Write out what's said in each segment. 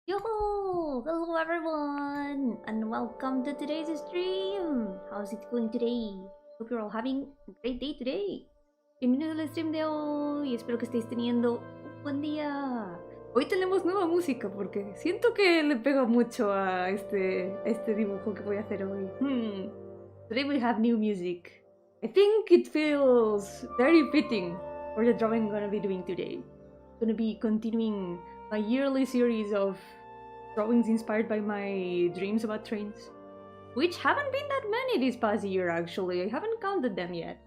Yo-hooo! Hello everyone! And welcome to today's stream! How's it going today? Hope you're all having a great day today. Bienvenido al stream de hoy. Espero que estéis teniendo un buen día. Hoy tenemos nueva música porque siento que le pega mucho a este dibujo que voy a hacer hoy. Today we have new music. I think it feels very fitting for the drawing I'm gonna be doing today. I'm gonna be continuing my yearly series of drawings inspired by my dreams about trains, which haven't been that many this past year actually. I haven't counted them yet.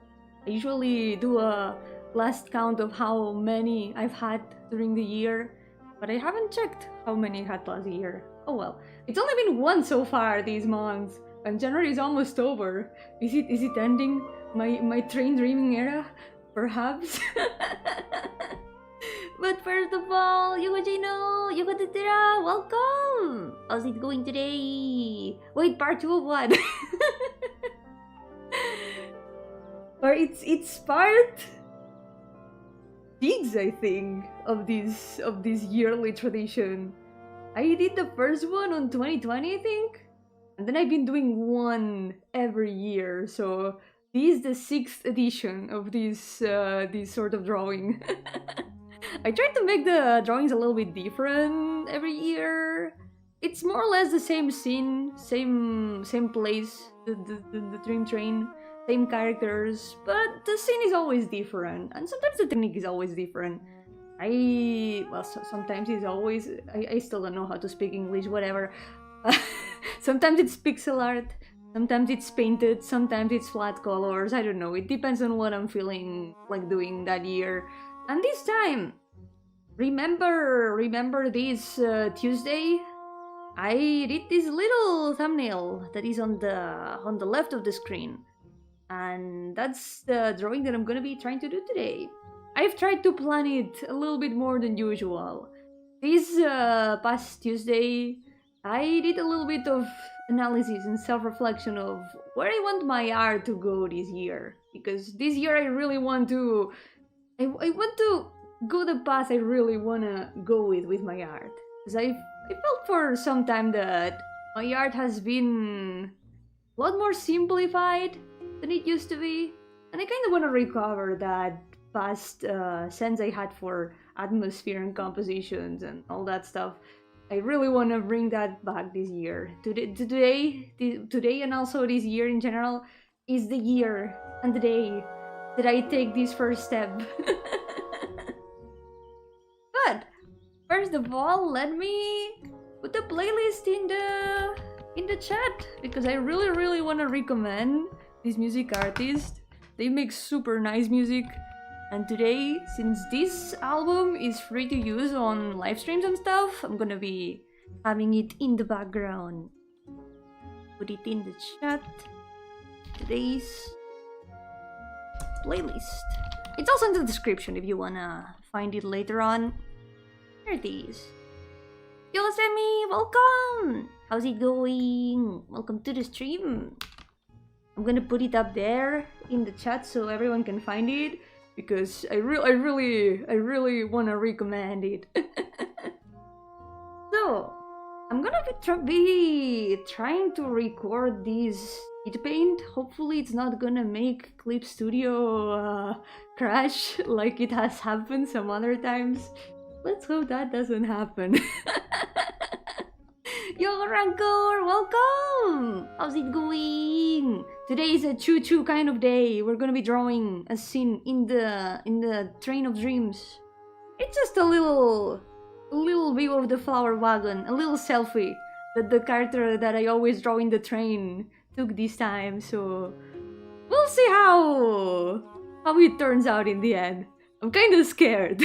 I usually do a last count of how many I've had during the year, but I haven't checked how many I had last year. Oh well, it's only been one so far this month, and January is almost over. Is it ending? My train dreaming era? Perhaps? But first of all, Yogajino, Yogatitira, welcome! How's it going today? Wait, part 2 of what? Or it's part 6, I think, of this yearly tradition. I did the first one on 2020, I think, and then I've been doing one every year. So this is the 6th edition of this sort of drawing. I tried to make the drawings a little bit different every year. It's more or less the same scene, same place, the dream train, same characters, but the scene is always different, and sometimes the technique is always different. Sometimes it's always, I still don't know how to speak English, whatever. Sometimes it's pixel art, sometimes it's painted, sometimes it's flat colors, I don't know, it depends on what I'm feeling like doing that year. And this time, remember this Tuesday? I did this little thumbnail that is on the left of the screen, and that's the drawing that I'm gonna be trying to do today. I've tried to plan it a little bit more than usual. This past Tuesday, I did a little bit of analysis and self-reflection of where I want my art to go this year, because this year I really want to I want to go the path I really wanna go with my art. Because I felt for some time that my art has been a lot more simplified than it used to be. And I kind of want to recover that past sense I had for atmosphere and compositions and all that stuff. I really want to bring that back this year. Today and also this year in general is the year and the day that I take this first step. But first of all, let me put the playlist in the chat, because I really want to recommend this music artist. They make super nice music, and today, since this album is free to use on live streams and stuff, I'm gonna be having it in the background. Put it in the chat. Today's playlist. It's also in the description if you wanna find it later on. There it is. Yo, Sammy, welcome! How's it going? Welcome to the stream. I'm gonna put it up there in the chat so everyone can find it, because I really wanna recommend it. So, I'm gonna be trying to record this heat paint. Hopefully it's not gonna make Clip Studio crash like it has happened some other times. Let's hope that doesn't happen. Yo, Rancor, welcome! How's it going? Today is a choo-choo kind of day. We're gonna be drawing a scene in the train of dreams. It's just a little view of the flower wagon, a little selfie that the character that I always draw in the train took this time, so we'll see how it turns out in the end. I'm kind of scared.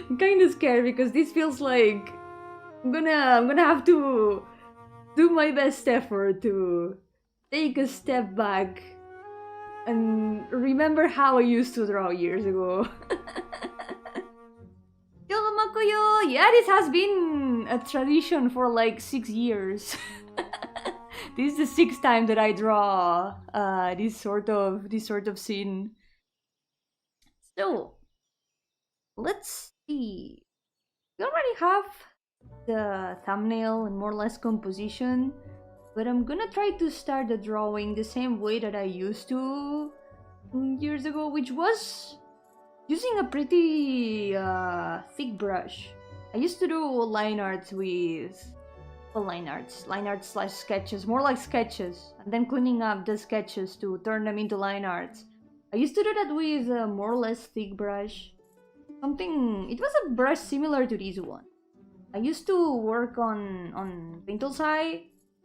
I'm kind of scared because this feels like I'm gonna have to do my best effort to take a step back and remember how I used to draw years ago. Yo, Makoyo! Yeah, this has been a tradition for like 6 years. This is the 6th time that I draw this sort of scene. So let's see. We already have the thumbnail and more or less composition, but I'm gonna try to start the drawing the same way that I used to years ago, which was using a pretty thick brush. I used to do line arts with line arts slash sketches, more like sketches, and then cleaning up the sketches to turn them into line arts. I used to do that with a more or less thick brush. It was a brush similar to this one. I used to work on Painter's Eye,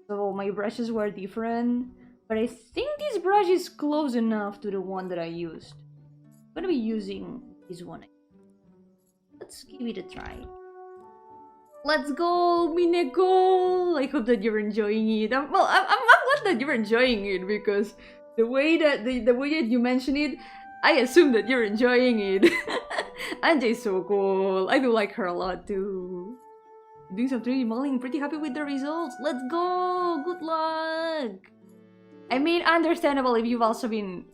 so my brushes were different, but I think this brush is close enough to the one that I used. I'm gonna be using this one. Let's give it a try. Let's go, Mineko! I hope that you're enjoying it. I'm glad that you're enjoying it, because the way that you mention it, I assume that you're enjoying it. Anjay's so cool. I do like her a lot too. Doing some 3D modeling, pretty happy with the results. Let's go! Good luck! I mean, understandable if you've also been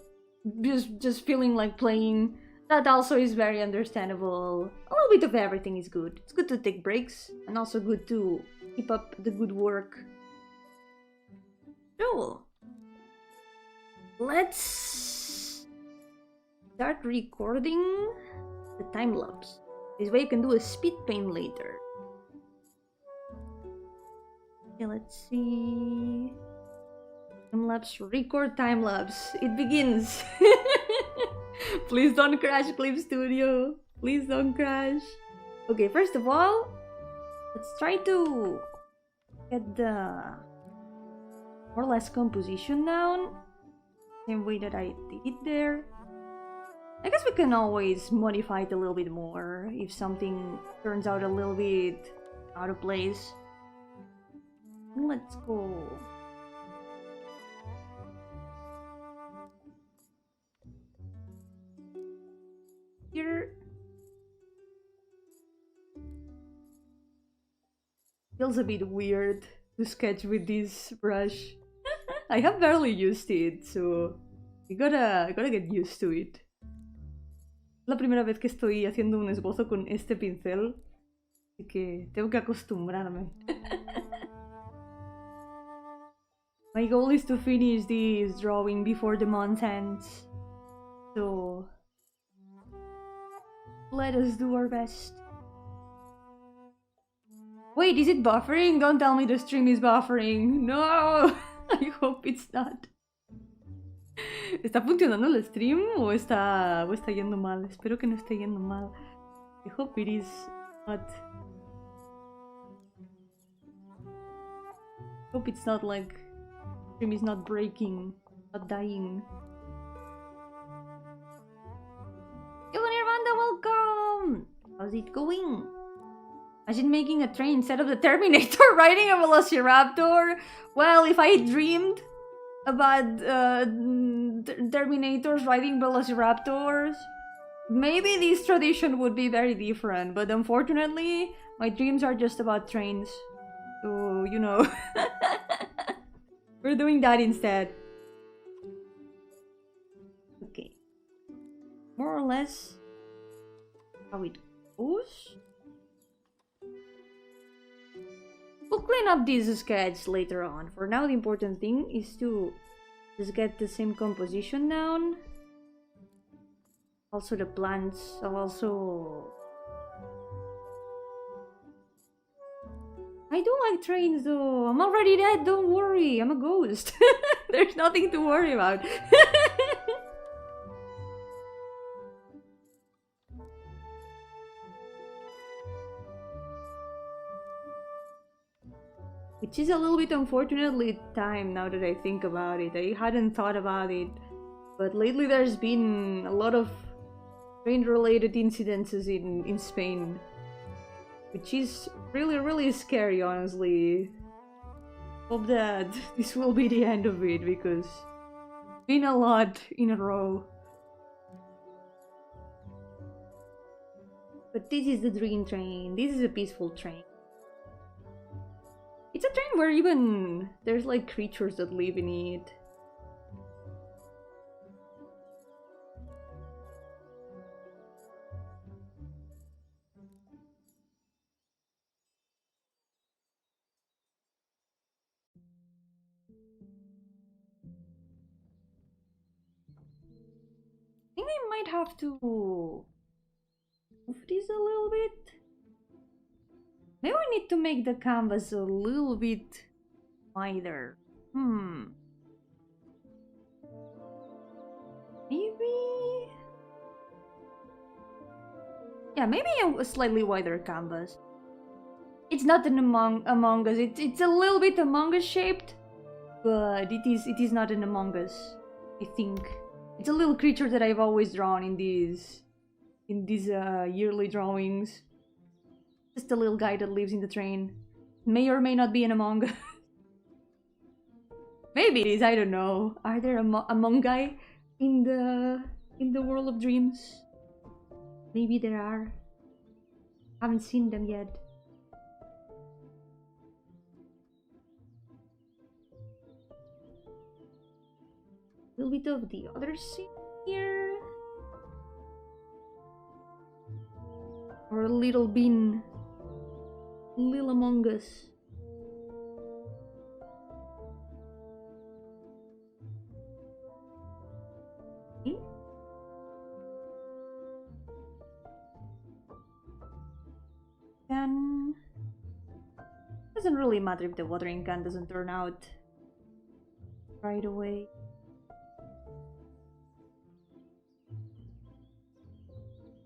just feeling like playing. That also is very understandable. A little bit of everything is good. It's good to take breaks, and also good to keep up the good work. So, let's start recording the time lapse. This way you can do a speed paint later. Okay, let's see. Time lapse, record time lapse. It begins. Please don't crash, Clip Studio. Please don't crash. Okay, first of all, let's try to get the more or less composition down. Same way that I did it there. I guess we can always modify it a little bit more if something turns out a little bit out of place. Let's go. Here. Feels a bit weird to sketch with this brush. I have barely used it, so you gotta get used to it. Es la primera vez que estoy haciendo un esbozo con este pincel, así que tengo que acostumbrarme. My goal is to finish this drawing before the month ends, so let us do our best. Wait, is it buffering? Don't tell me the stream is buffering. No! I hope it's not. ¿Está funcionando el stream o está yendo mal? Espero que no esté yendo mal. I hope it is not. Hope it's not like stream is not breaking, not dying. Nirvanda, welcome! How's it going? Imagine making a train instead of the Terminator riding a Velociraptor. Well, if I dreamed about Terminators riding Velociraptors, maybe this tradition would be very different. But unfortunately, my dreams are just about trains. So, you know. We're doing that instead. Okay. More or less how it goes. We'll clean up this sketch later on. For now, the important thing is to just get the same composition down. Also the plants, also... I do like trains though. I'm already dead, don't worry. I'm a ghost. There's nothing to worry about. Which is a little bit unfortunately timed now that I think about it. I hadn't thought about it. But lately there's been a lot of train-related incidences in Spain. Which is really scary, honestly. Hope that this will be the end of it, because it's been a lot in a row. But this is the dream train. This is a peaceful train. It's a train where even there's like creatures that live in it. I think I might have to move this a little bit. Maybe we need to make the canvas a little bit wider. Maybe... Yeah, maybe a slightly wider canvas. It's not an Among Us. It's a little bit Among Us shaped, but it is not an Among Us. I think it's a little creature that I've always drawn in these yearly drawings. Just a little guy that lives in the train. May or may not be an Among Us. Maybe it is. I don't know. Are there Among Guy in the world of dreams? Maybe there are. Haven't seen them yet. A little bit of the other scene here. Or a little bin. Little Among Us. Okay. Then doesn't really matter if the watering can doesn't turn out right away.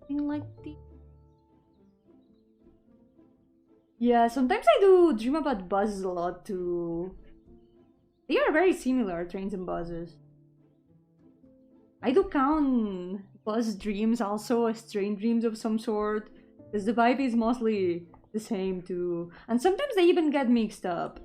Like the... Yeah, sometimes I do dream about buses a lot too. They are very similar, trains and buses. I do count bus dreams also as train dreams of some sort, because the vibe is mostly the same too. And sometimes they even get mixed up.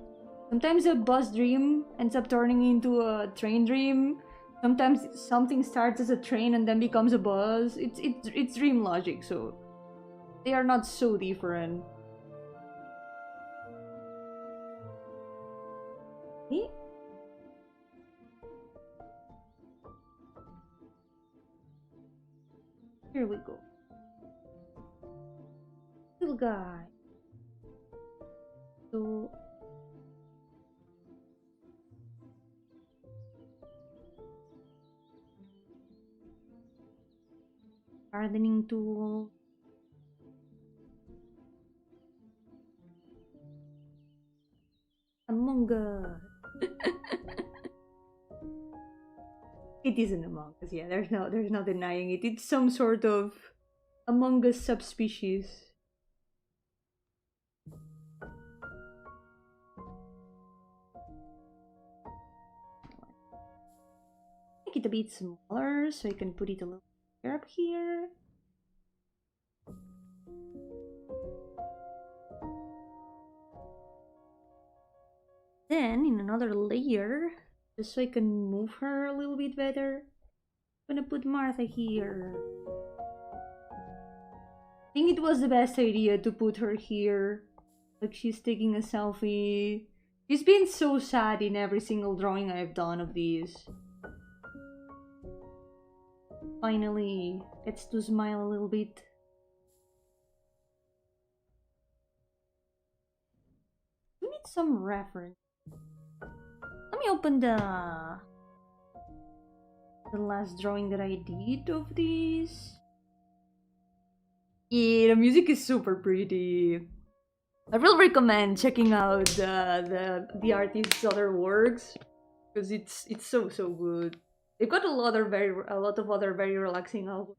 Sometimes a bus dream ends up turning into a train dream. Sometimes something starts as a train and then becomes a bus. It's dream logic, so they are not so different. Okay. Here we go. Little guy. So gardening tool. Among Us. It is an Among Us, yeah. There's no denying it. It's some sort of Among Us subspecies. Make it a bit smaller so I can put it a little up here. Then in another layer, just so I can move her a little bit better, I'm gonna put Martha here. I think it was the best idea to put her here. Like she's taking a selfie. She's been so sad in every single drawing I've done of these. Finally gets to smile a little bit. We need some reference. Let me open the last drawing that I did of these. Yeah, the music is super pretty. I really recommend checking out the artist's other works because it's so good. They've got a lot of other very relaxing albums.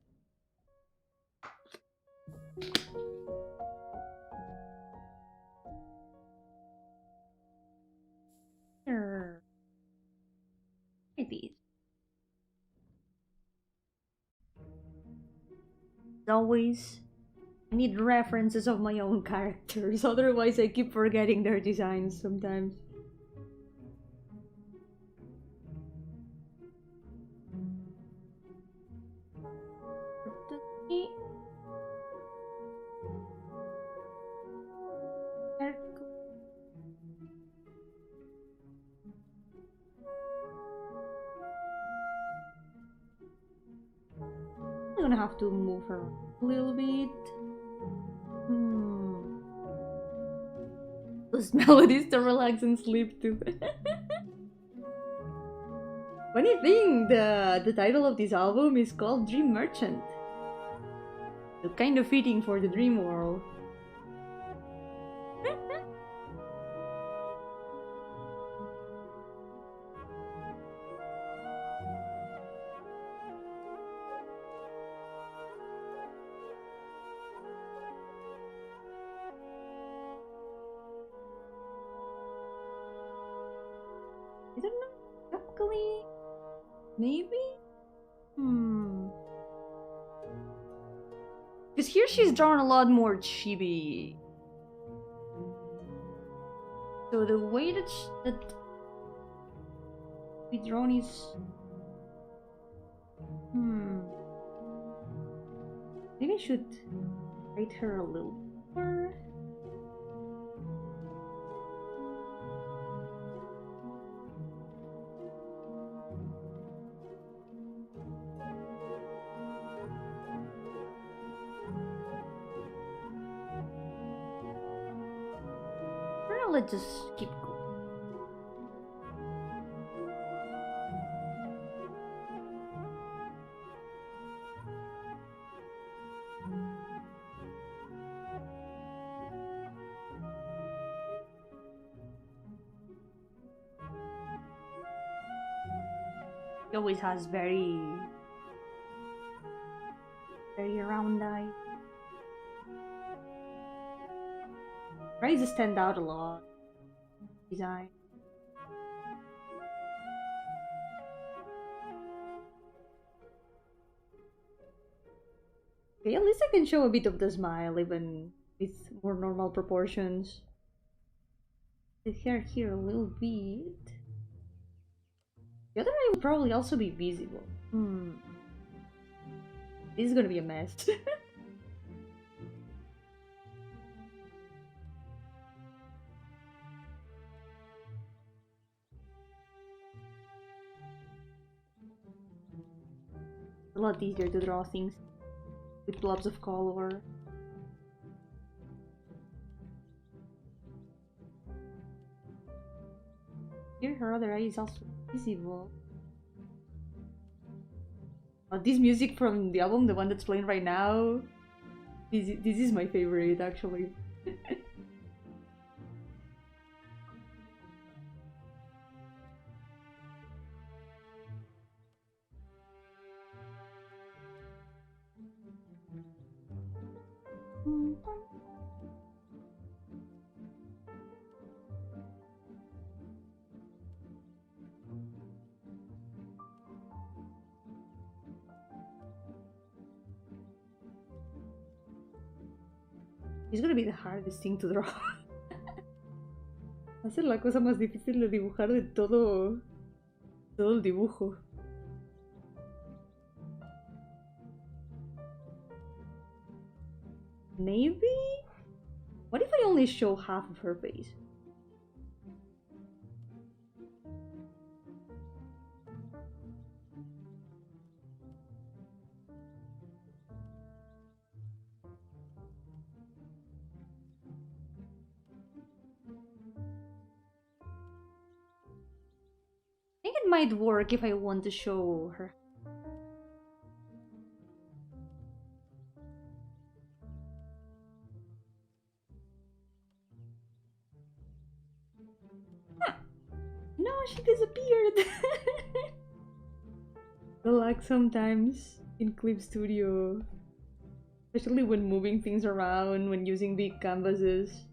Here. Maybe. As always, I need references of my own characters, otherwise I keep forgetting their designs sometimes. I'm gonna have to move her a little bit. Those melodies to relax and sleep to. Funny thing, the title of this album is called Dream Merchant. So kind of fitting for the dream world. I don't know. Exactly. Maybe? Because here she's drawn a lot more chibi. So the way that we drawn is... Maybe I should write her a little more. Let's just keep going. He always has very round eye. Tries to stand out a lot. Design. Okay, at least I can show a bit of the smile even with more normal proportions. The hair here a little bit. The other eye will probably also be visible. This is gonna be a mess. A lot easier to draw things with blobs of color. Here her other eye is also visible. This music from the album, the one that's playing right now, this is my favorite actually. It's gonna be the hardest thing to draw. Va a ser la cosa más difícil de dibujar de todo el dibujo. Maybe? What if I only show half of her face? I think it might work if I want to show her. No, she disappeared! The luck sometimes in Clip Studio. Especially when moving things around, when using big canvases.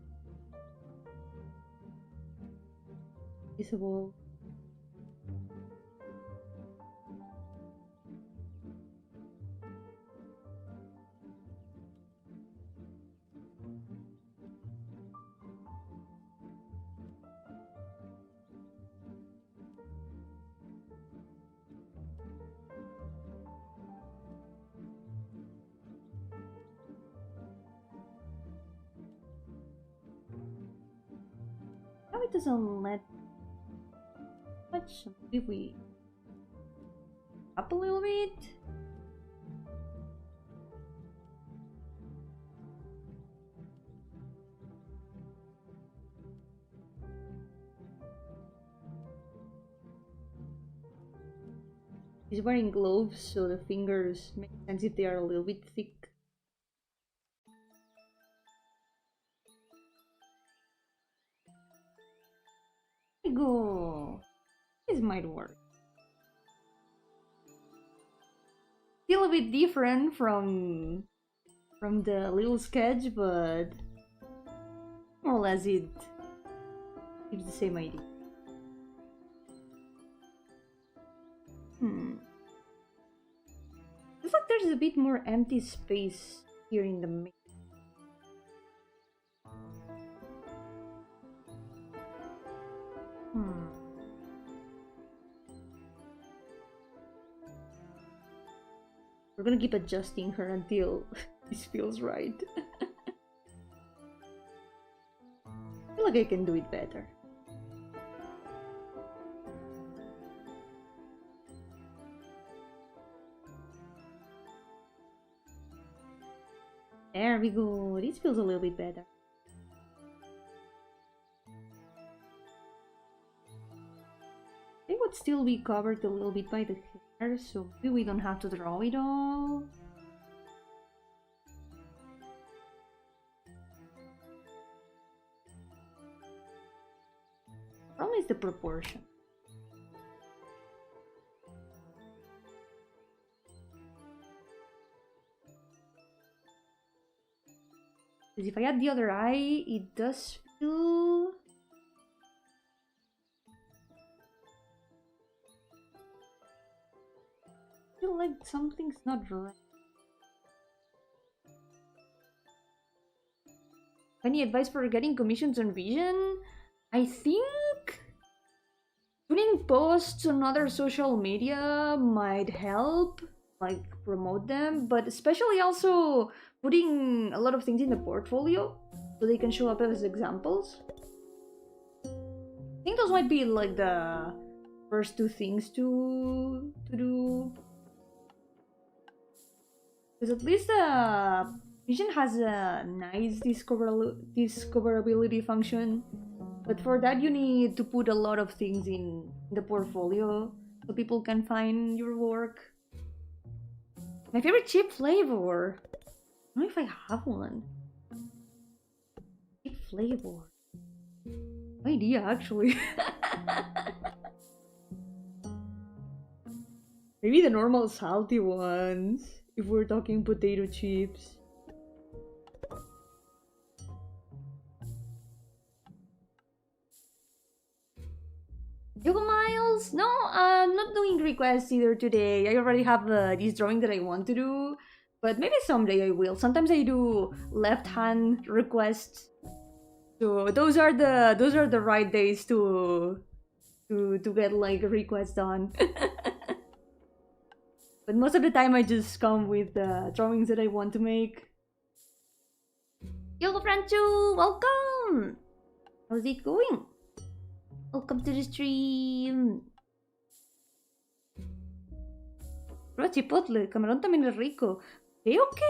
Visible. Now it doesn't let much. If we up a little bit. He's wearing gloves, so the fingers make sense if they are a little bit thick. There we go. This might work. Still a bit different from the little sketch, but more or less it gives the same idea. Looks like there's a bit more empty space here in the middle. We're gonna keep adjusting her until this feels right. I feel like I can do it better. There we go. This feels a little bit better. It would still be covered a little bit by the hair, so maybe we don't have to draw it all. Problem is the proportion. Because if I add the other eye, it does feel... like something's not right. Any advice for getting commissions on Vision? I think putting posts on other social media might help, like promote them, but especially also putting a lot of things in the portfolio so they can show up as examples. I think those might be like the first two things to do. Because at least the Vision has a nice discoverability function, but for that you need to put a lot of things in the portfolio so people can find your work. My favorite chip flavor. I don't know if I have one. Chip flavor. No idea, actually. Maybe the normal salty ones, if we're talking potato chips. Yoga Miles? No, I'm not doing requests either today. I already have this drawing that I want to do, but maybe someday I will. Sometimes I do left-hand requests, so those are the right days to get like a request done. But most of the time I just come with the drawings that I want to make. Yo, Franchu! Welcome! How's it going? Welcome to the stream. Pero chipotle, camarón también es rico. Creo que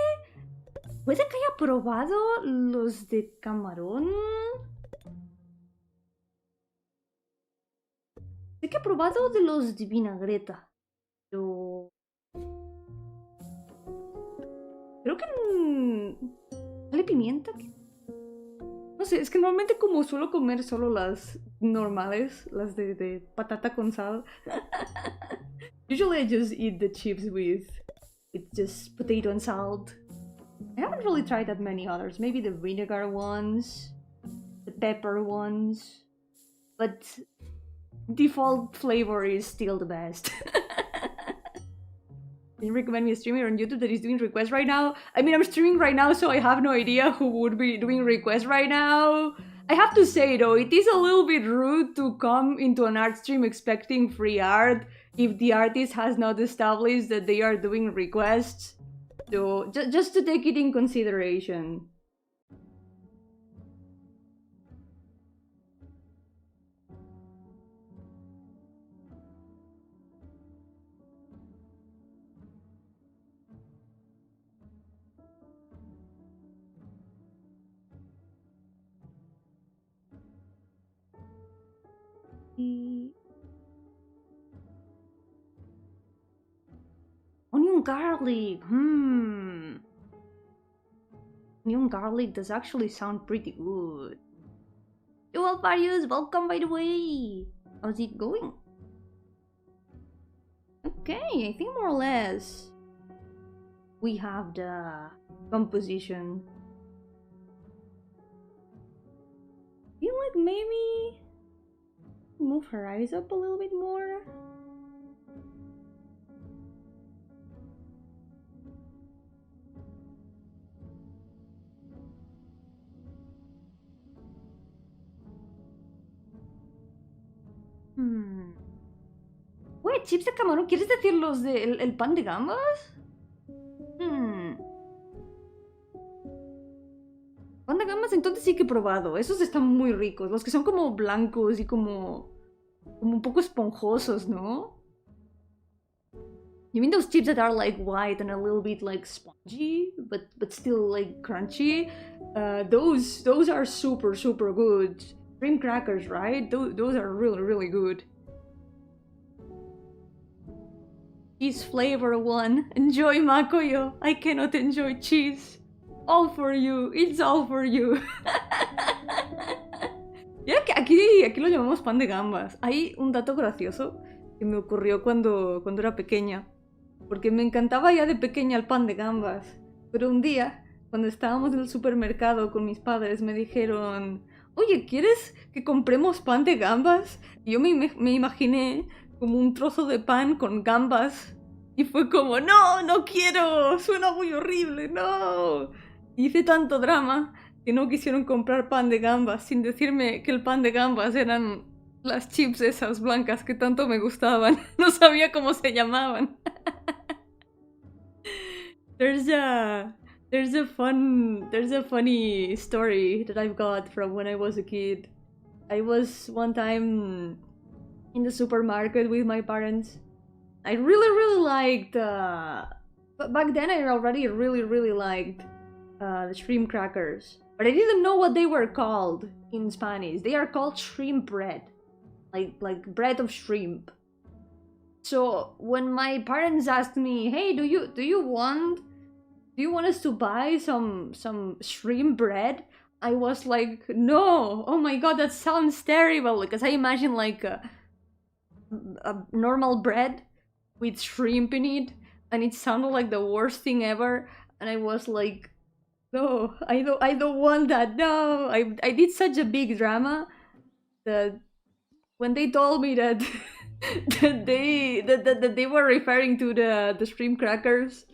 puede que haya probado los de camarón. Sé que he probado de los de vinagreta. Pero... creo que... ¿sale pimienta? No sé, es que normalmente como suelo comer solo las normales, las de patata con sal. Usually I just eat the chips with just potato and salt. I haven't really tried that many others. Maybe the vinegar ones, the pepper ones, but default flavor is still the best. Can you recommend me a streamer on YouTube that is doing requests right now? I mean, I'm streaming right now, so I have no idea who would be doing requests right now. I have to say though, it is a little bit rude to come into an art stream expecting free art if the artist has not established that they are doing requests. So, just to take it in consideration. Onion garlic. Onion garlic does actually sound pretty good. Yo, Alvarius, welcome by the way. How's it going? Okay, I think more or less we have the composition. I feel like maybe move her eyes up a little bit more. Wait, chips de camarón, ¿quieres decir los de el pan de gambas? Pan de gambas entonces sí que he probado. Esos están muy ricos. Los que son como blancos y como un poco esponjosos, ¿no? You mean those chips that are like white and a little bit like spongy, but still like crunchy? Those are super good. Cream crackers, right? Those are really good. Cheese flavor one. Enjoy Makoyo. I cannot enjoy cheese. All for you. It's all for you. Ya que aquí lo llamamos pan de gambas. Hay un dato gracioso que me ocurrió cuando era pequeña. Porque me encantaba ya de pequeña el pan de gambas. Pero un día, cuando estábamos en el supermercado con mis padres, me dijeron: oye, ¿quieres que compremos pan de gambas? Y yo me imaginé como un trozo de pan con gambas. Y fue como: no quiero, suena muy horrible, no. Hice tanto drama que no quisieron comprar pan de gambas sin decirme que el pan de gambas eran las chips esas blancas que tanto me gustaban. No sabía cómo se llamaban. There's a funny story that I've got from when I was a kid. I was one time in the supermarket with my parents. I really liked but back then I already really liked the shrimp crackers. But I didn't know what they were called in Spanish. They are called shrimp bread. Like bread of shrimp. So when my parents asked me, "Hey, do you want us to buy some shrimp bread?" I was like, "No! Oh my god, that sounds terrible!" Because I imagine like a normal bread with shrimp in it, and it sounded like the worst thing ever. And I was like, "No, I don't want that. No!" I did such a big drama that when they told me that that they were referring to the shrimp crackers,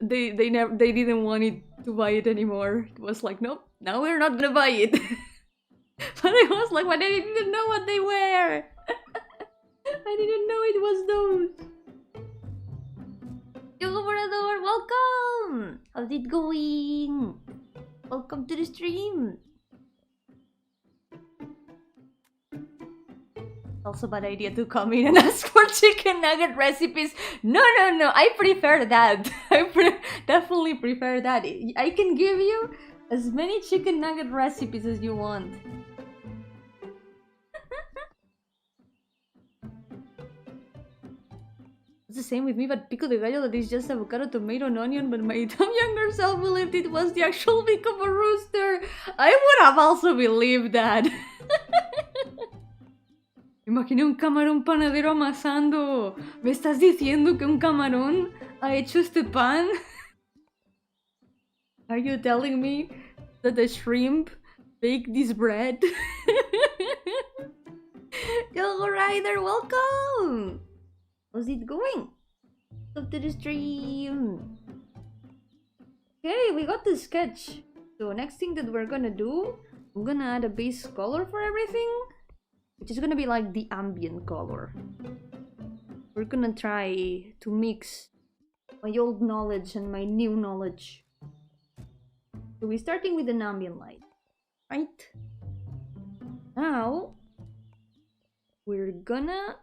they didn't want it to buy it anymore. It was like, nope, now we're not gonna buy it. But I was like, but I didn't know what they were. I didn't know it was those. Yo, Labrador, welcome! How's it going? Welcome to the stream. Also a bad idea to come in and ask for chicken nugget recipes. No, I prefer that. Definitely prefer that. I can give you as many chicken nugget recipes as you want. It's the same with me, but pico de gallo that is just avocado, tomato, and onion, but my younger self believed it was the actual beak of a rooster. I would have also believed that. Imaginé un camarón panadero amasando. ¿Me estás diciendo que un camarón ha hecho este pan? Are you telling me that the shrimp baked this bread? Yo, Rider, welcome! How's it going? Up to the stream. Okay, we got the sketch. So next thing that we're gonna do, I'm gonna add a base color for everything, which is gonna be like the ambient color. We're gonna try to mix my old knowledge and my new knowledge. So we're starting with an ambient light, right? Now, we're gonna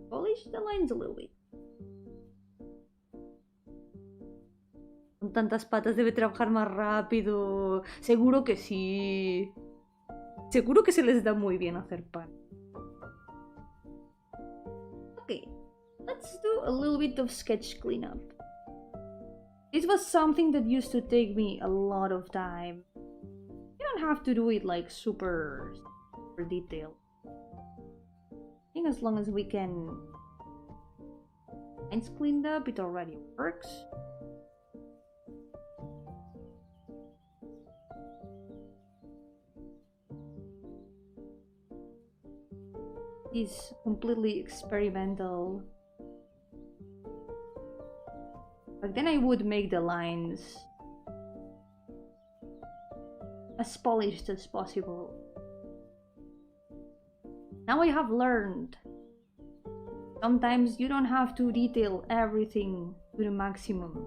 polish the lines a little bit. Con tantas patas debe trabajar más rápido. Seguro que sí. Seguro que se les da muy bien hacer pan. Okay, let's do a little bit of sketch cleanup. It was something that used to take me a lot of time. You don't have to do it like super detailed. I think as long as we can lines cleaned up, it already works. It's completely experimental. But then I would make the lines as polished as possible. Now I have learned. Sometimes you don't have to detail everything to the maximum.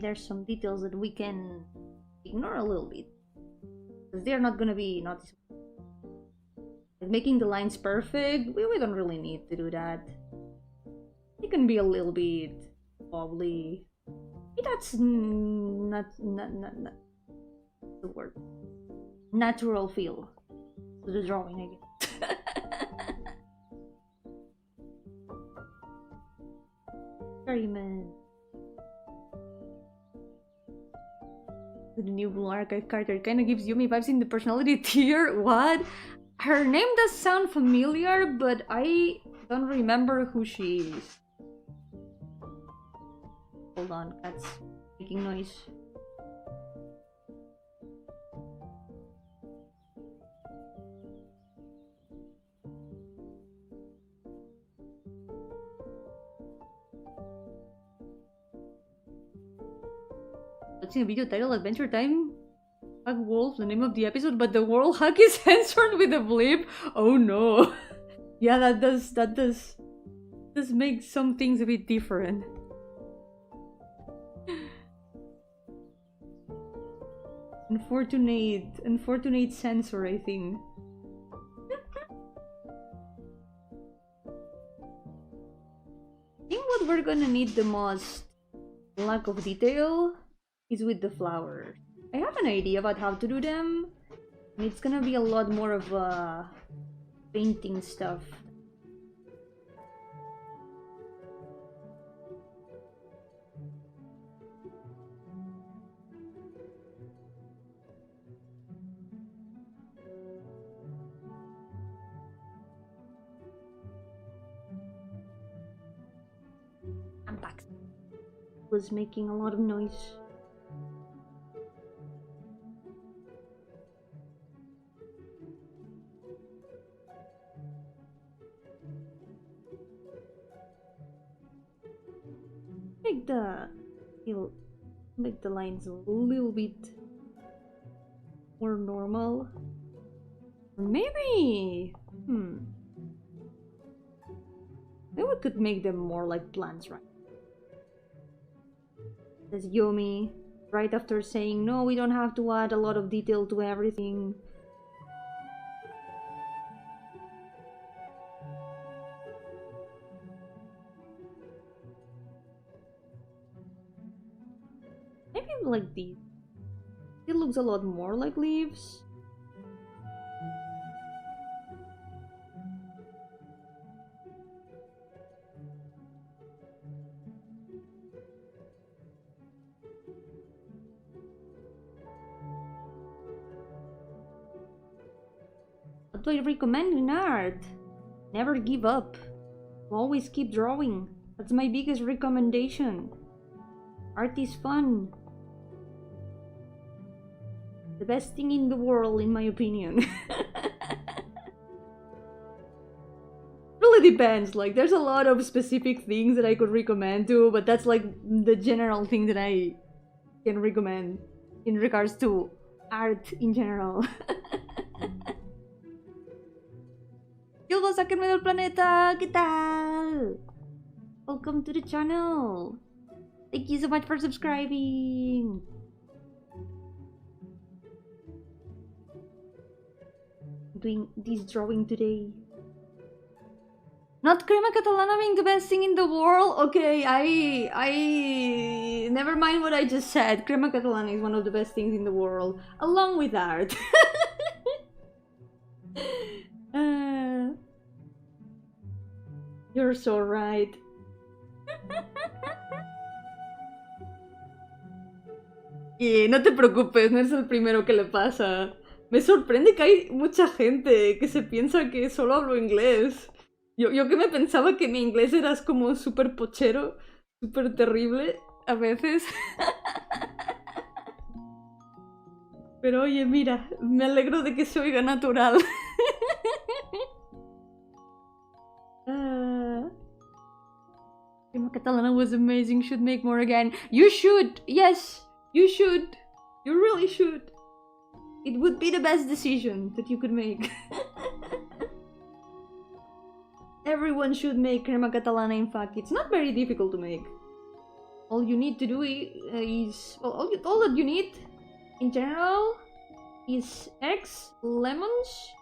There's some details that we can ignore a little bit, because they're not gonna be noticeable. Like making the lines perfect, we don't really need to do that. It can be a little bit wobbly. That's not the word. Natural feel to the drawing, I guess. Experiment. The new Blue Archive character kind of gives Yomi vibes in the personality tier. What? Her name does sound familiar, but I don't remember who she is. Hold on, cat's making noise. Watching a video titled Adventure Time Hug Wolf, the name of the episode, but the world hug is censored with a blip. Oh no. Yeah, that does make some things a bit different. Unfortunate censor, I think. I think what we're gonna need the most lack of detail is with the flowers. I have an idea about how to do them, and it's gonna be a lot more of painting stuff. I'm back. Was making a lot of noise. Make the lines a little bit more normal. Maybe maybe we could make them more like plants, right? There's Yomi right after saying no, we don't have to add a lot of detail to everything. Like these. It looks a lot more like leaves. What do I recommend in art? Never give up. Always keep drawing. That's my biggest recommendation. Art is fun. The best thing in the world, in my opinion. Really depends. Like, there's a lot of specific things that I could recommend too, but that's like the general thing that I can recommend in regards to art in general. Yo, sáquenme del planeta. ¿Qué tal? Welcome to the channel. Thank you so much for subscribing. Doing this drawing today. Not crema catalana being the best thing in the world. Okay, I never mind what I just said. Crema catalana is one of the best things in the world, along with art. You're so right. Y no te preocupes, no eres el primero que le pasa. Me sorprende que hay mucha gente que se piensa que solo hablo inglés. Yo que me pensaba que mi inglés era como súper pochero, súper terrible a veces. Pero oye, mira, me alegro de que se oiga natural. Catalana was amazing, should make more again. You should, yes, you should. You really should. It would be the best decision that you could make. Everyone should make crema catalana, in fact. It's not very difficult to make. All you need to do is... Well, all that you need, in general, is eggs, lemons,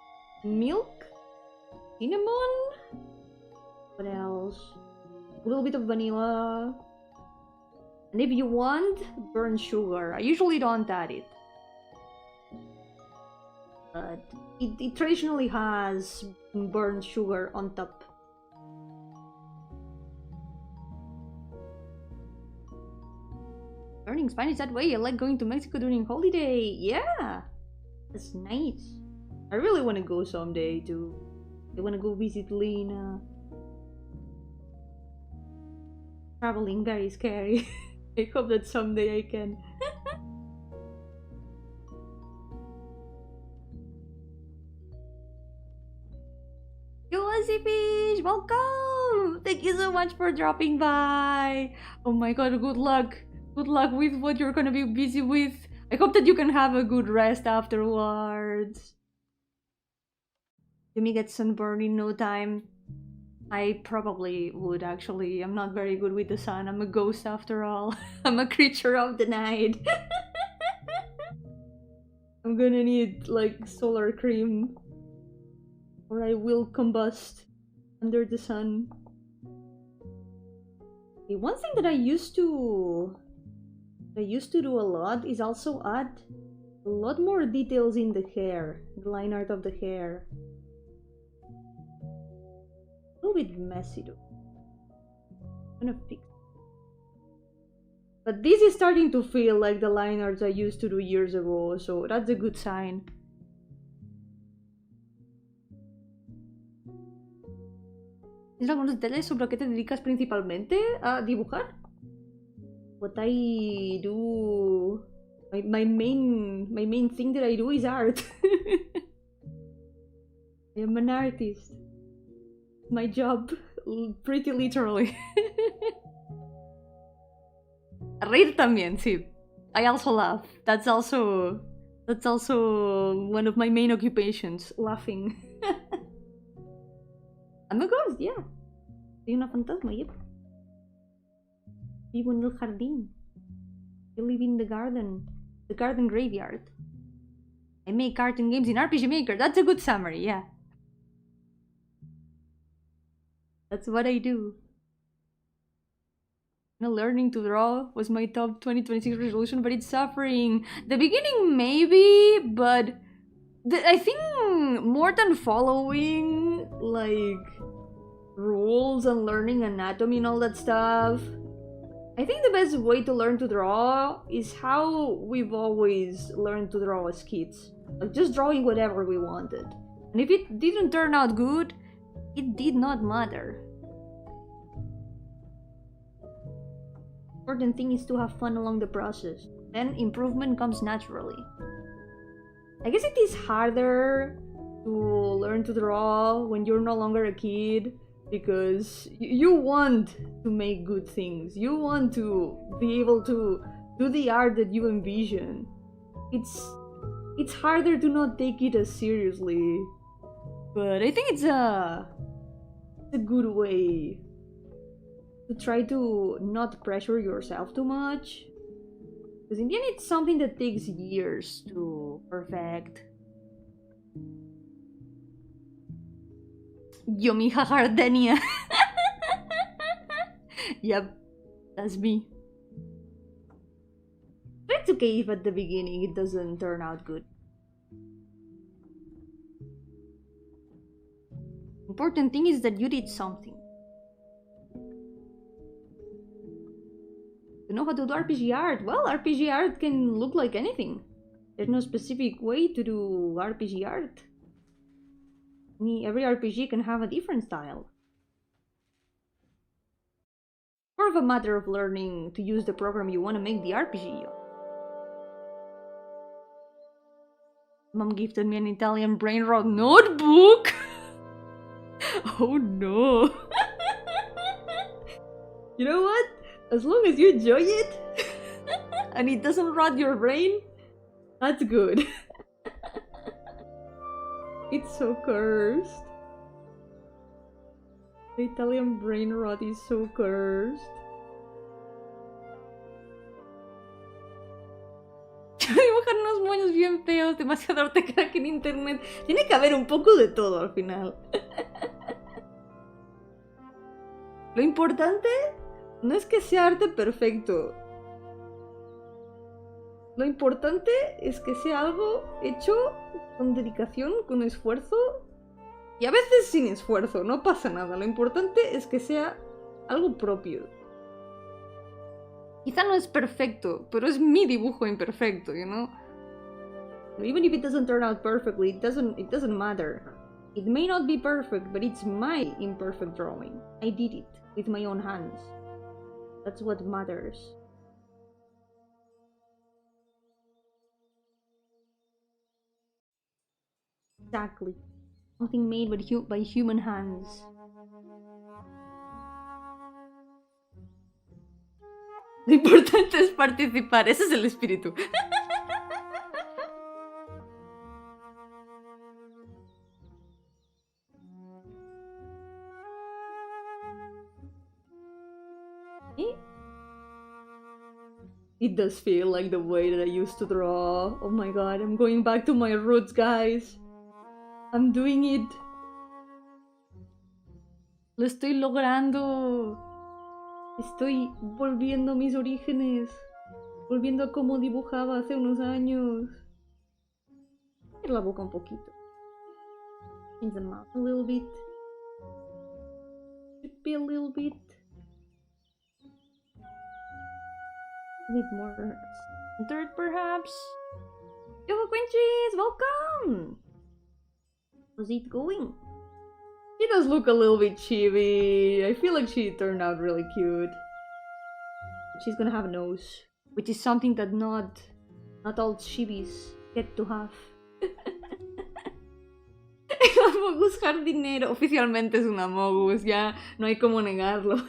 milk, cinnamon... What else? A little bit of vanilla. And if you want, burnt sugar. I usually don't add it. But it traditionally has burnt sugar on top. Learning Spanish that way, I like going to Mexico during holiday. Yeah, that's nice. I really want to go someday too. I want to go visit Lena. Traveling very scary. I hope that someday I can. Yo, Aussie Fish! Welcome! Thank you so much for dropping by! Oh my god, good luck! Good luck with what you're gonna be busy with. I hope that you can have a good rest afterwards. Let me get sunburned in no time. I probably would, actually. I'm not very good with the sun. I'm a ghost after all. I'm a creature of the night. I'm gonna need, like, solar cream. Or I will combust under the sun. Okay, one thing that I used to do a lot is also add a lot more details in the hair. The line art of the hair. A little bit messy though. I'm gonna fix it. But this is starting to feel like the line arts I used to do years ago, so that's a good sign. ¿Tienes algunos detalles sobre a qué te dedicas principalmente? ¿A dibujar? What I do... My main thing that I do is art. I am an artist. My job, pretty literally. Reír también, sí. I also laugh. That's also one of my main occupations, laughing. I'm a ghost, yeah. Soy una fantasma, yep. Vivo en el jardín. I live in the garden graveyard. I make art and games in RPG Maker. That's a good summary, yeah. That's what I do. Learning to draw was my top 2026 resolution, but it's suffering. The beginning, maybe, but I think more than following, like, rules and learning anatomy and all that stuff, I think the best way to learn to draw is how we've always learned to draw as kids. Like, just drawing whatever we wanted. And if it didn't turn out good, it did not matter. The important thing is to have fun along the process. Then improvement comes naturally. I guess it is harder to learn to draw when you're no longer a kid, because you want to make good things. You want to be able to do the art that you envision. It's harder to not take it as seriously. But I think it's a good way to try to not pressure yourself too much. Because in the end, it's something that takes years to perfect. Yomi Gardenia. Yep, that's me. But it's okay if at the beginning it doesn't turn out good. Important thing is that you did something. how to do RPG art. Well, RPG art can look like anything. There's no specific way to do RPG art. Every RPG can have a different style. More of a matter of learning to use the program you want to make the RPG. Mom gifted me an Italian brain rot notebook. Oh no. You know what? As long as you enjoy it and it doesn't rot your brain, that's good. It's so cursed. The Italian brain rot is so cursed. Dibujar unos moños bien feos, demasiado arte crack en internet. Tiene que haber un poco de todo al final. Lo importante no es que sea arte perfecto. Lo importante es que sea algo hecho con dedicación, con esfuerzo. Y a veces sin esfuerzo, no pasa nada. Lo importante es que sea algo propio. Quizá no es perfecto, pero es mi dibujo imperfecto, you know? Even if it doesn't turn out perfectly, it doesn't matter. It may not be perfect, but it's my imperfect drawing. I did it with my own hands. That's what matters. Exactly. Something made by human hands. Lo importante es participar, ese es el espíritu. It does feel like the way that I used to draw. Oh my god, I'm going back to my roots, guys. I'm doing it. Lo estoy logrando. Estoy volviendo a mis orígenes. Volviendo a cómo dibujaba hace unos años. Abrir la boca un poquito. Change the mouth a little bit. Should be a little bit. A bit more centered, perhaps. Yo-hooo Quinchies, welcome! How's it going? She does look a little bit chibi. I feel like she turned out really cute. She's gonna have a nose, which is something that not all chibis get to have. El Amogus jardinero. Oficialmente es un Amogus, ya no hay como negarlo.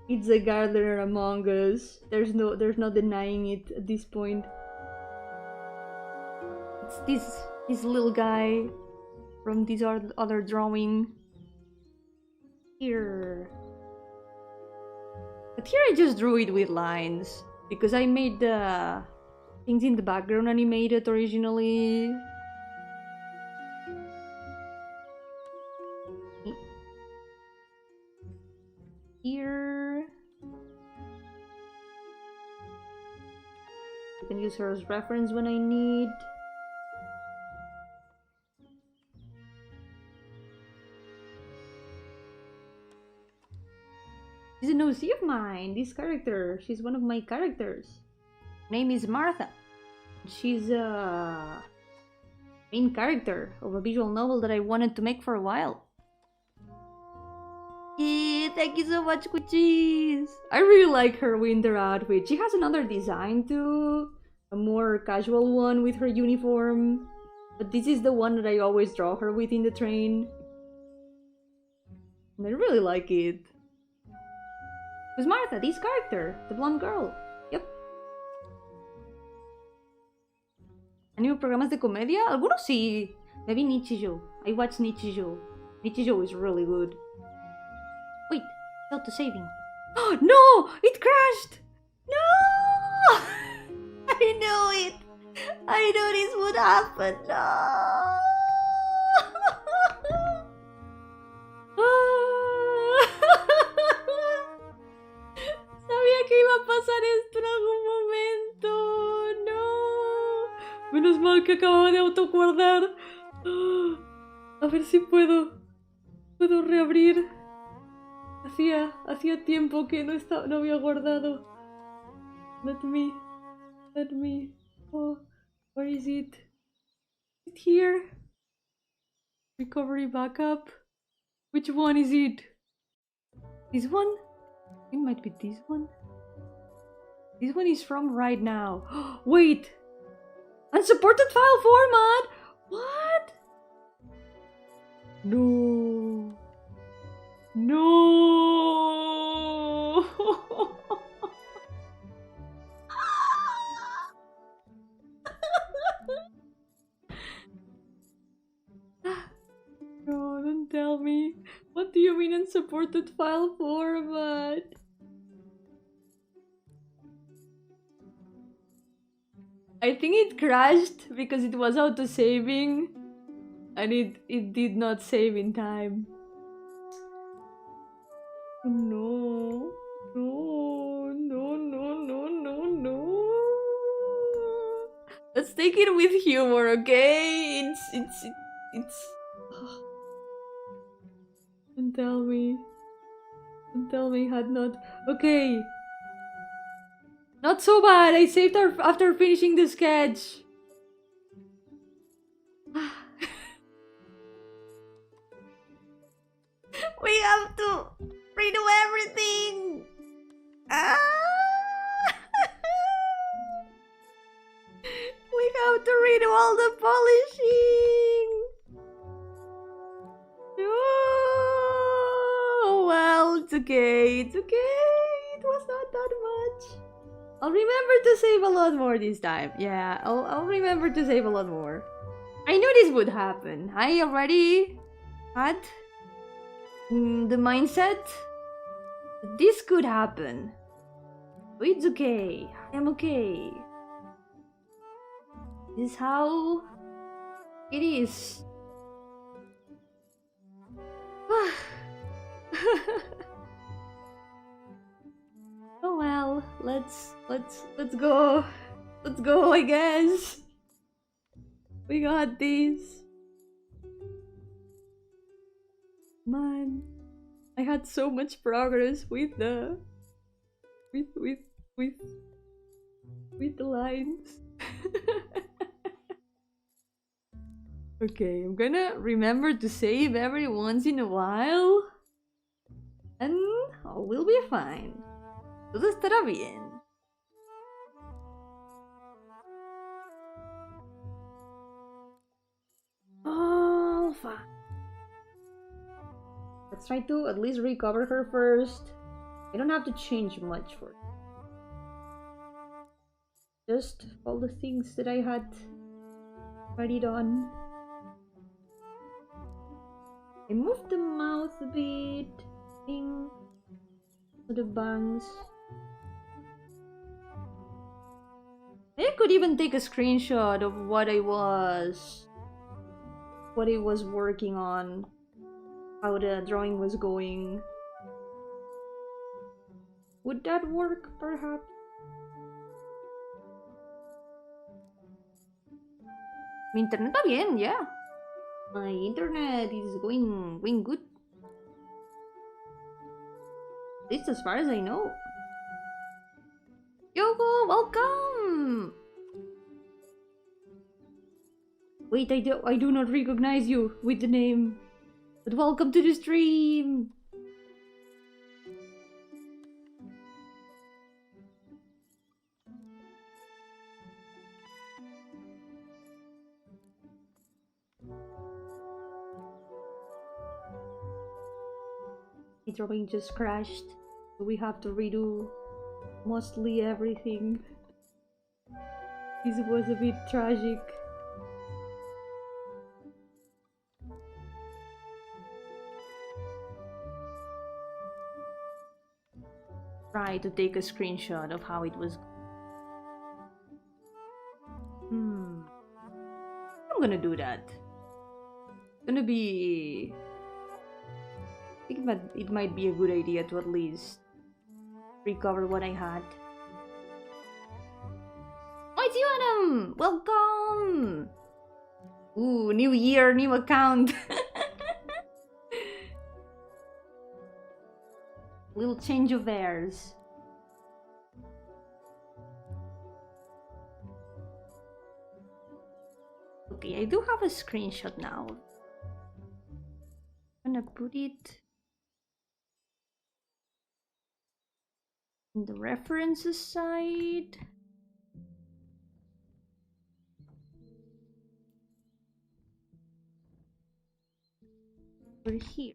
It's a gardener among us. There's no denying it at this point. It's this little guy from this other drawing. Here. But here I just drew it with lines. Because I made the things in the background animated originally. Here. I can use her as reference when I need. She's an OC of mine, this character. She's one of my characters. Name is Martha. She's a main character of a visual novel that I wanted to make for a while. Yeah, thank you so much, Kuchis! I really like her winter outfit. She has another design too. A more casual one with her uniform. But this is the one that I always draw her with in the train. And I really like it. Who's Martha? This character, the blonde girl. Yep. ¿Anime programas de comedia? Algunos sí. Maybe Nichijou. I watch Nichijou. Nichijou is really good. Wait, failed to saving. Oh no! It crashed! No! I knew it! I knew this would happen. No! Sabía que iba a pasar esto en algún momento. No. Menos mal que acababa de autoguardar. A ver si puedo reabrir. Hacía tiempo que no había guardado. Let me. Oh, where is it? Is it here? Recovery backup. Which one is it? This one? It might be this one. This one is from right now. Wait! Unsupported file format! What? No. No! No, don't tell me. What do you mean unsupported file format? I think it crashed because it was auto-saving and it did not save in time. No. Let's take it with humor, okay? It's Don't tell me. Had not. Okay. Not so bad. I saved her after finishing the sketch. We have to redo everything. We have to redo all the polishing. Oh, well, it's okay. It was not that much. I'll remember to save a lot more this time. Yeah, I'll remember to save a lot more. I knew this would happen. I already had the mindset that this could happen. But it's okay. I'm okay. This is how it is. Oh well, let's go. Let's go, I guess. We got this. Man, I had so much progress with the lines. Okay, I'm gonna remember to save every once in a while. And we'll be fine. Todo estará bien. All fine. Let's try to at least recover her first. I don't have to change much for it. Just all the things that I had already done. I moved the mouth a bit. The bangs. I could even take a screenshot of what I was working on, how the drawing was going. Would that work, perhaps? Mi internet va bien, yeah. My internet is going good. At least as far as I know. Yo-hooo, welcome! Wait, I do not recognize you with the name. But welcome to the stream! The drawing just crashed, so we have to redo mostly everything. This was a bit tragic. Try to take a screenshot of how it was. I'm gonna do that. It's gonna be... I think it might be a good idea to at least recover what I had. Oh, it's you, Adam! Welcome! Ooh, new year, new account. Little change of airs. Okay, I do have a screenshot now. I'm gonna put it in the references side. Over here.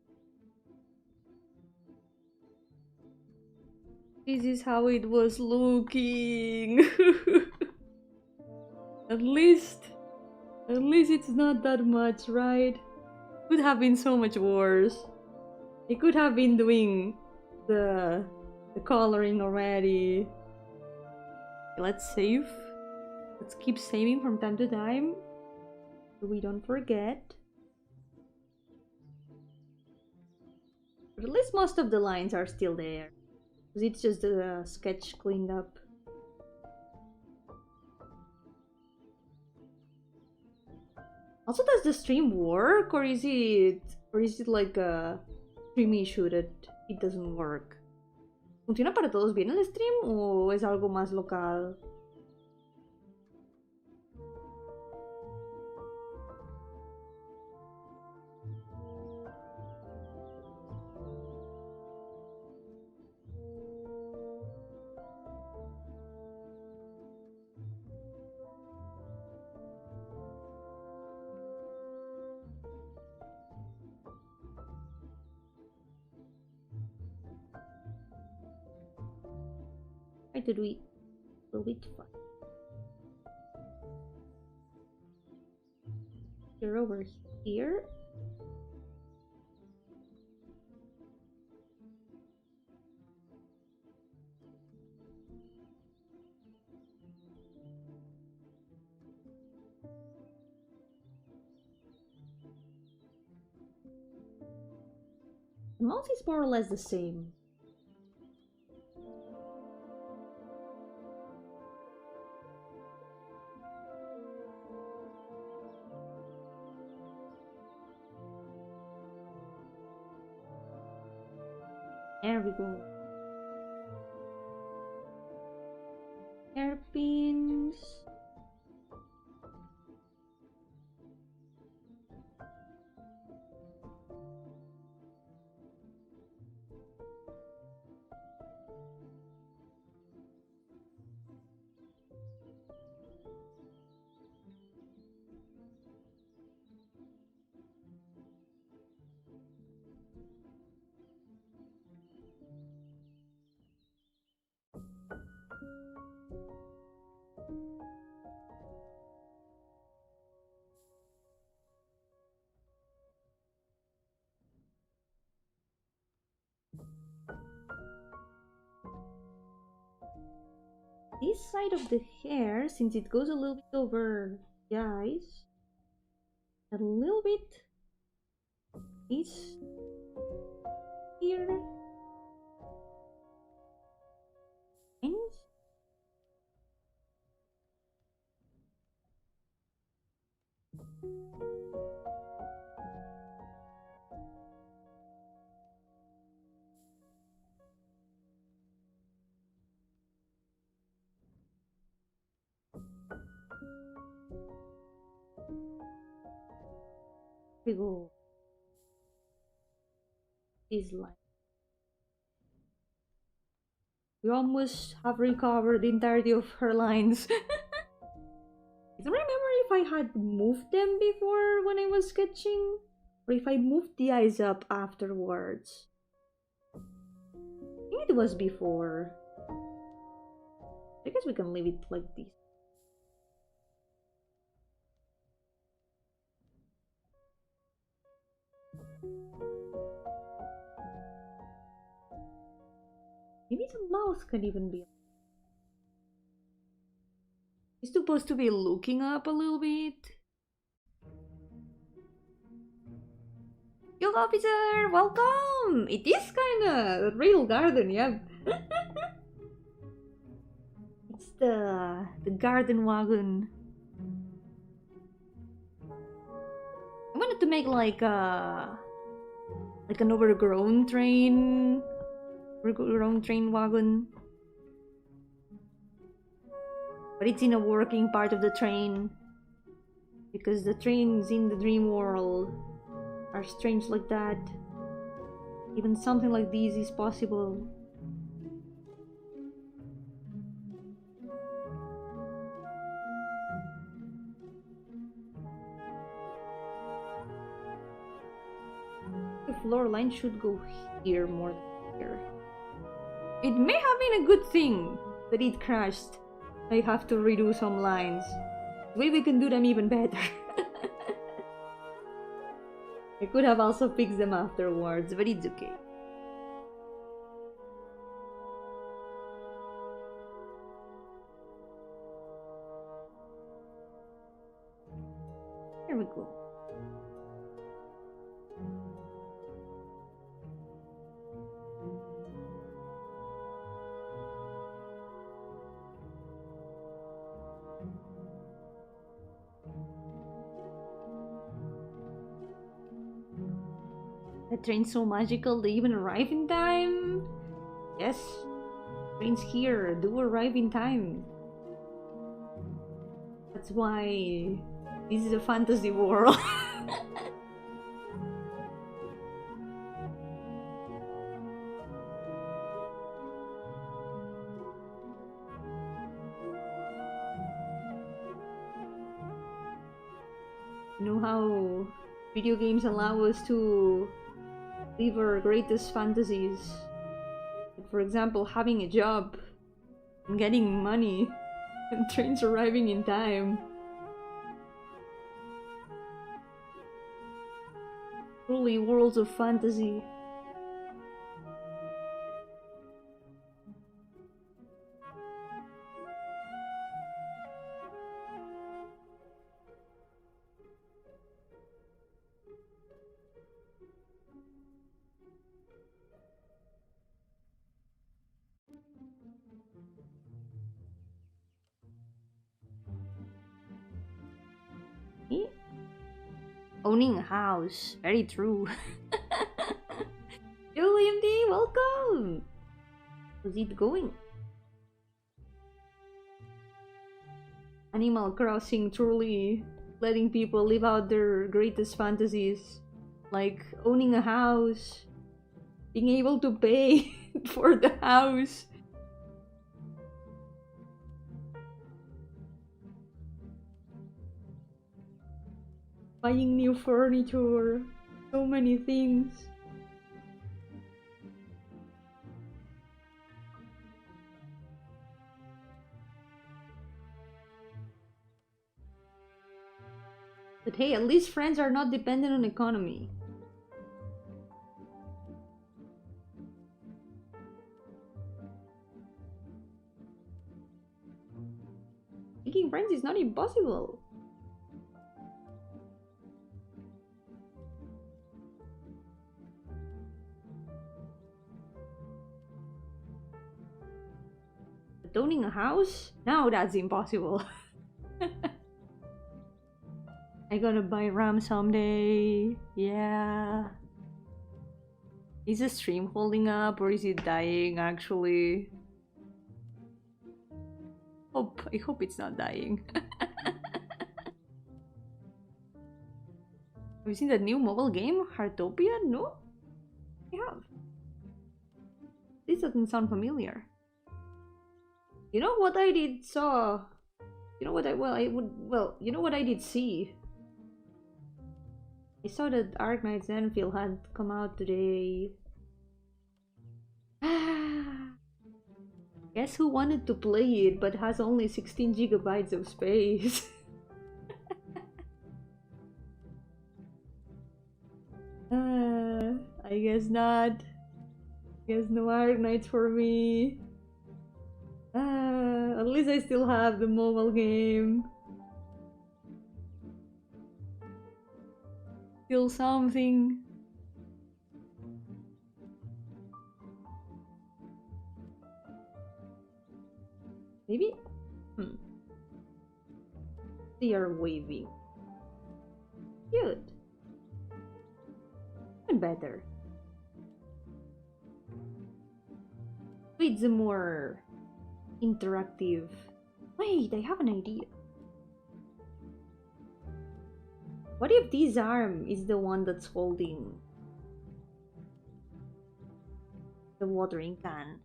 This is how it was looking. At least it's not that much, right? Could have been so much worse. They could have been doing the coloring already. Let's save. Let's keep saving from time to time so we don't forget. But at least most of the lines are still there. It's just a sketch cleaned up. Also, does the stream work, or is it like a stream issue that it doesn't work? ¿Funciona para todos bien el stream o es algo más local? Try to do it a little bit fun. You're over here. The mouth is more or less the same. There we go. Hairpins. This side of the hair, since it goes a little bit over the eyes, a little bit is here. And we go this line. We almost have recovered the entirety of her lines. I don't remember if I had moved them before when I was sketching, or if I moved the eyes up afterwards. I think it was before. I guess we can leave it like this. Maybe the mouth can even be. It's supposed to be looking up a little bit. Field officer, welcome! It is kinda real garden, yeah. It's the garden wagon. I wanted to make like an overgrown train your own train wagon. But it's in a working part of the train. Because the trains in the dream world are strange like that. Even something like this is possible. The floor line should go here more than here. It may have been a good thing that it crashed. I have to redo some lines. Maybe we can do them even better. I could have also fixed them afterwards, but it's okay. Here we go. The train's so magical, they even arrive in time? Yes, trains here do arrive in time. That's why this is a fantasy world. You know how video games allow us to live our greatest fantasies? For example, having a job and getting money and trains arriving in time. Truly worlds of fantasy. Owning a house, very true. Yo, MD, welcome! How's it going? Animal Crossing truly letting people live out their greatest fantasies. Like owning a house, being able to pay for the house. Buying new furniture, so many things. But hey, at least friends are not dependent on economy. Making friends is not impossible. But owning a house? Now that's impossible. I gotta buy RAM someday. Yeah. Is the stream holding up or is it dying actually? I hope it's not dying. Have you seen that new mobile game, Heartopia? No? I have. This doesn't sound familiar. You know what I did saw? You know what you know what I did see? I saw that Ark Knight's Enfield had come out today. Guess who wanted to play it but has only 16 gigabytes of space? I guess not. Guess no Ark Knights for me. At least I still have the mobile game. Still something. Maybe? They are waving. Cute. Even better. It's a more interactive. Wait, I have an idea. What if this arm is the one that's holding the watering can?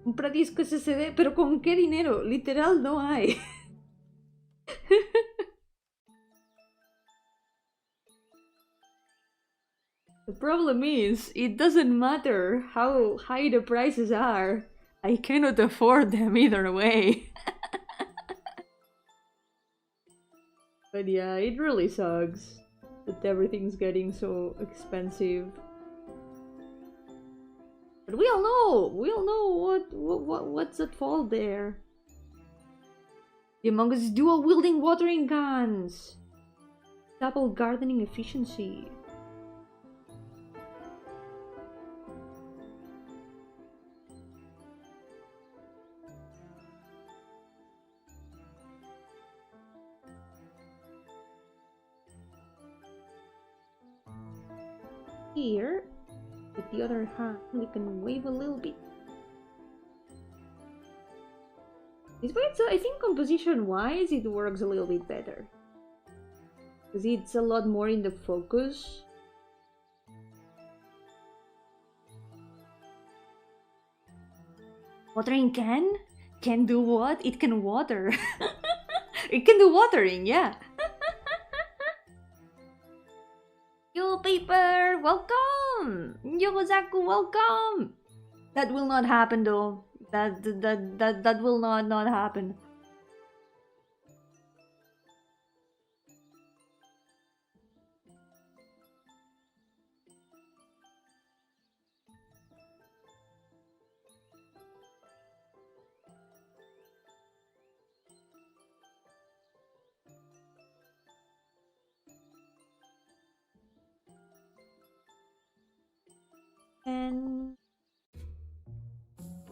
Compra discos SD, pero ¿con qué dinero? Literal, no hay. The problem is, it doesn't matter how high the prices are. I cannot afford them either way. But yeah, it really sucks that everything's getting so expensive. But we all know what's at fault there. The Among Us dual wielding watering cans. Double gardening efficiency. Here, with the other hand, we can wave a little bit. This way, I think composition-wise, it works a little bit better. Because it's a lot more in the focus. Watering can? Can do what? It can water. It can do watering, yeah. Yo, paper, welcome! Yogozaku, welcome! That will not happen though. That will not happen. And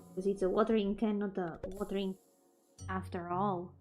because it's a watering can, not a watering after all.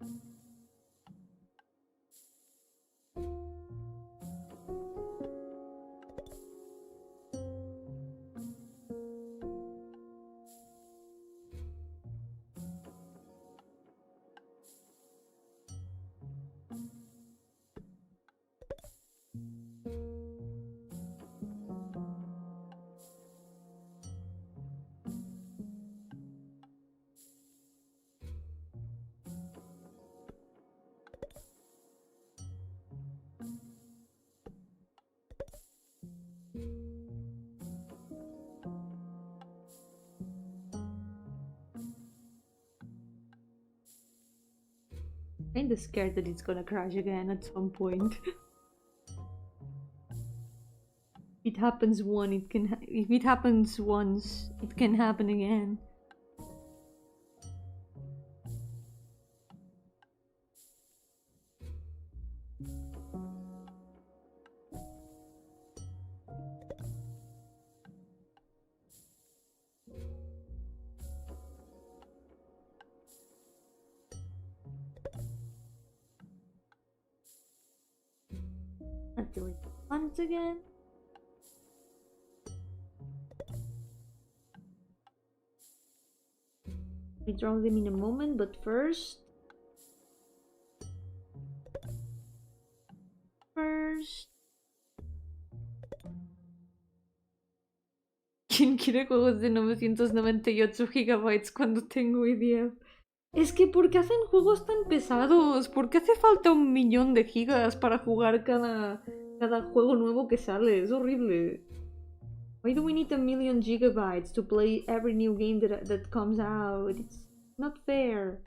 Kinda scared that it's gonna crash again at some point. It happens once, if it happens once, it can happen again. Delete once again. We draw them in a moment, but first. ¿Quién quiere juegos de 998 GB cuando tengo idea? Es que ¿por qué hacen juegos tan pesados? ¿Por qué hace falta 1.000.000 de gigas para jugar cada juego nuevo que sale? Es horrible. Why do we need 1.000.000 gigabytes to play every new game that comes out? It's not fair.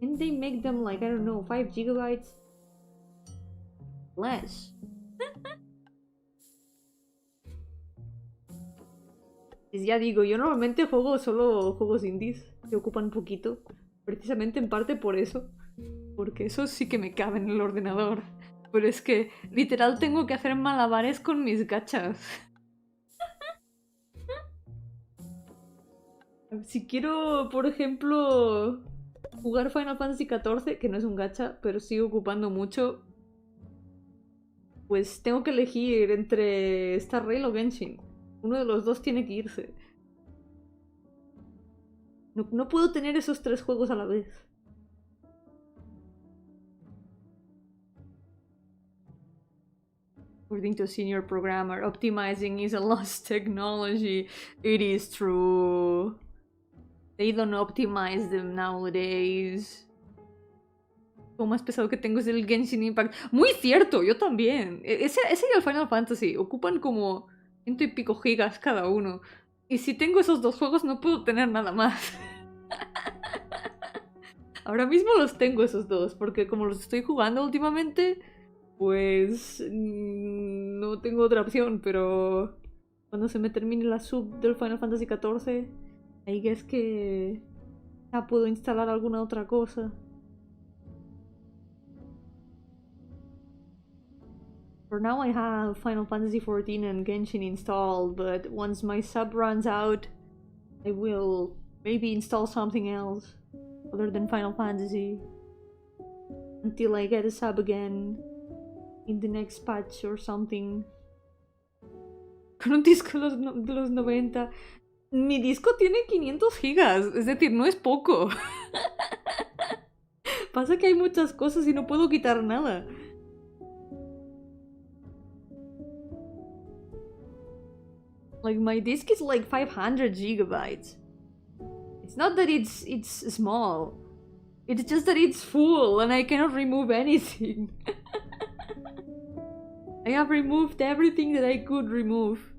Can't they make them like, I don't know, 5 gigabytes? Less. Ya digo, yo normalmente juego solo juegos indies que ocupan poquito, precisamente en parte por eso, porque eso sí que me cabe en el ordenador, pero es que literal tengo que hacer malabares con mis gachas. Si quiero, por ejemplo, jugar Final Fantasy XIV, que no es un gacha, pero sigue ocupando mucho, pues tengo que elegir entre Star Rail o Genshin. Uno de los dos tiene que irse. No puedo tener esos tres juegos a la vez. According to a senior programmer, optimizing is a lost technology. It is true. They don't optimize them nowadays. Lo más pesado que tengo es el Genshin Impact. ¡Muy cierto! Yo también. Ese y el Final Fantasy ocupan como 100 y pico gigas cada uno. Y si tengo esos dos juegos no puedo tener nada más. Ahora mismo los tengo esos dos, porque como los estoy jugando últimamente, pues no tengo otra opción, pero cuando se me termine la sub del Final Fantasy XIV, ahí es que ya puedo instalar alguna otra cosa. For now I have Final Fantasy XIV and Genshin installed, but once my sub runs out, I will maybe install something else other than Final Fantasy until I get a sub again in the next patch or something. Con un disco de los 90. Mi disco tiene 500 gigas, es decir, no es poco. Pasa que hay muchas cosas y no puedo quitar nada. Like, my disk is like 500 gigabytes. It's not that it's small. It's just that it's full and I cannot remove anything. I have removed everything that I could remove.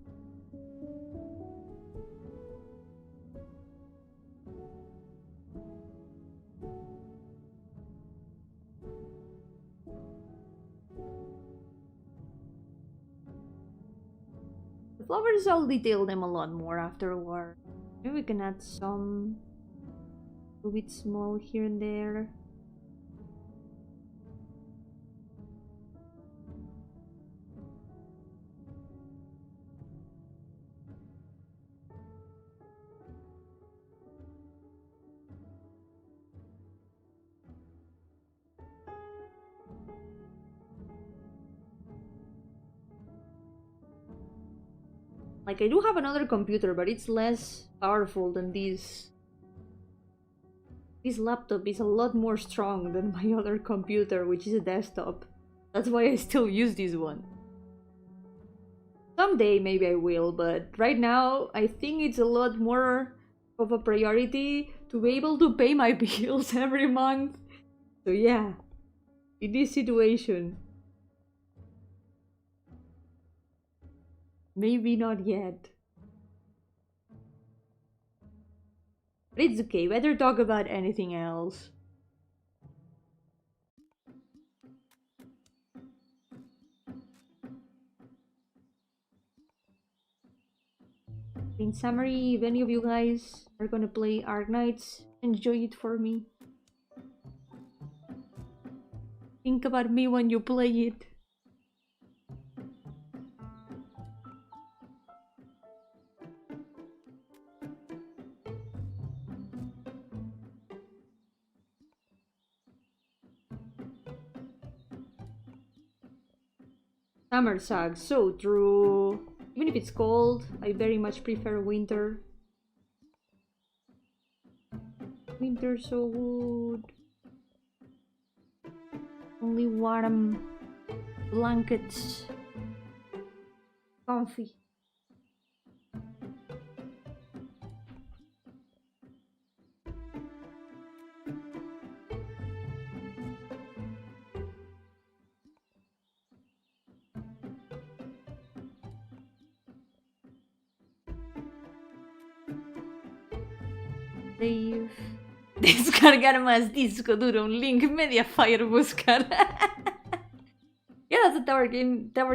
The flowers, I'll detail them a lot more afterward. Maybe we can add some a bit small here and there. Like, I do have another computer, but it's less powerful than this. This laptop is a lot more strong than my other computer, which is a desktop. That's why I still use this one. Someday maybe I will, but right now I think it's a lot more of a priority to be able to pay my bills every month. So yeah, in this situation. Maybe not yet. But it's okay, better talk about anything else. In summary, if any of you guys are gonna play Arknights, enjoy it for me. Think about me when you play it. Summer sucks, so true. Even if it's cold, I very much prefer winter. Winter's so good. Only warm blankets. Comfy. Dave. Descargar más disco duro, un link Mediafire buscar. Yeah, that's a tower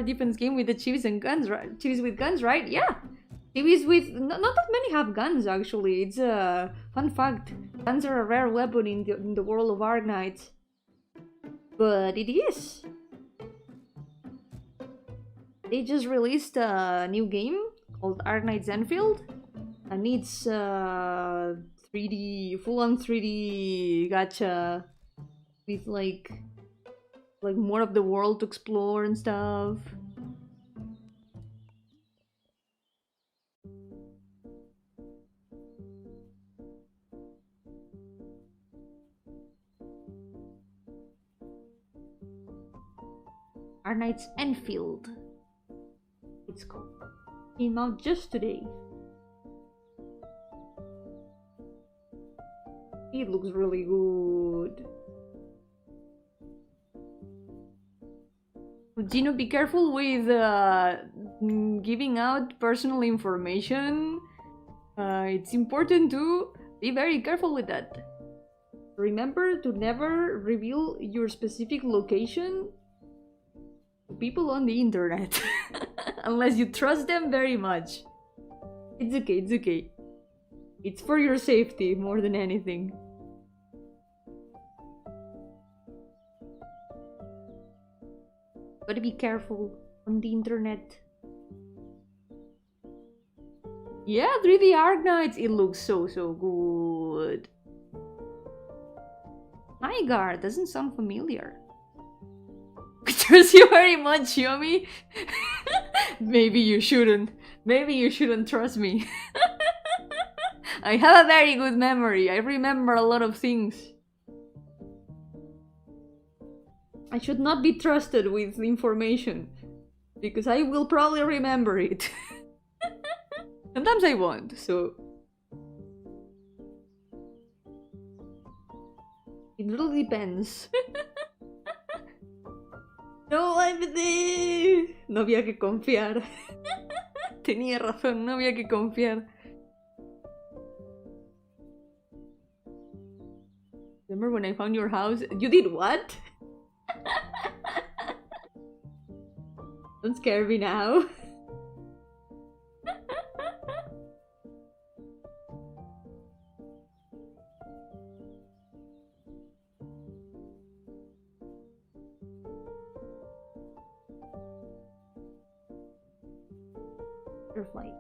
defense game with the chivis and guns, right? Chivis with guns, right? Yeah. Chivis with not that many have guns actually. It's a fun fact. Guns are a rare weapon in the world of Arknights. But it is. They just released a new game called Arknights Enfield, and it's 3D, full-on 3D gacha with like Like more of the world to explore and stuff. Our Knight's Enfield. It's called. Came out just today. It looks really good. Gino, be careful with giving out personal information. It's important to be very careful with that. Remember to never reveal your specific location to people on the internet. Unless you trust them very much. It's okay, it's okay. It's for your safety more than anything. Gotta be careful on the internet. Yeah, 3D Arknights! It looks so good. Nygar doesn't sound familiar. I trust you very much, Yomi. Maybe you shouldn't. Maybe you shouldn't trust me. I have a very good memory. I remember a lot of things. I should not be trusted with information, because I will probably remember it. Sometimes I won't, so... It really depends. No, no había que confiar. Tenía razón, no había que confiar. Remember when I found your house? You did what? Don't scare me now. Butterfly.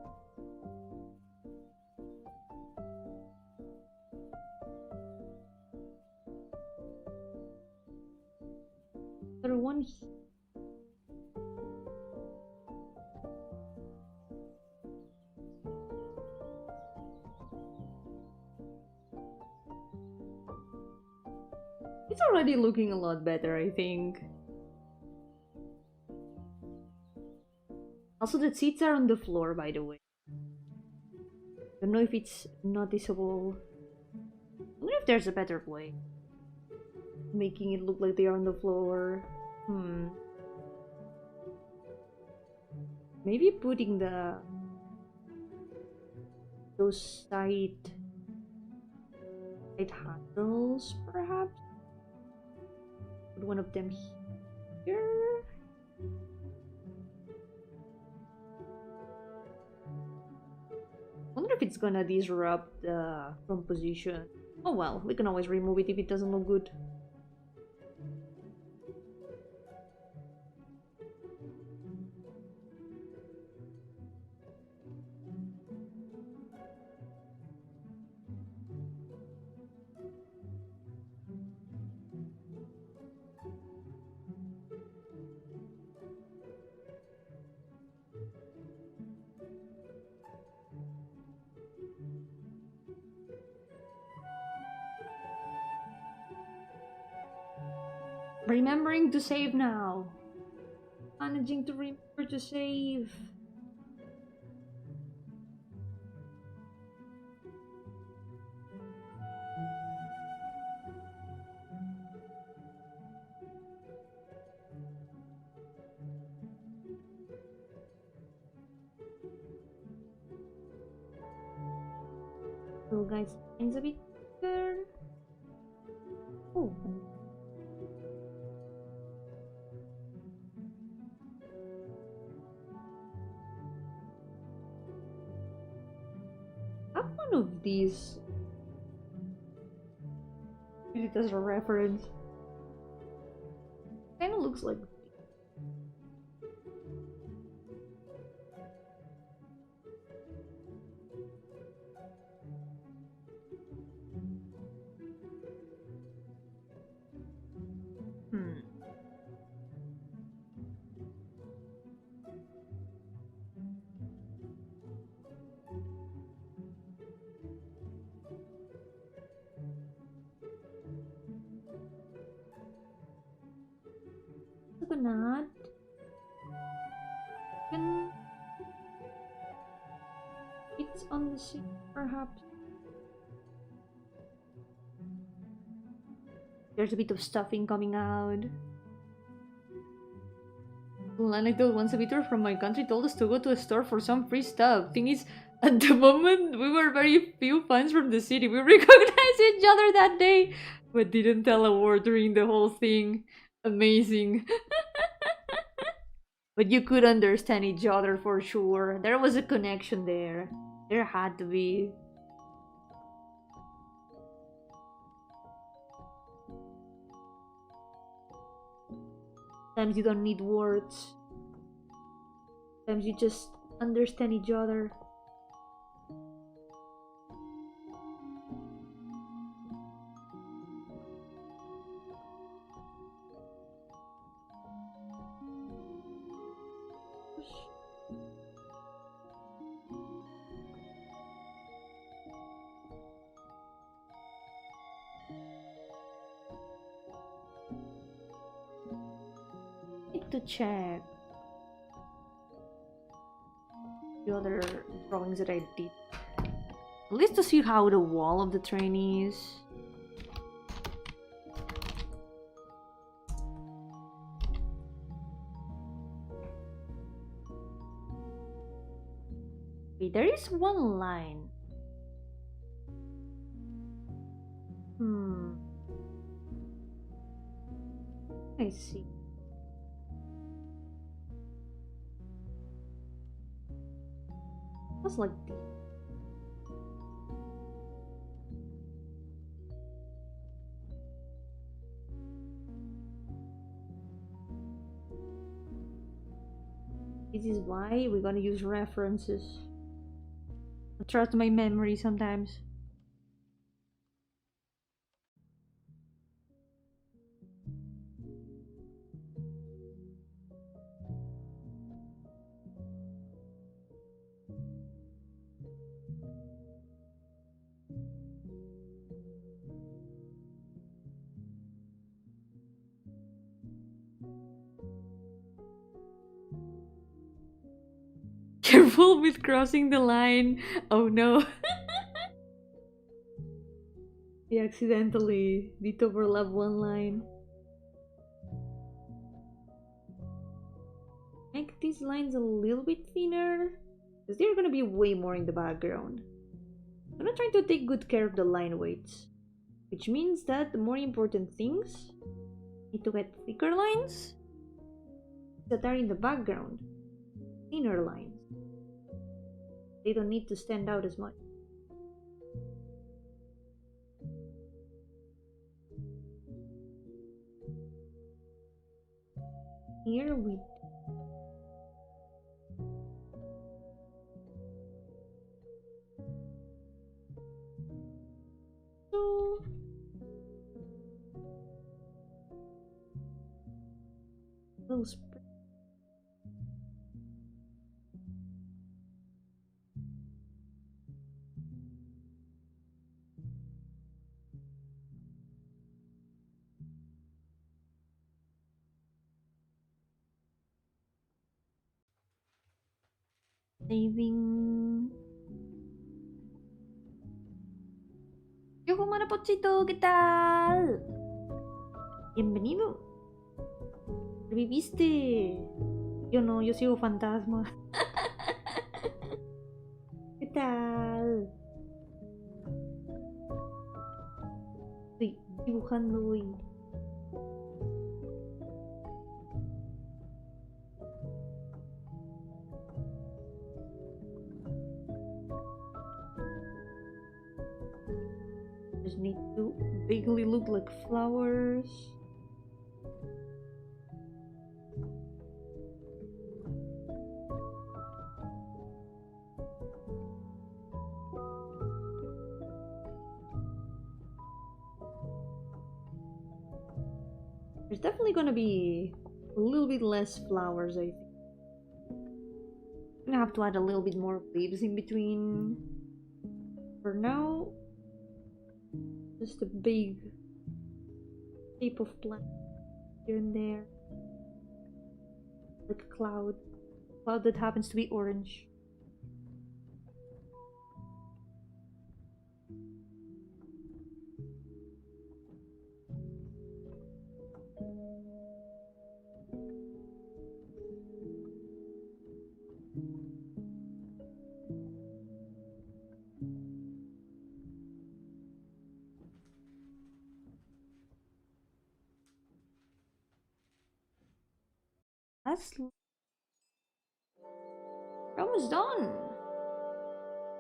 There one. It's already looking a lot better, I think. Also, the seats are on the floor, by the way. I don't know if it's noticeable. I wonder if there's a better way. Making it look like they are on the floor. Maybe putting those side handles, perhaps? Put one of them here. I wonder if it's gonna disrupt the composition. Oh well, we can always remove it if it doesn't look good. Remembering to save now. Managing to remember to save. So guys, it's a bit there. Oh. Of these use it as a reference. Kind of looks like not. It's on the sea, perhaps. There's a bit of stuffing coming out. Little anecdote, once a visitor from my country told us to go to a store for some free stuff. Thing is, at the moment, we were very few fans from the city. We recognized each other that day, but didn't tell a word during the whole thing. Amazing. But you could understand each other for sure. There was a connection there. There had to be. Sometimes you don't need words. Sometimes you just understand each other. To check the other drawings that I did, at least to see how the wall of the train is. Wait, there is one line. I see. Was like this is why we're gonna use references. I trust my memory sometimes. Careful with crossing the line. Oh no. I accidentally did overlap one line. Make these lines a little bit thinner, because they're gonna be way more in the background. I'm not trying to take good care of the line weights, which means that the more important things need to get thicker lines that are in the background, thinner lines. They don't need to stand out as much. Here we so those saving. Yo-hooo, Marapochito, ¿qué tal? Bienvenido. ¿Reviviste? Yo no, yo sigo fantasma. ¿Qué tal? Estoy dibujando hoy. Just need to vaguely look like flowers. There's definitely gonna be a little bit less flowers, I think. I'm gonna have to add a little bit more leaves in between. For now, just a big shape of plant here and there. Like a cloud. Cloud that happens to be orange. We're almost done.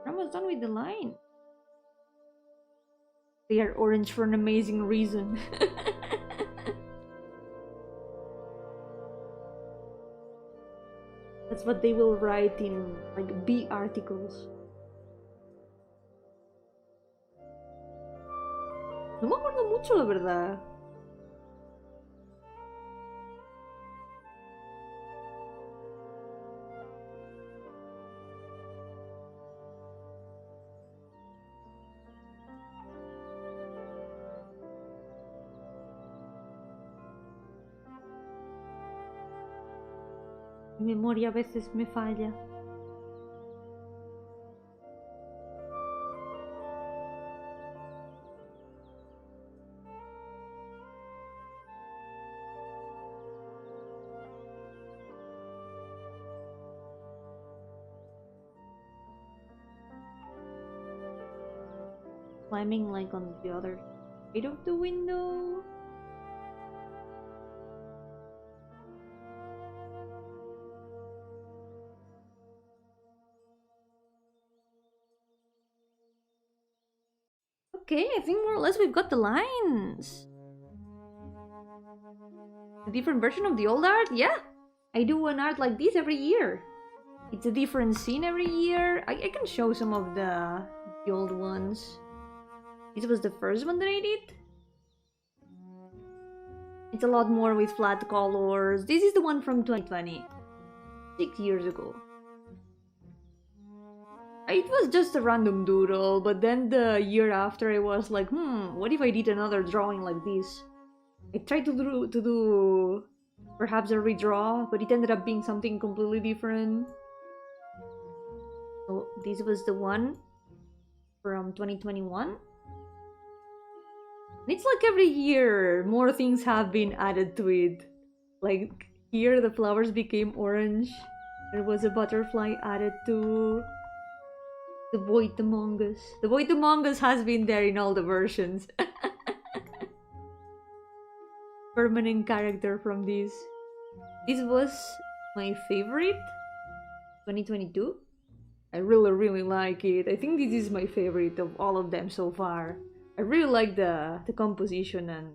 We're almost done with the line. They are orange for an amazing reason. That's what they will write in like B articles. No me acuerdo mucho, la verdad. Mi memoria a veces me falla. Climbing like on the other side of the window. Okay, I think more or less we've got the lines. A different version of the old art? Yeah! I do an art like this every year. It's a different scene every year. I can show some of the old ones. This was the first one that I did. It's a lot more with flat colors. This is the one from 2020. 6 years ago. It was just a random doodle, but then the year after I was like, what if I did another drawing like this? I tried to do perhaps a redraw, but it ended up being something completely different. So this was the one from 2021. It's like every year more things have been added to it. Like here the flowers became orange. There was a butterfly added to the void among us. The void among us has been there in all the versions. Permanent character from this. This was my favorite 2022. I really like it. I think this is my favorite of all of them so far. I really like the composition and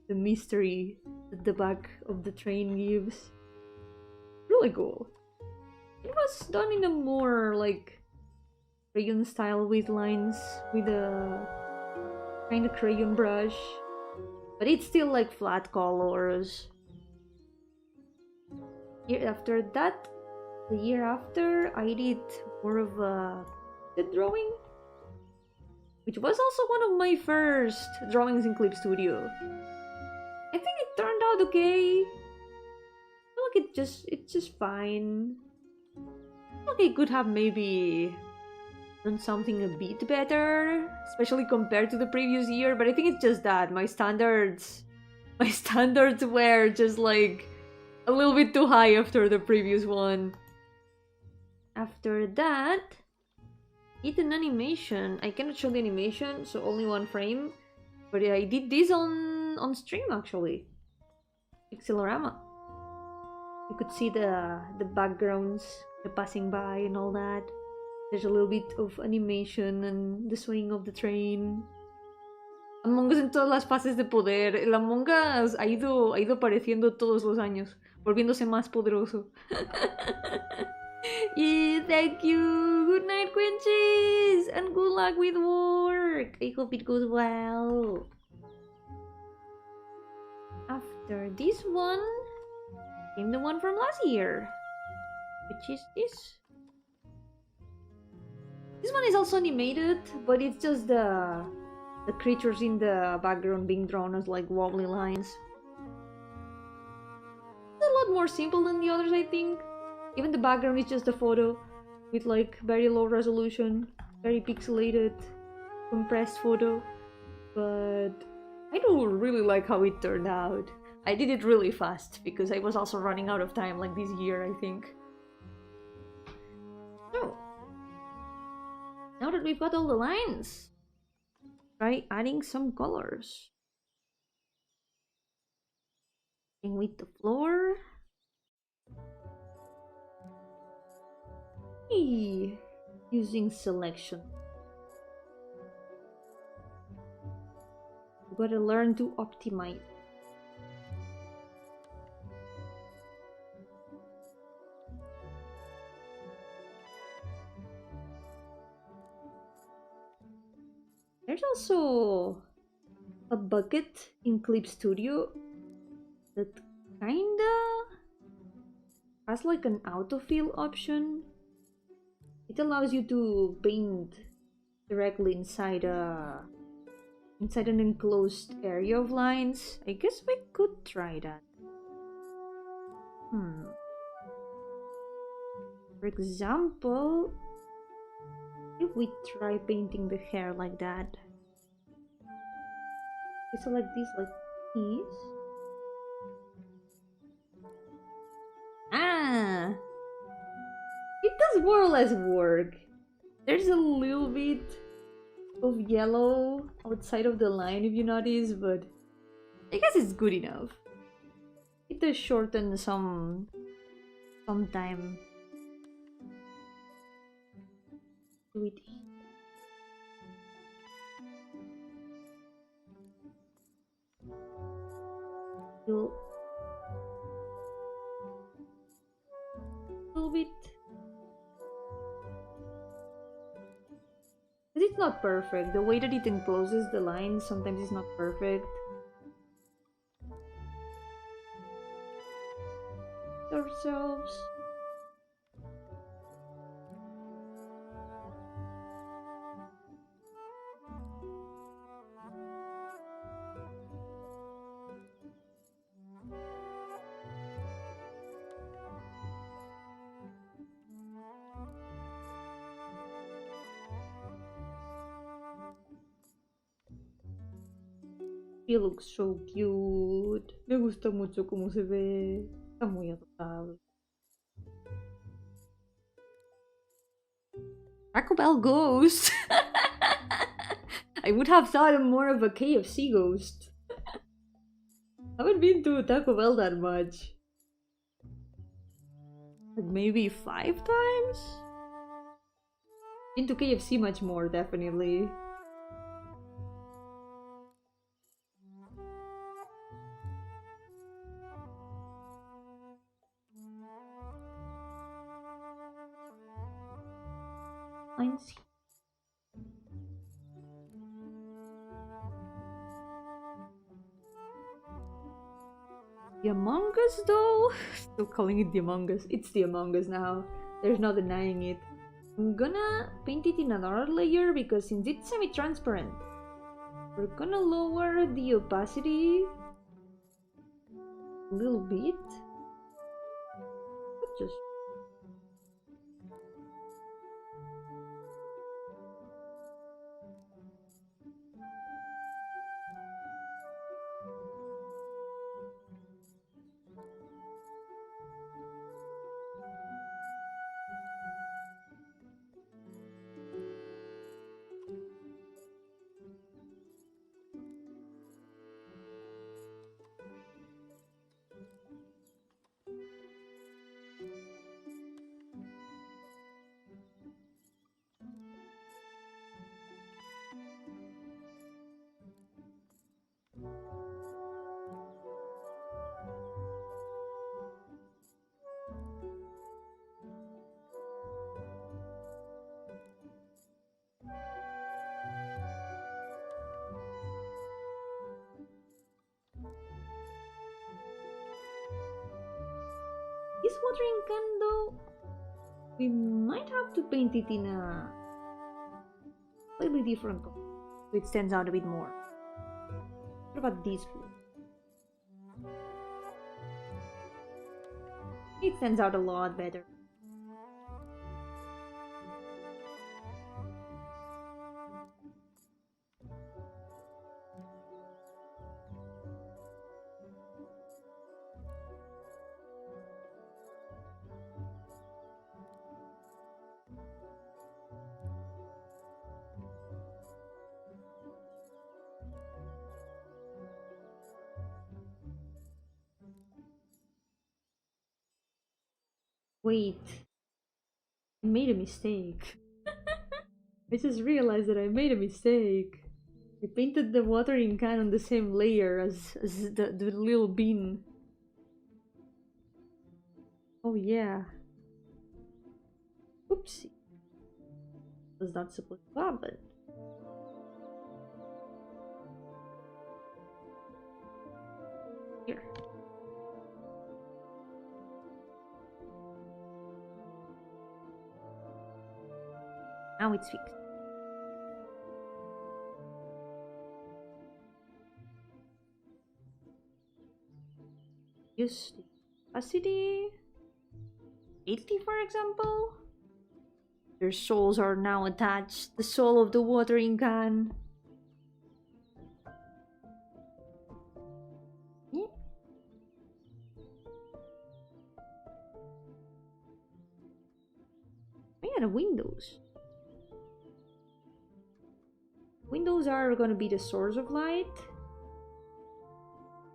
the mystery that the back of the train gives. Really cool. It was done in a more like crayon style with lines with a kind of crayon brush, but it's still like flat colors. Year after that, the year after, I did more of a drawing, which was also one of my first drawings in Clip Studio. I think it turned out okay. I feel like it's just fine. I feel like I could have maybe done something a bit better, especially compared to the previous year, but I think it's just that my standards were just like a little bit too high after the previous one. After that, it's an animation. I cannot show the animation, so only one frame, but I did this on stream actually. Pixelorama. You could see the backgrounds, the passing by and all that. There's a little bit of animation and the swing of the train. Among Us en todas las fases de poder. El Among Us ha ido apareciendo todos los años, volviéndose más poderoso. Yeah, thank you. Good night, Quinches, and good luck with work. I hope it goes well. After this one came the one from last year, which is this. This one is also animated, but it's just the creatures in the background being drawn as like wobbly lines. A lot more simple than the others, I think. Even the background is just a photo with like very low resolution, very pixelated, compressed photo. But I don't really like how it turned out. I did it really fast because I was also running out of time like this year, I think. So, now that we've got all the lines, try adding some colors. Starting with the floor. Using selection. You gotta learn to optimize. There's also a bucket in Clip Studio that kinda has like an autofill option. It allows you to paint directly inside an enclosed area of lines. I guess we could try that. For example, if we try painting the hair like that. We select these like these. Ah! It does more or less work. There's a little bit of yellow outside of the line if you notice, but I guess it's good enough. It does shorten some time. Do it. A little bit. But it's not perfect. The way that it encloses the lines sometimes is not perfect. Ourselves. He looks so cute. Me gusta mucho cómo se ve. Está muy adorable. Taco Bell ghost. I would have thought more of a KFC ghost. I haven't been to Taco Bell that much. Like maybe 5 times? Been to KFC much more, definitely. Lines. The Among Us though? Still calling it the Among Us. It's the Among Us now. There's no denying it. I'm gonna paint it in another layer because since it's semi-transparent, we're gonna lower the opacity a little bit. Just this watering can though, we might have to paint it in a slightly different color so it stands out a bit more. What about this blue? It stands out a lot better. Wait, I made a mistake. I just realized that I made a mistake. I painted the watering can on the same layer as the little bean. Oh yeah. Oopsie. Was not supposed to happen. Here. Now it's fixed. Use the capacity 80, for example. Their souls are now attached. The soul of the watering can. Yeah. Yeah, the windows. Windows are gonna be the source of light.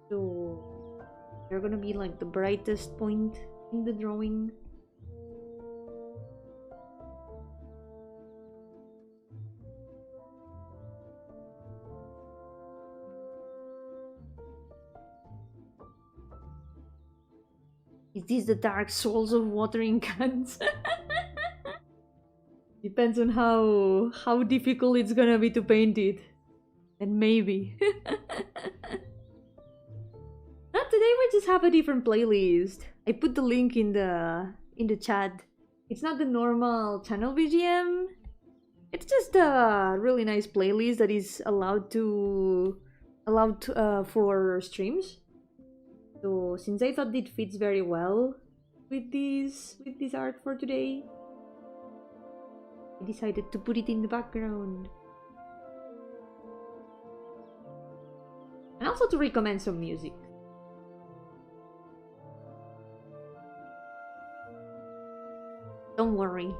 So they're gonna be like the brightest point in the drawing. Is this the dark souls of watering cans? Depends on how difficult it's gonna be to paint it. And maybe. Not today, we just have a different playlist. I put the link in the chat. It's not the normal channel BGM. It's just a really nice playlist that is allowed for streams. So since I thought it fits very well with this art for today, I decided to put it in the background. And also to recommend some music. Don't worry.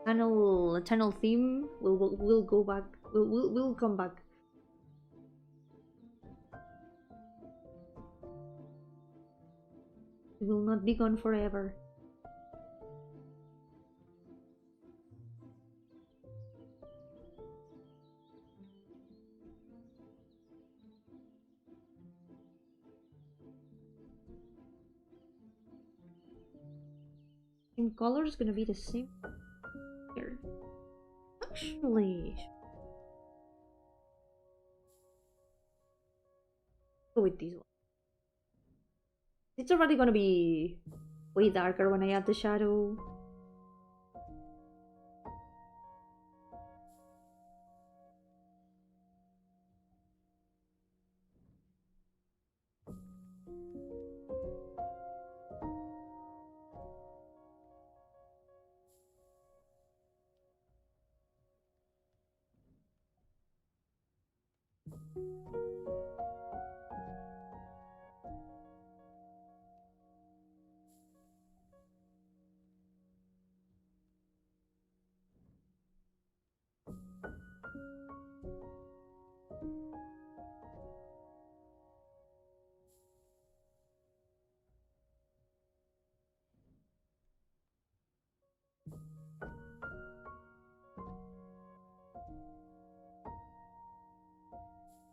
Channel theme will go back. Will come back. It will not be gone forever. And color is gonna be the same here. Actually, go with this one. It's already gonna be way darker when I add the shadow.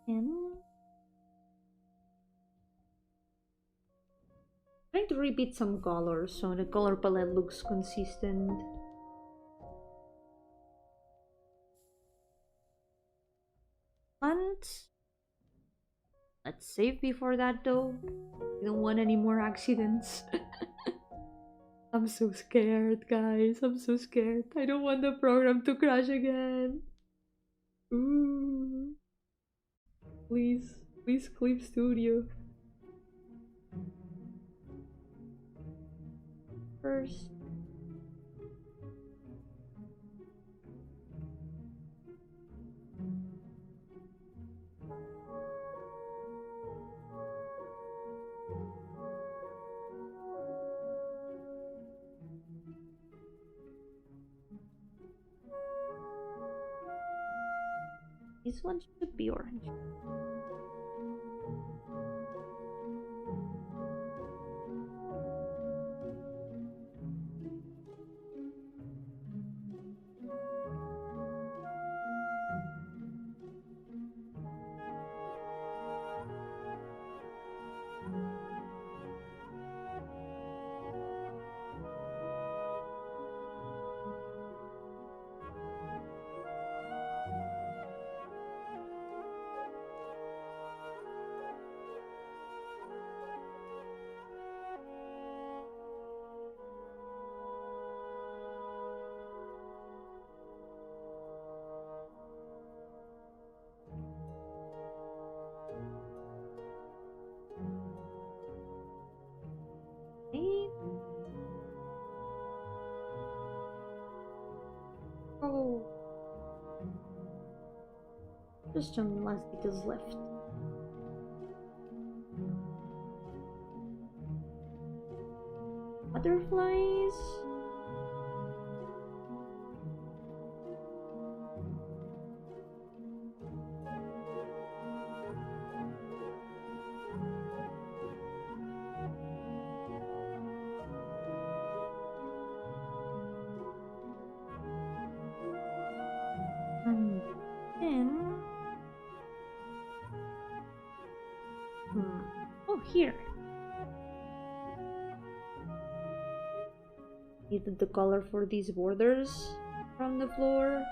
And trying to repeat some colors so the color palette looks consistent. And let's save before that though. We don't want any more accidents. I'm so scared, guys. I'm so scared. I don't want the program to crash again. Ooh. Please, please, Clip Studio. first. This one should be orange. Oh, just some last details left. Butterflies. And then... Oh, here. Needed the color for these borders from the floor.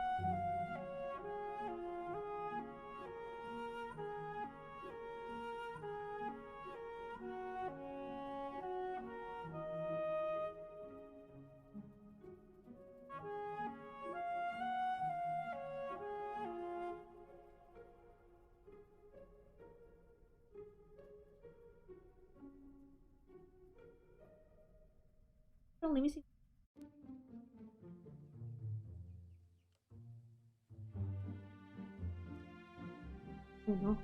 Only missing. Oh no,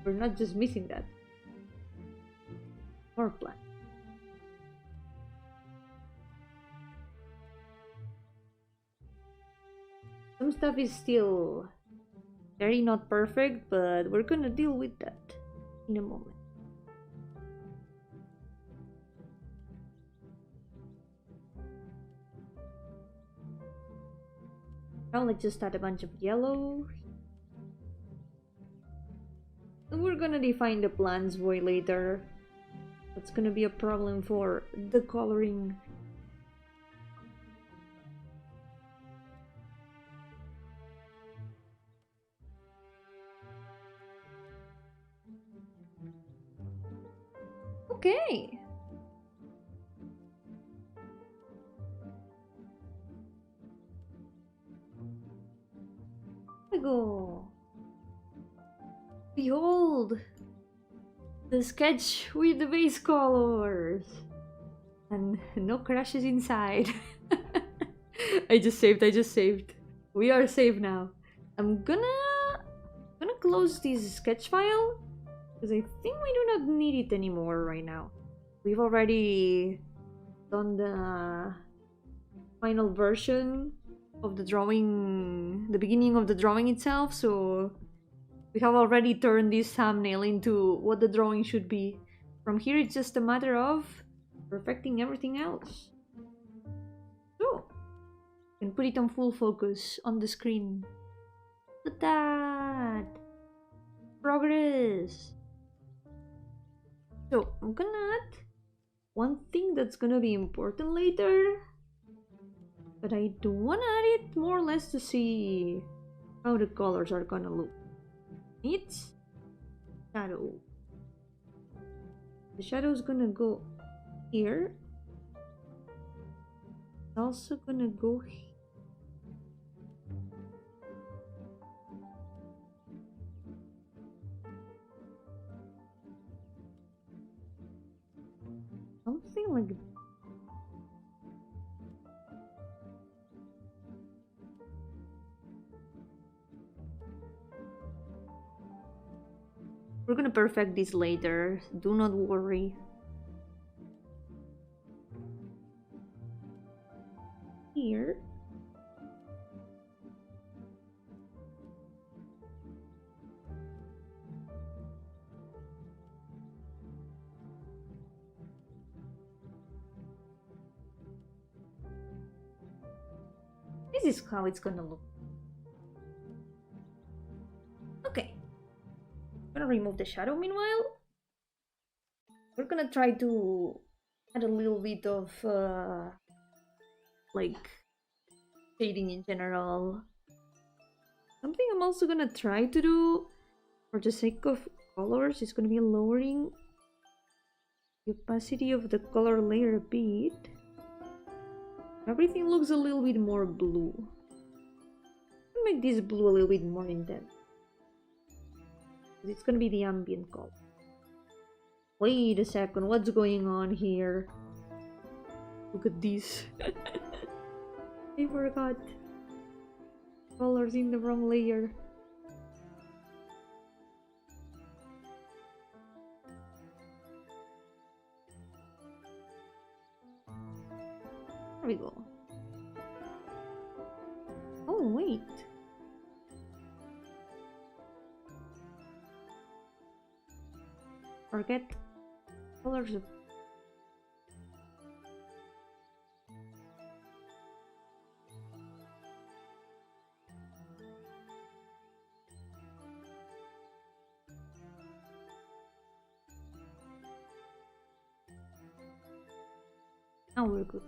we're not just missing that. More plan. Some stuff is still very not perfect, but we're gonna deal with that in a moment. Now let's just add a bunch of yellow. And we're gonna define the plants way later. That's gonna be a problem for the coloring. Okay. Here we go. Behold the sketch with the base colors and no crashes inside. I just saved. We are safe now. I'm gonna close this sketch file because I think we do not need it anymore right now. We've already done the final version of the drawing, the beginning of the drawing itself, so we have already turned this thumbnail into what the drawing should be. From here it's just a matter of perfecting everything else. So, you can put it on full focus on the screen. Look at that! Progress! So, I'm gonna add one thing that's gonna be important later, but I do wanna add it more or less to see how the colors are gonna look. It's shadow. The shadow is gonna go here. It's also gonna go here. Something like gonna perfect this later, do not worry. Here. This is how it's gonna look. Okay. I'm gonna remove the shadow meanwhile. We're gonna try to add a little bit of like shading in general. Something I'm also gonna try to do for the sake of colors is gonna be lowering the opacity of the color layer a bit. Everything looks a little bit more blue. I'll make this blue a little bit more intense. It's gonna be the ambient color. Wait a second, what's going on here? Look at this. I forgot. Colors in the wrong layer. There we go. Oh, wait. Forget colors of... Now we're good.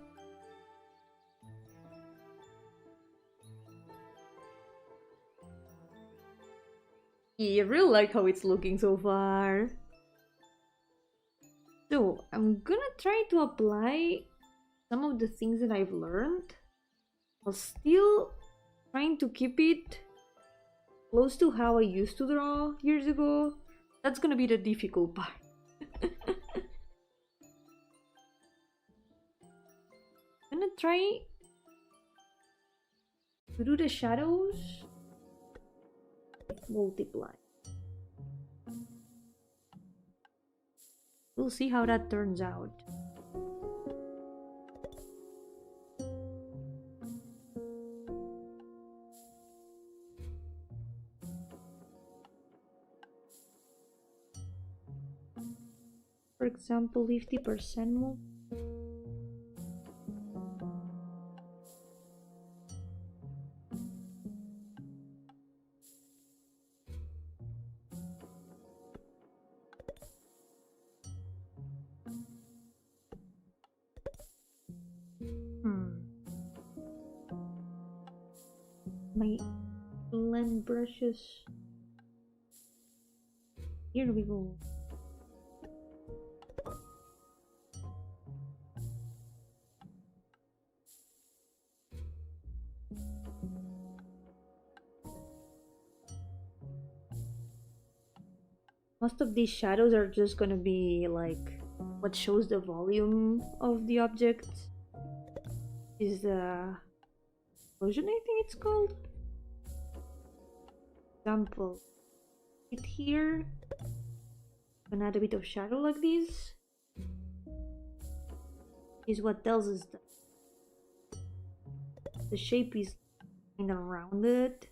Yeah, I really like how it's looking so far. So, I'm gonna try to apply some of the things that I've learned, while still trying to keep it close to how I used to draw years ago. That's gonna be the difficult part. I'm gonna try to do the shadows multiply. We'll see how that turns out. For example, 50% more. My blend brushes. Here we go. Most of these shadows are just gonna be like what shows the volume of the object. Is the explosion, I think it's called. Example, it here, and add a bit of shadow like this. Is what tells us that the shape is kind of rounded.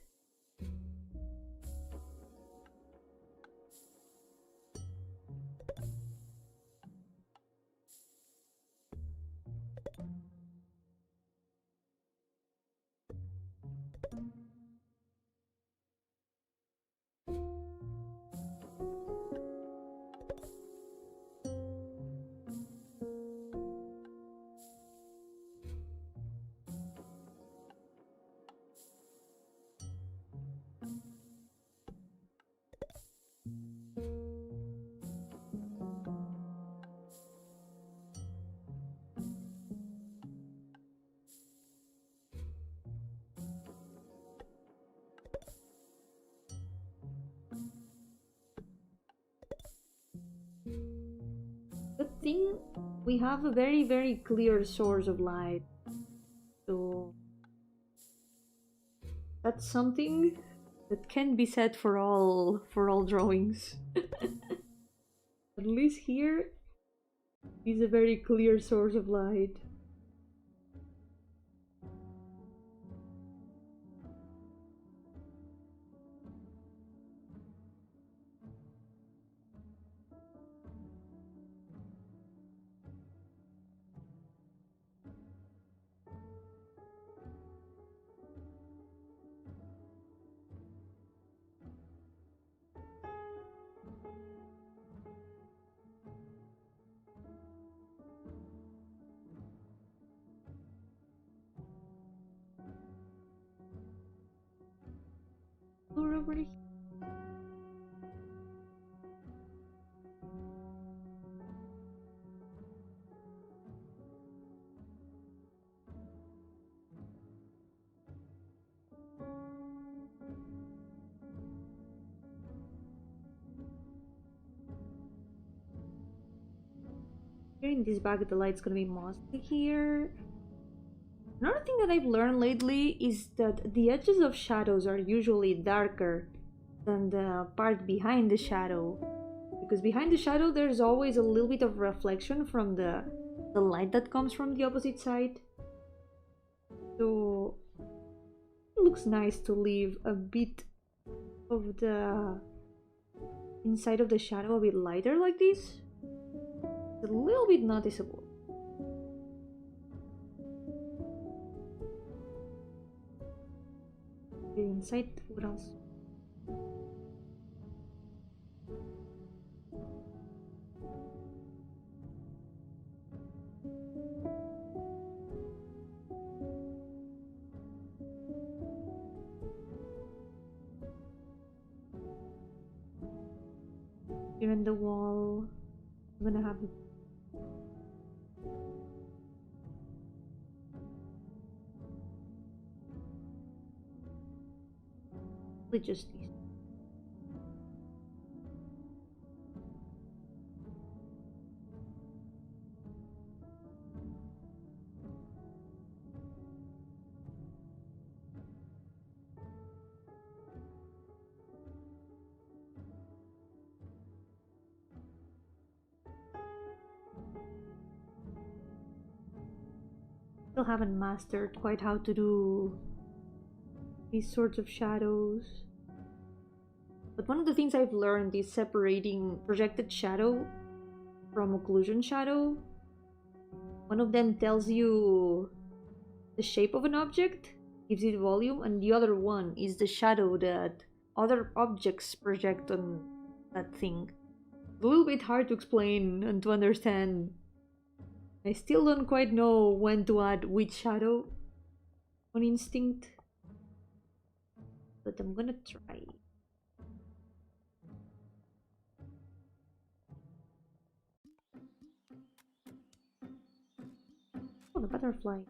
Good thing we have a very clear source of light, so that's something that can be said for all drawings. least here is a very clear source of light. Over here. Here in this bag, the light's gonna be mostly here. Another thing that I've learned lately is that the edges of shadows are usually darker than the part behind the shadow. Because behind the shadow there's always a little bit of reflection from the light that comes from the opposite side. So it looks nice to leave a bit of the inside of the shadow a bit lighter like this. It's a little bit noticeable. Okay, inside, what else? Here in the wall, I'm gonna have just these. Still haven't mastered quite how to do these sorts of shadows. But one of the things I've learned is separating projected shadow from occlusion shadow. One of them tells you the shape of an object, gives it volume, and the other one is the shadow that other objects project on that thing. It's a little bit hard to explain and to understand. I still don't quite know when to add which shadow on instinct, but I'm gonna try. Oh, the butterfly.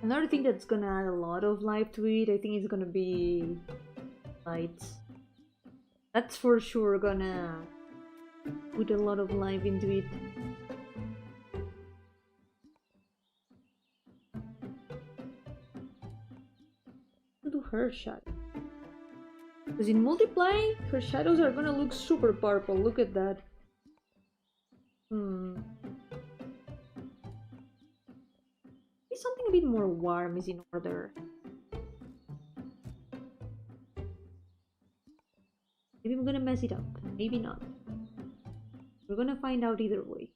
Another thing that's gonna add a lot of life to it, I think it's gonna be lights. That's for sure gonna put a lot of life into it. To do her shadow. Because in multiply, her shadows are gonna look super purple. Look at that. Something a bit more warm is in order. Maybe I'm gonna mess it up. Maybe not. We're gonna find out either way.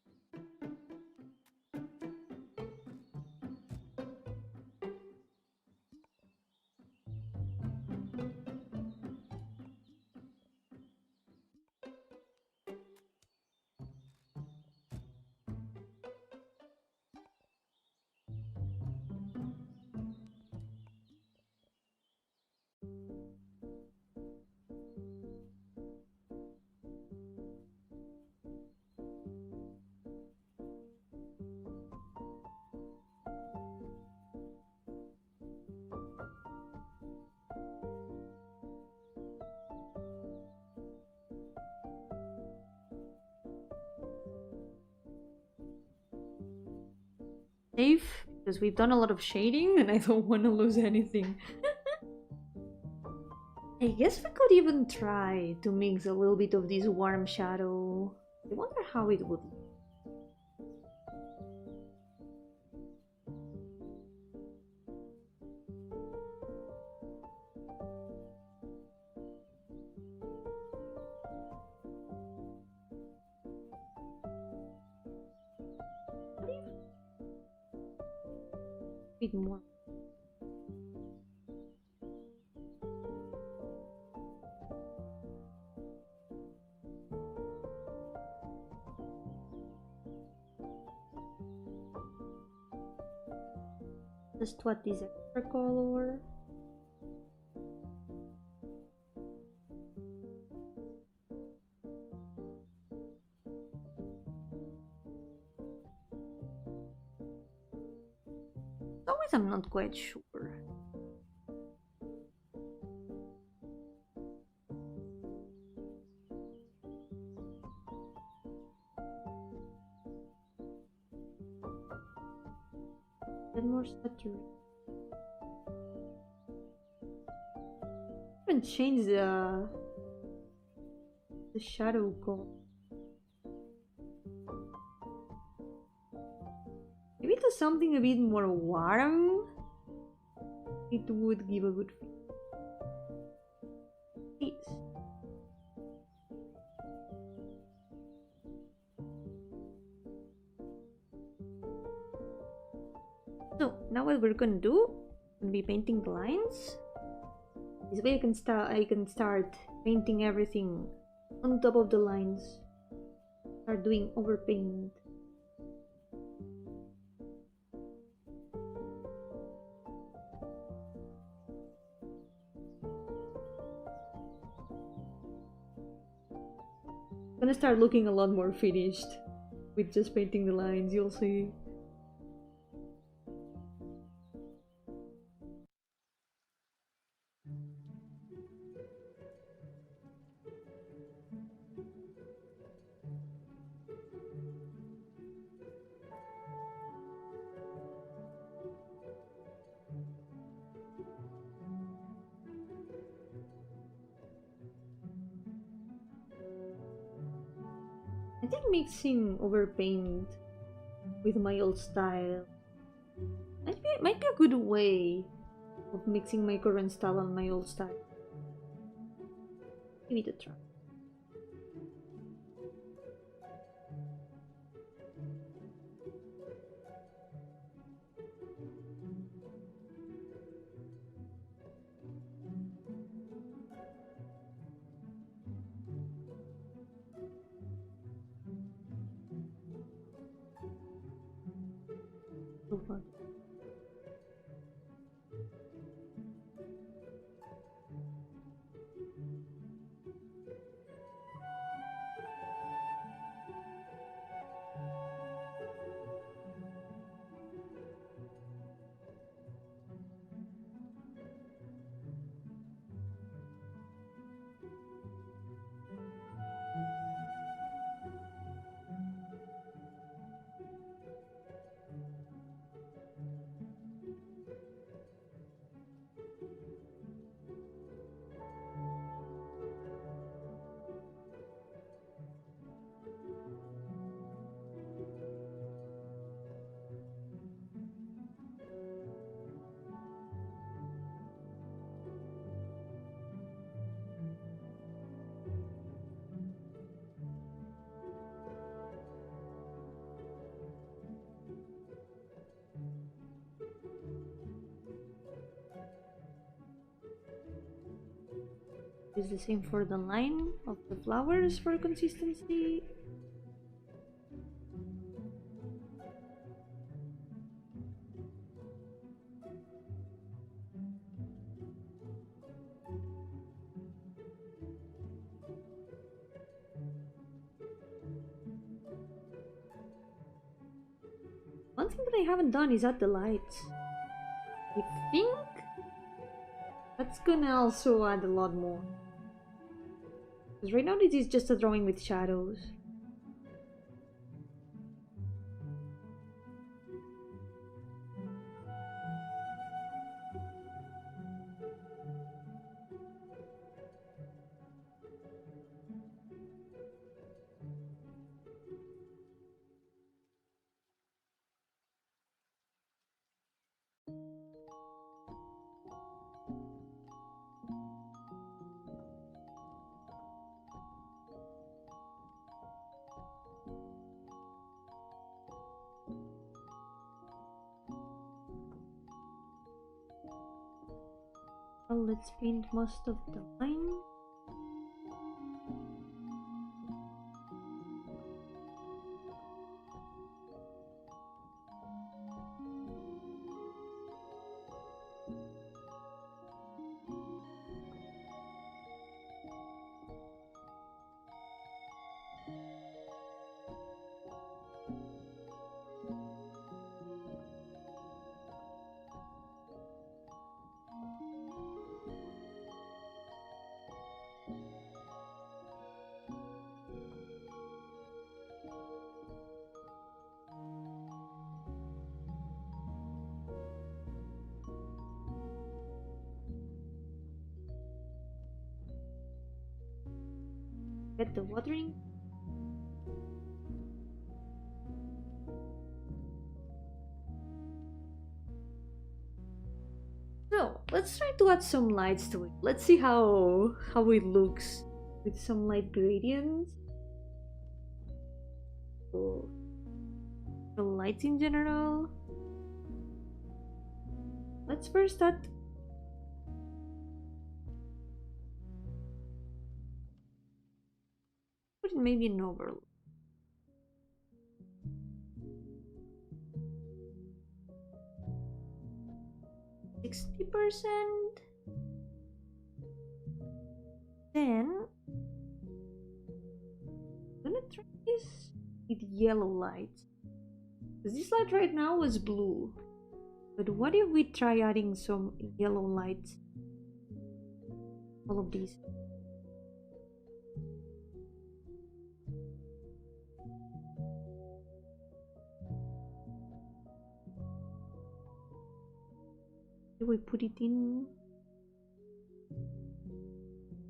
safe because we've done a lot of shading and I don't want to lose anything. I guess we could even try to mix a little bit of this warm shadow. I wonder how it would look. Bit more. Just what is extra color. Always I'm not quite sure. Get more saturated. I haven't changed the shadow color. Maybe to something a bit more warm. It would give a good feel. So now what we're gonna do, we'll be painting the lines. This way I can start painting everything on top of the lines. Start doing overpaint. Gonna start looking a lot more finished with just painting the lines, you'll see. I think mixing overpaint with my old style might be a good way of mixing my current style and my old style. Give it a try. So far. Use the same for the line of the flowers for consistency. One thing that I haven't done is add the lights. I think that's gonna also add a lot more. Because right now this is just a drawing with shadows. Well, let's paint most of the line. Get the watering. So let's try to add some lights to it. Let's see how it looks with some light gradients. So, the lights in general. Let's first start. Put it maybe an overlay. %. Then I'm gonna try this with yellow light. Because this light right now is blue. But what if we try adding some yellow light? All of these. Do we put it in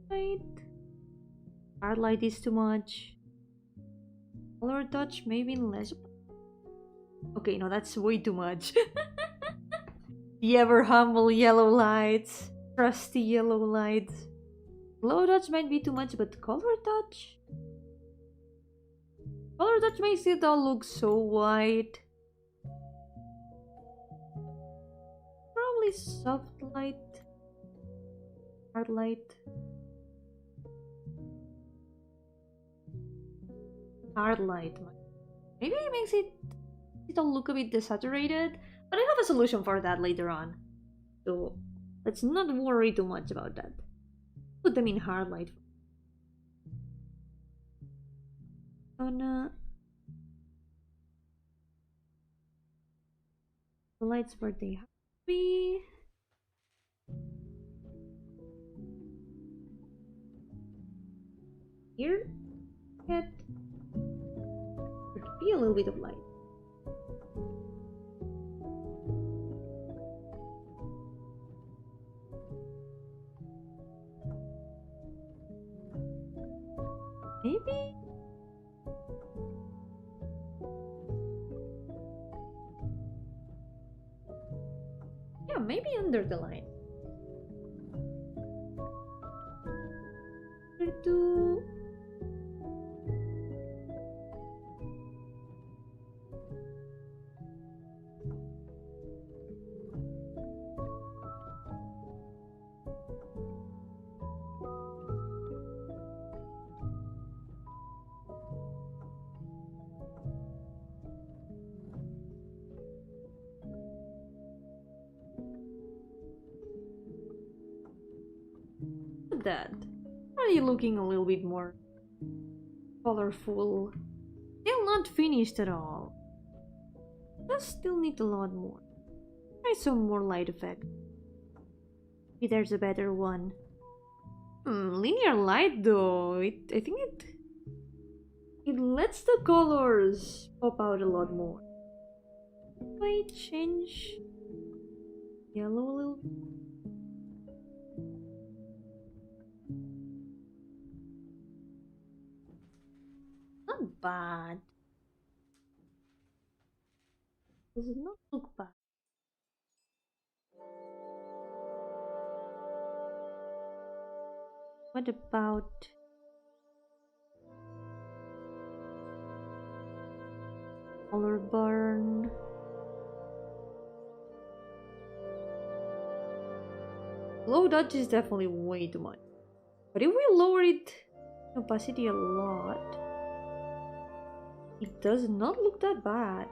light? Hard light is too much. Color touch maybe less. Okay, no, that's way too much. The ever humble yellow lights, trusty yellow lights. Glow touch might be too much, but color touch makes it all look so white. Probably soft light, hard light. Hard light. Maybe it makes it all look a bit desaturated, but I have a solution for that later on. So let's not worry too much about that. Put them in hard light. Gonna the lights where they have to be. Here, get be a little bit of light. Maybe? Yeah, maybe under the line. To that. Are you looking a little bit more colorful? Still not finished at all. Does still need a lot more. Try some more light effect. Maybe there's a better one. Linear light though. I think it lets the colors pop out a lot more. If I change yellow a little bit. Not bad. Does it not look bad? What about color burn? Low dodge is definitely way too much. But if we lower it opacity a lot, it does not look that bad.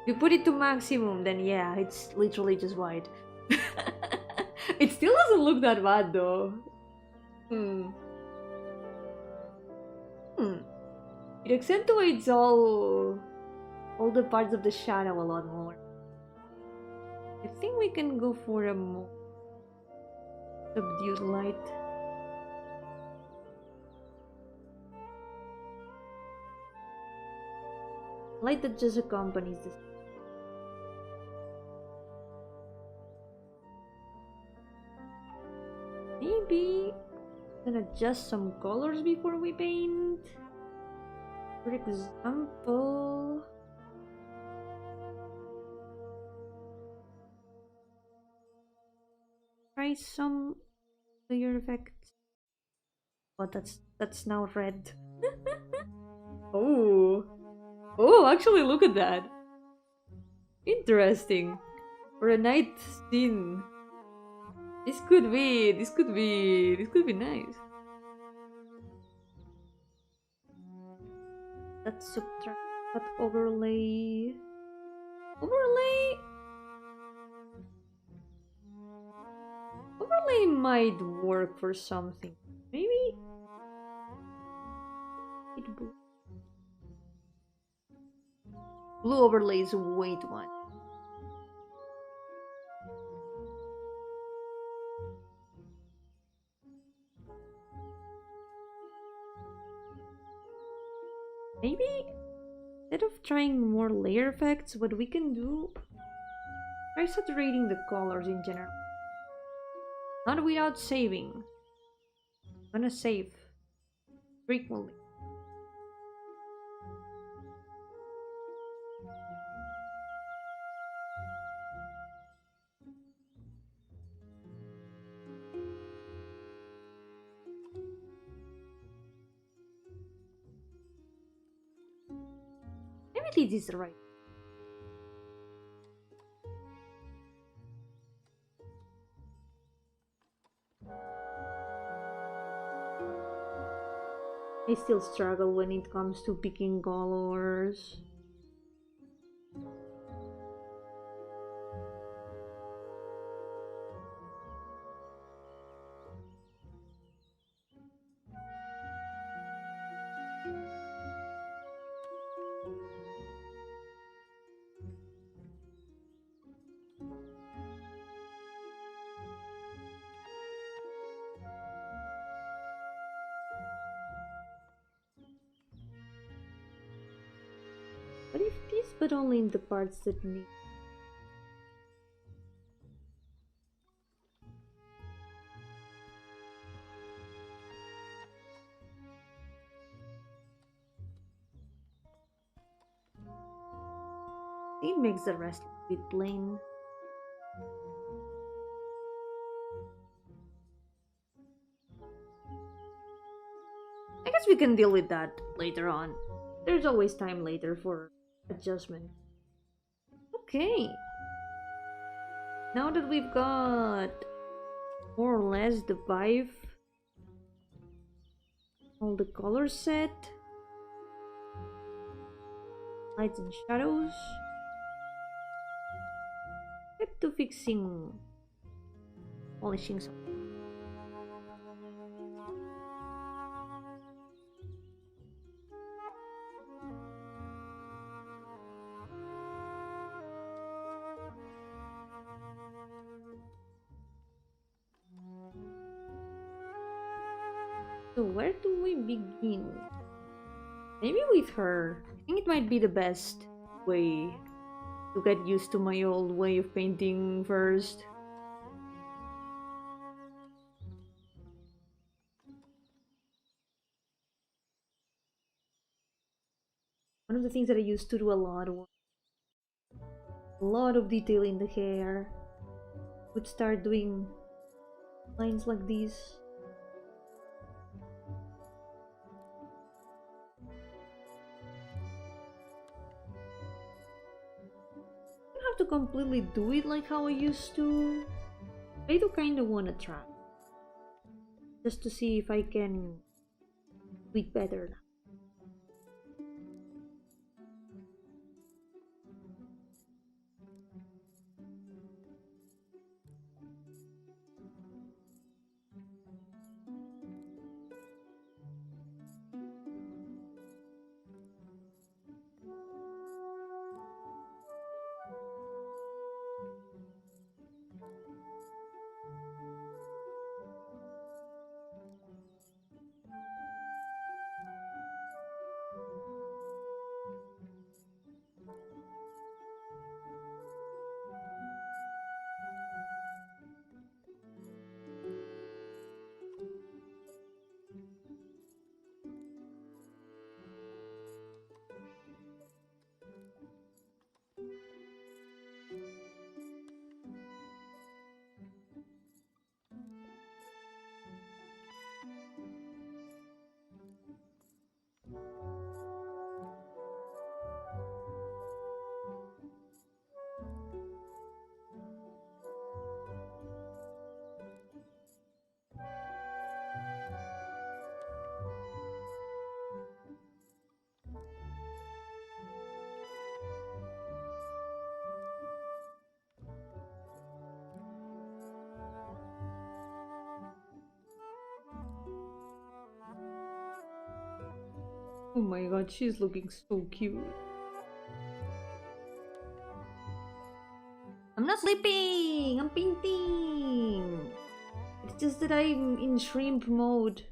If you put it to maximum, then yeah, it's literally just white. It still doesn't look that bad though. It accentuates all the parts of the shadow a lot more. I think we can go for a more subdued light. Light that just accompanies this. Maybe can adjust some colors before we paint. For example, try some layer effects. Oh, that's now red. Oh, actually, look at that. Interesting. For a night scene. This could be nice. Let's subtract that overlay. Overlay might work for something. Maybe it blue overlay is way too much. Maybe instead of trying more layer effects, what we can do, try saturating the colors in general. Not without saving. I'm gonna save frequently. Maybe this is right. I still struggle when it comes to picking colors. What if this, but only in the parts that need? It makes the rest a bit plain. I guess we can deal with that later on. There's always time later for adjustment. Okay. Now that we've got more or less the vibe, all the colors set, lights and shadows, get to fixing, polishing some. So where do we begin? Maybe with her. I think it might be the best way to get used to my old way of painting first. One of the things that I used to do a lot was a lot of detail in the hair. Would start doing lines like these. To completely do it like how I used to, I do kind of want to try. Just to see if I can do it better. Oh my god, she's looking so cute. I'm not sleeping! I'm painting! It's just that I'm in shrimp mode.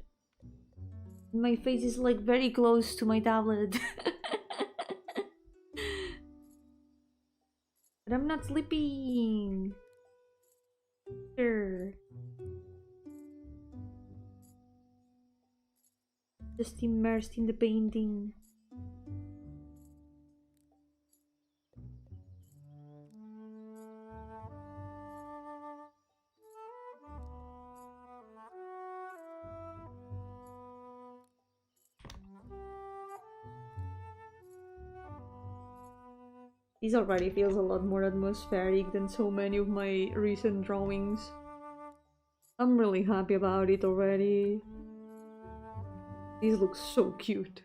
My face is like very close to my tablet. But I'm not sleeping! Sure. Just immersed in the painting. This already feels a lot more atmospheric than so many of my recent drawings. I'm really happy about it already. This looks so cute.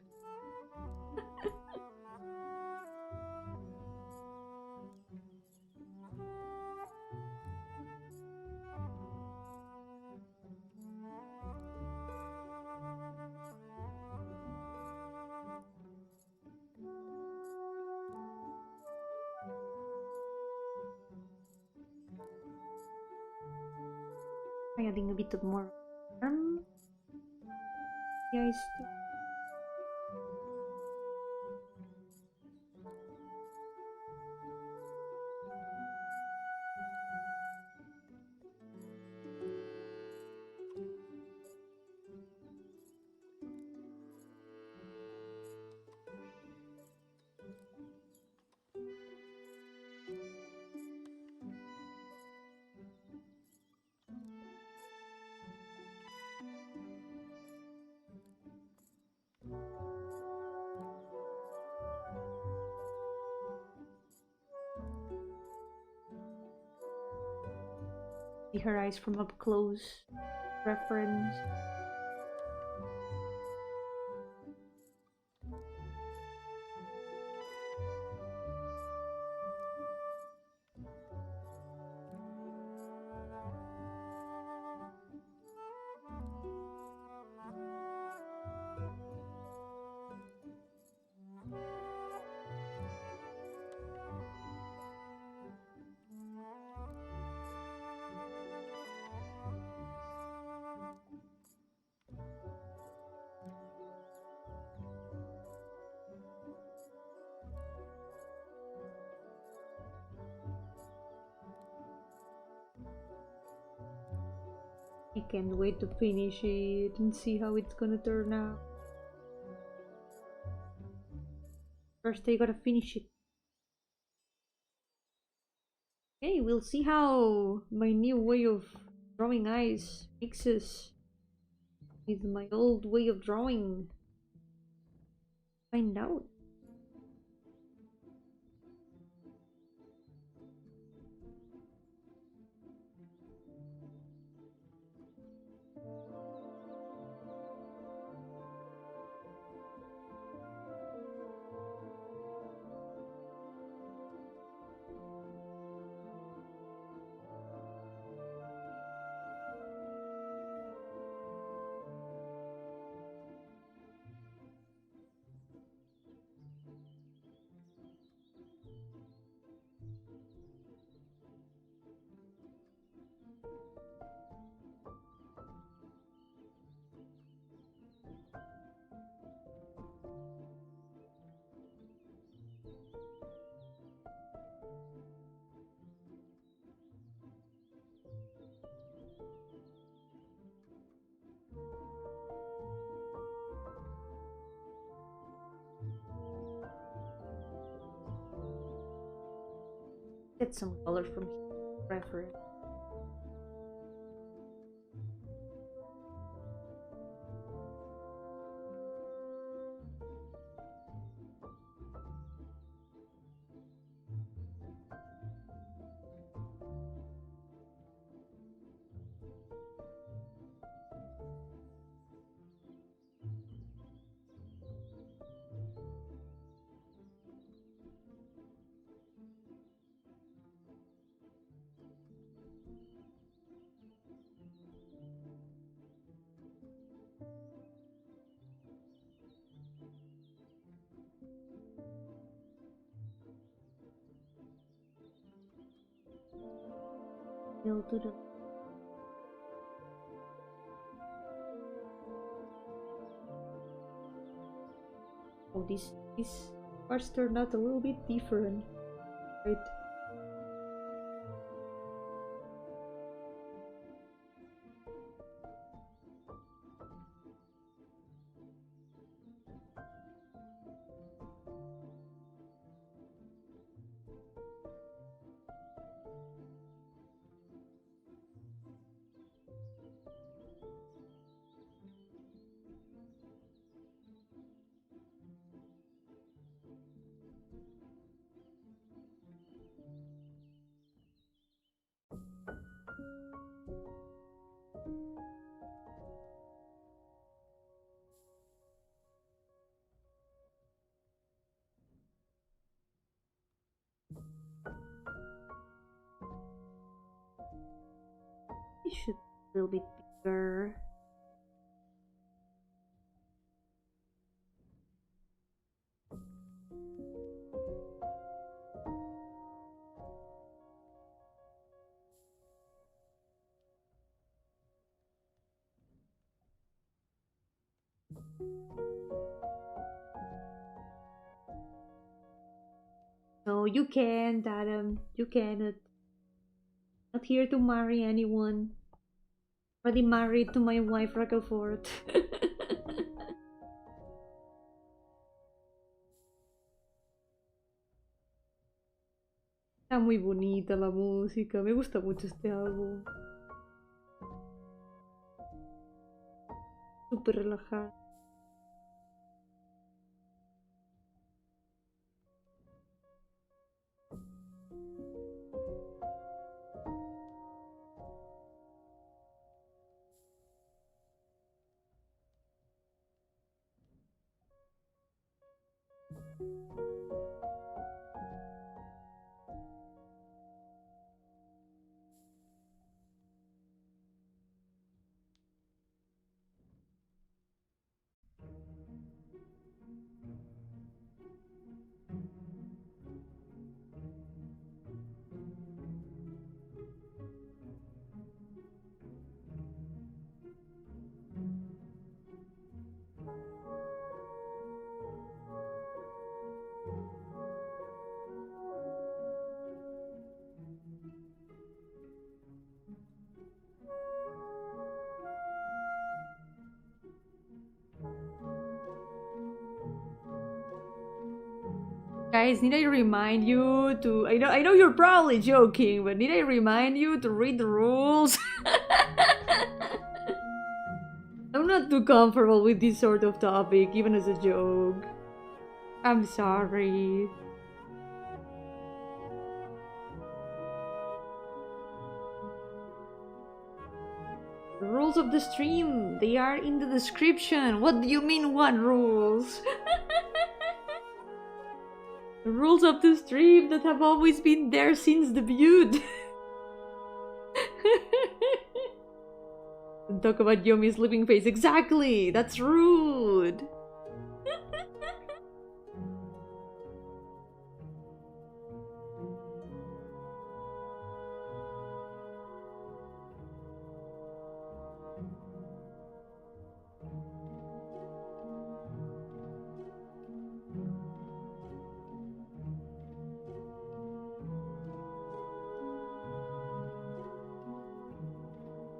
Adding a bit of more eyes too. See her eyes from up close. Reference. I can't wait to finish it and see how it's gonna turn out. First I gotta finish it. Okay, we'll see how my new way of drawing eyes mixes with my old way of drawing. Find out. Get some color from reference. To the oh, these parts turned out a little bit different, right? It should be a little bit bigger. No, you can't, Adam. You cannot. Not here to marry anyone. Already married to my wife, Rocafort. Está muy bonita la música. Me gusta mucho este álbum. Súper relajado. Guys, need I remind you to... I know you're probably joking, but need I remind you to read the rules? I'm not too comfortable with this sort of topic, even as a joke. I'm sorry. The rules of the stream, they are in the description. What do you mean, what rules? The rules of the stream that have always been there since debut. Talk about Yomi's living face. Exactly! That's rude!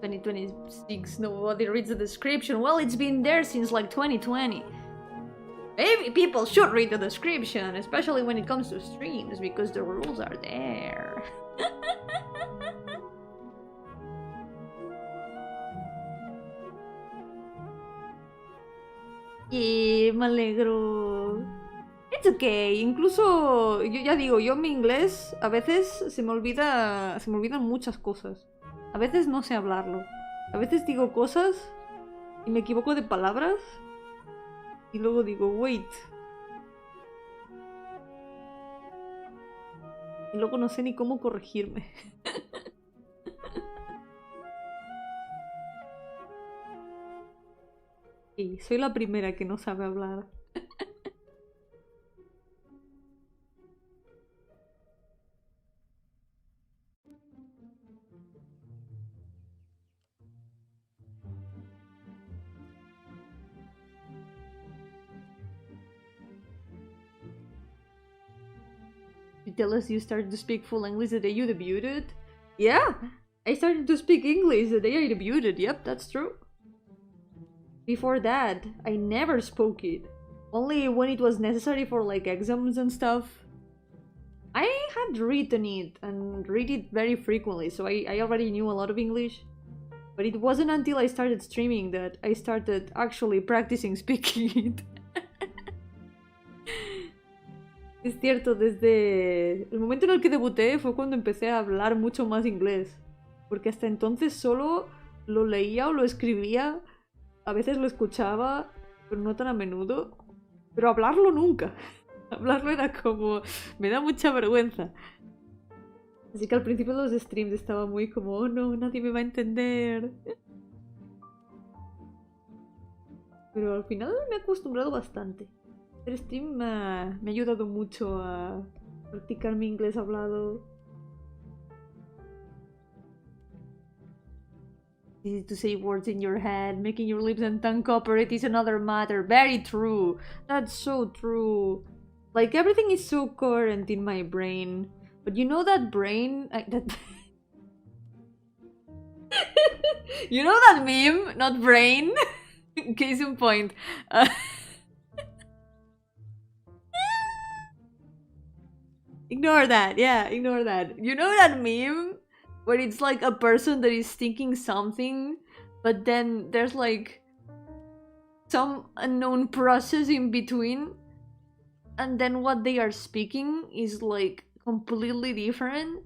2026, nobody reads the description. Well, it's been there since like 2020. people should read the description, especially when it comes to streams, because the rules are there. Y me alegro. It's okay. Incluso, yo ya digo, yo mi inglés a veces se me olvidan muchas cosas. A veces no sé hablarlo. A veces digo cosas y me equivoco de palabras. Y luego digo, wait. Y luego no sé ni cómo corregirme. Y soy la primera que no sabe hablar. You tell us you started to speak full English the day you debuted? Yeah, I started to speak English the day I debuted. Yep, that's true. Before that, I never spoke it. Only when it was necessary for like exams and stuff. I had written it and read it very frequently, so I already knew a lot of English. But it wasn't until I started streaming that I started actually practicing speaking it. Es cierto, desde el momento en el que debuté fue cuando empecé a hablar mucho más inglés. Porque hasta entonces solo lo leía o lo escribía. A veces lo escuchaba, pero no tan a menudo. Pero hablarlo nunca. Hablarlo era como... me da mucha vergüenza. Así que al principio de los streams estaba muy como... oh no, nadie me va a entender. Pero al final me he acostumbrado bastante. El stream me ha ayudado mucho a practicar mi inglés hablado. Easy to say words in your head, making your lips and tongue cooperate is another matter. Very true. That's so true. Like, everything is so coherent in my brain. But you know that brain... you know that meme? Not brain? Case in point. Ignore that, yeah, ignore that. You know that meme? Where it's like a person that is thinking something, but then there's like some unknown process in between, and then what they are speaking is like completely different.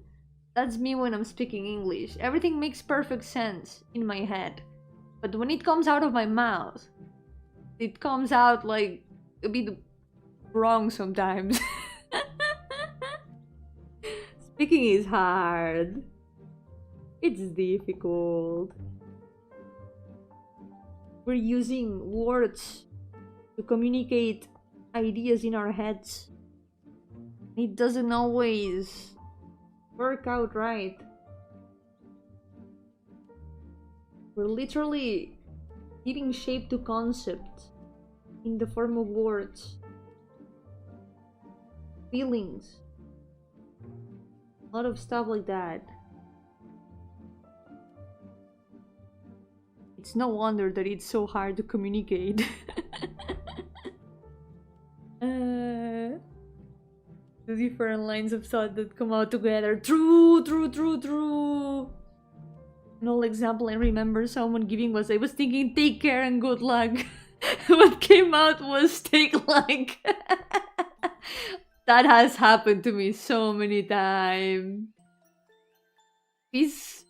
That's me when I'm speaking English. Everything makes perfect sense in my head, but when it comes out of my mouth, it comes out like a bit wrong sometimes. Speaking is hard. It's difficult. We're using words to communicate ideas in our heads. It doesn't always work out right. We're literally giving shape to concepts in the form of words, feelings, a lot of stuff like that. It's no wonder that it's so hard to communicate. The different lines of thought that come out together. True. An old example I remember someone giving was, I was thinking take care and good luck. What came out was take luck. That has happened to me so many times. This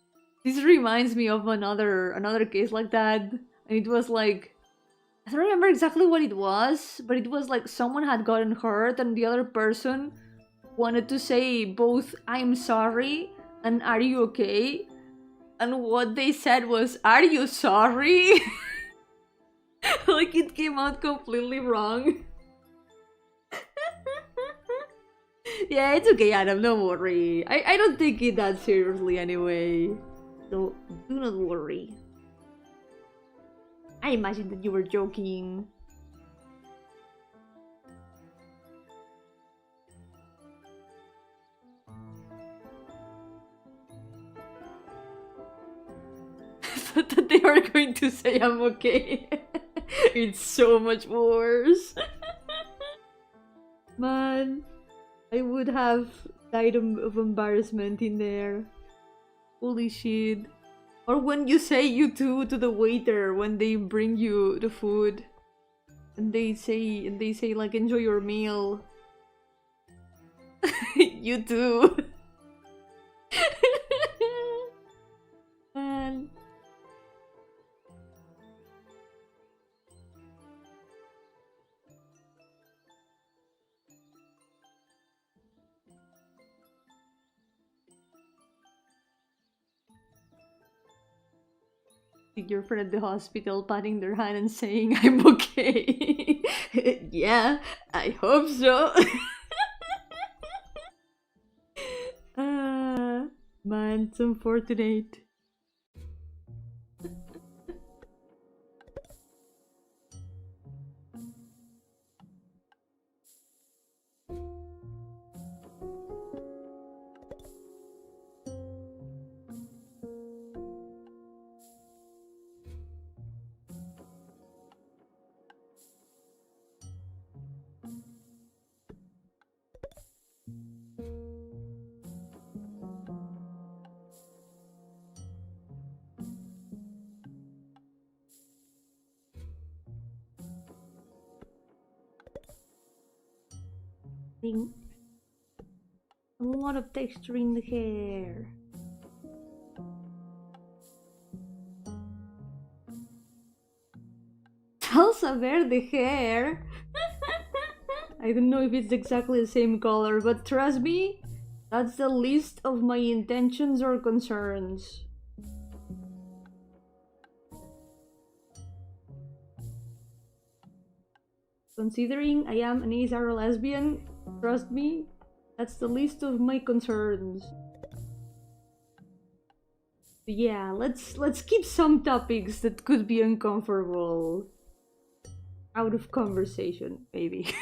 reminds me of another case like that. And it was like, I don't remember exactly what it was, but it was like someone had gotten hurt and the other person wanted to say both I'm sorry and are you okay? And what they said was, are you sorry? Like, it came out completely wrong. Yeah, it's okay, Adam, don't worry. I don't take it that seriously anyway. So, do not worry. I imagine that you were joking. I thought that they were going to say I'm okay. It's so much worse. Man, I would have died of embarrassment in there. Holy shit. Or when you say you too to the waiter when they bring you the food. And they say like enjoy your meal. You too. Man. Your friend at the hospital patting their hand and saying I'm okay. Yeah, I hope so. Man, it's unfortunate. A lot of texture in the hair. Salsa verde hair? I don't know if it's exactly the same color, but trust me, that's the least of my intentions or concerns. Considering I am an asexual lesbian, trust me, that's the least of my concerns. But yeah, let's keep some topics that could be uncomfortable out of conversation, maybe.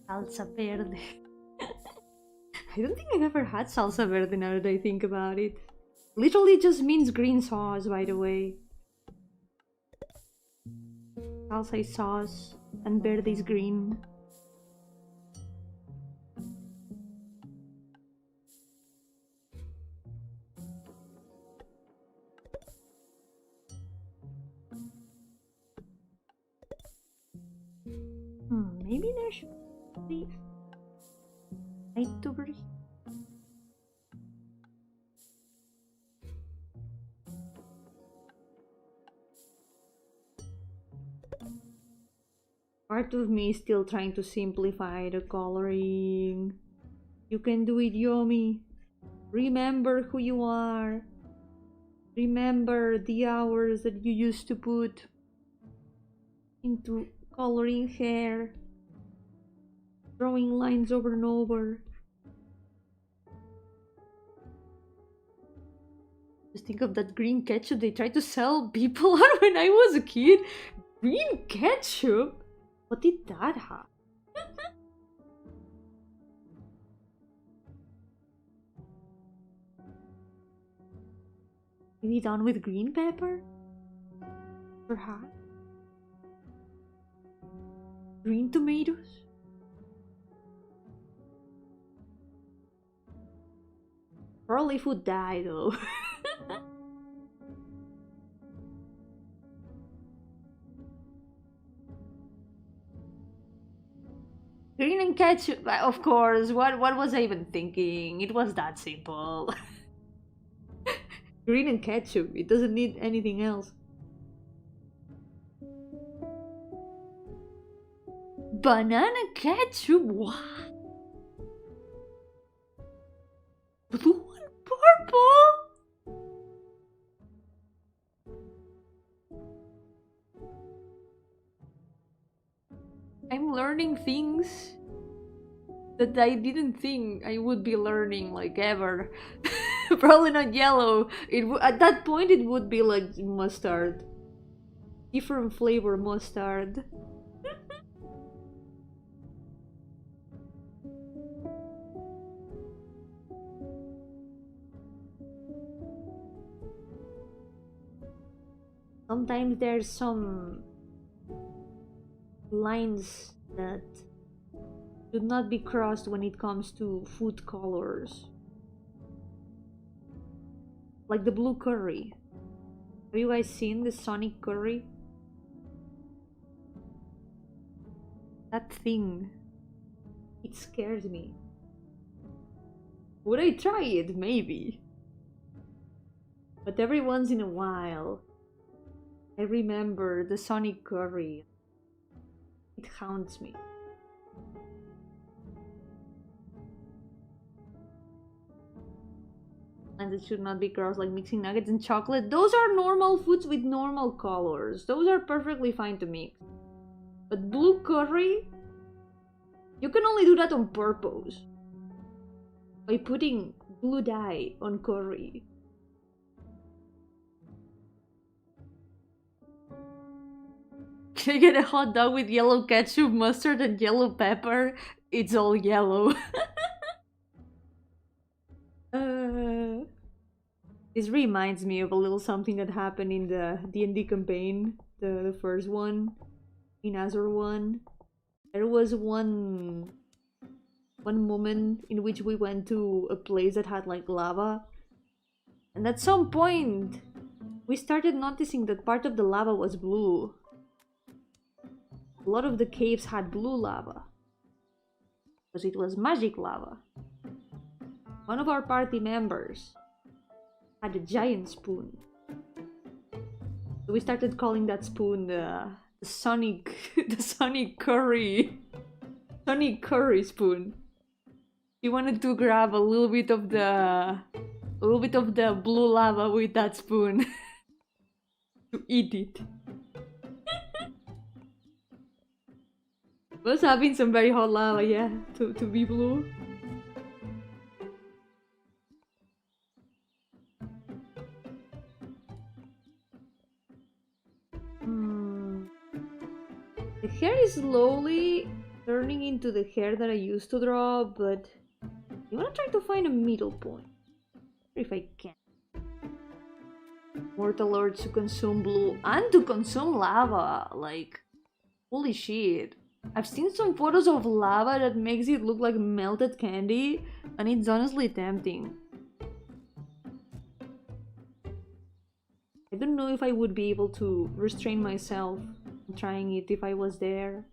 Salsa verde. I don't think I've ever had salsa verde now that I think about it. Literally just means green sauce, by the way. Salsa is sauce, and verde is green. Maybe there should be VTubers. Part of me is still trying to simplify the coloring. You can do it, Yomi. Remember who you are. Remember the hours that you used to put into coloring hair, drawing lines over and over. Just think of that green ketchup they tried to sell people on when I was a kid. Green ketchup? What did that have? Maybe done with green pepper? Perhaps? Green tomatoes? Probably would die though. Green and ketchup, of course. What was I even thinking? It was that simple. Green and ketchup, it doesn't need anything else. Banana ketchup? What? Blue and purple? I'm learning learning things that I didn't think I would be learning, like, ever. Probably not yellow. At that point it would be like mustard. Different flavor mustard. Sometimes there's some lines that should not be crossed when it comes to food colors. Like the blue curry. Have you guys seen the Sonic curry? That thing. It scares me. Would I try it? Maybe. But every once in a while, I remember the Sonic curry. It haunts me. And it should not be gross, like mixing nuggets and chocolate. Those are normal foods with normal colors. Those are perfectly fine to mix. But blue curry, you can only do that on purpose. By putting blue dye on curry. Can I get a hot dog with yellow ketchup, mustard, and yellow pepper? It's all yellow. This reminds me of a little something that happened in the D&D campaign, the first one, in Azure 1. There was one moment in which we went to a place that had like lava, and at some point we started noticing that part of the lava was blue. A lot of the caves had blue lava because it was magic lava. One of our party members had a giant spoon, so we started calling that spoon the Sonic the Sonic curry spoon. He wanted to grab a little bit of the blue lava with that spoon to eat it. Was having some very hot lava, yeah, to be blue. The hair is slowly turning into the hair that I used to draw, but I wanna try to find a middle point. If I can. Mortal urge to consume blue and to consume lava. Like, holy shit. I've seen some photos of lava that makes it look like melted candy, and it's honestly tempting. I don't know if I would be able to restrain myself from trying it if I was there.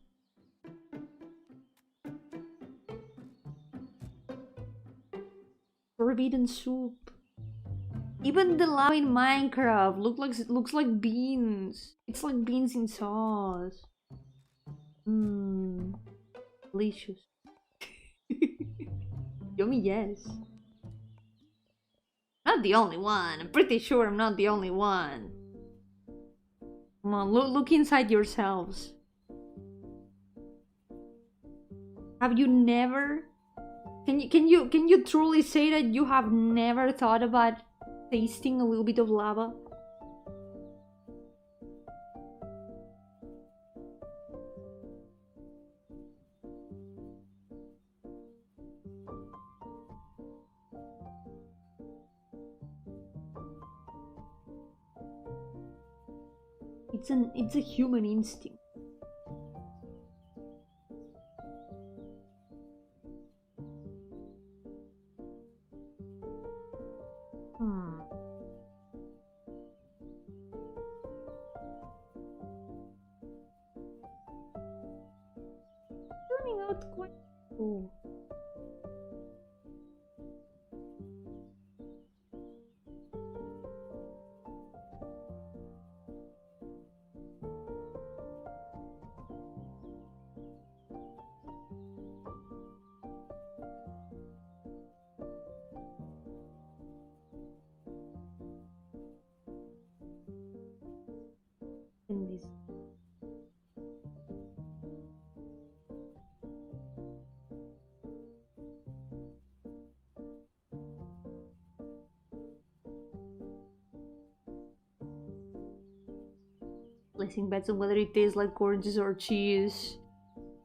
Forbidden soup. Even the lava in Minecraft looks like beans. It's like beans in sauce. Mmm, delicious. Yummy, yes. Not the only one. I'm pretty sure I'm not the only one. Come on, look inside yourselves. Have you never? Can you truly say that you have never thought about tasting a little bit of lava? It's a human instinct. Turning out quite cool. In this. Placing bets on whether it tastes like oranges or cheese.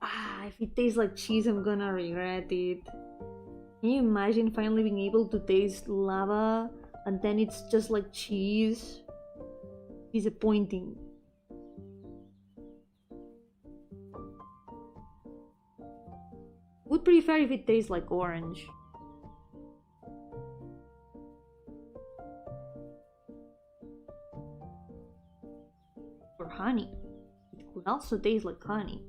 Ah, if it tastes like cheese, I'm gonna regret it. Can you imagine finally being able to taste lava and then it's just like cheese? Disappointing. Would prefer if it tastes like orange. Or honey. It could also taste like honey.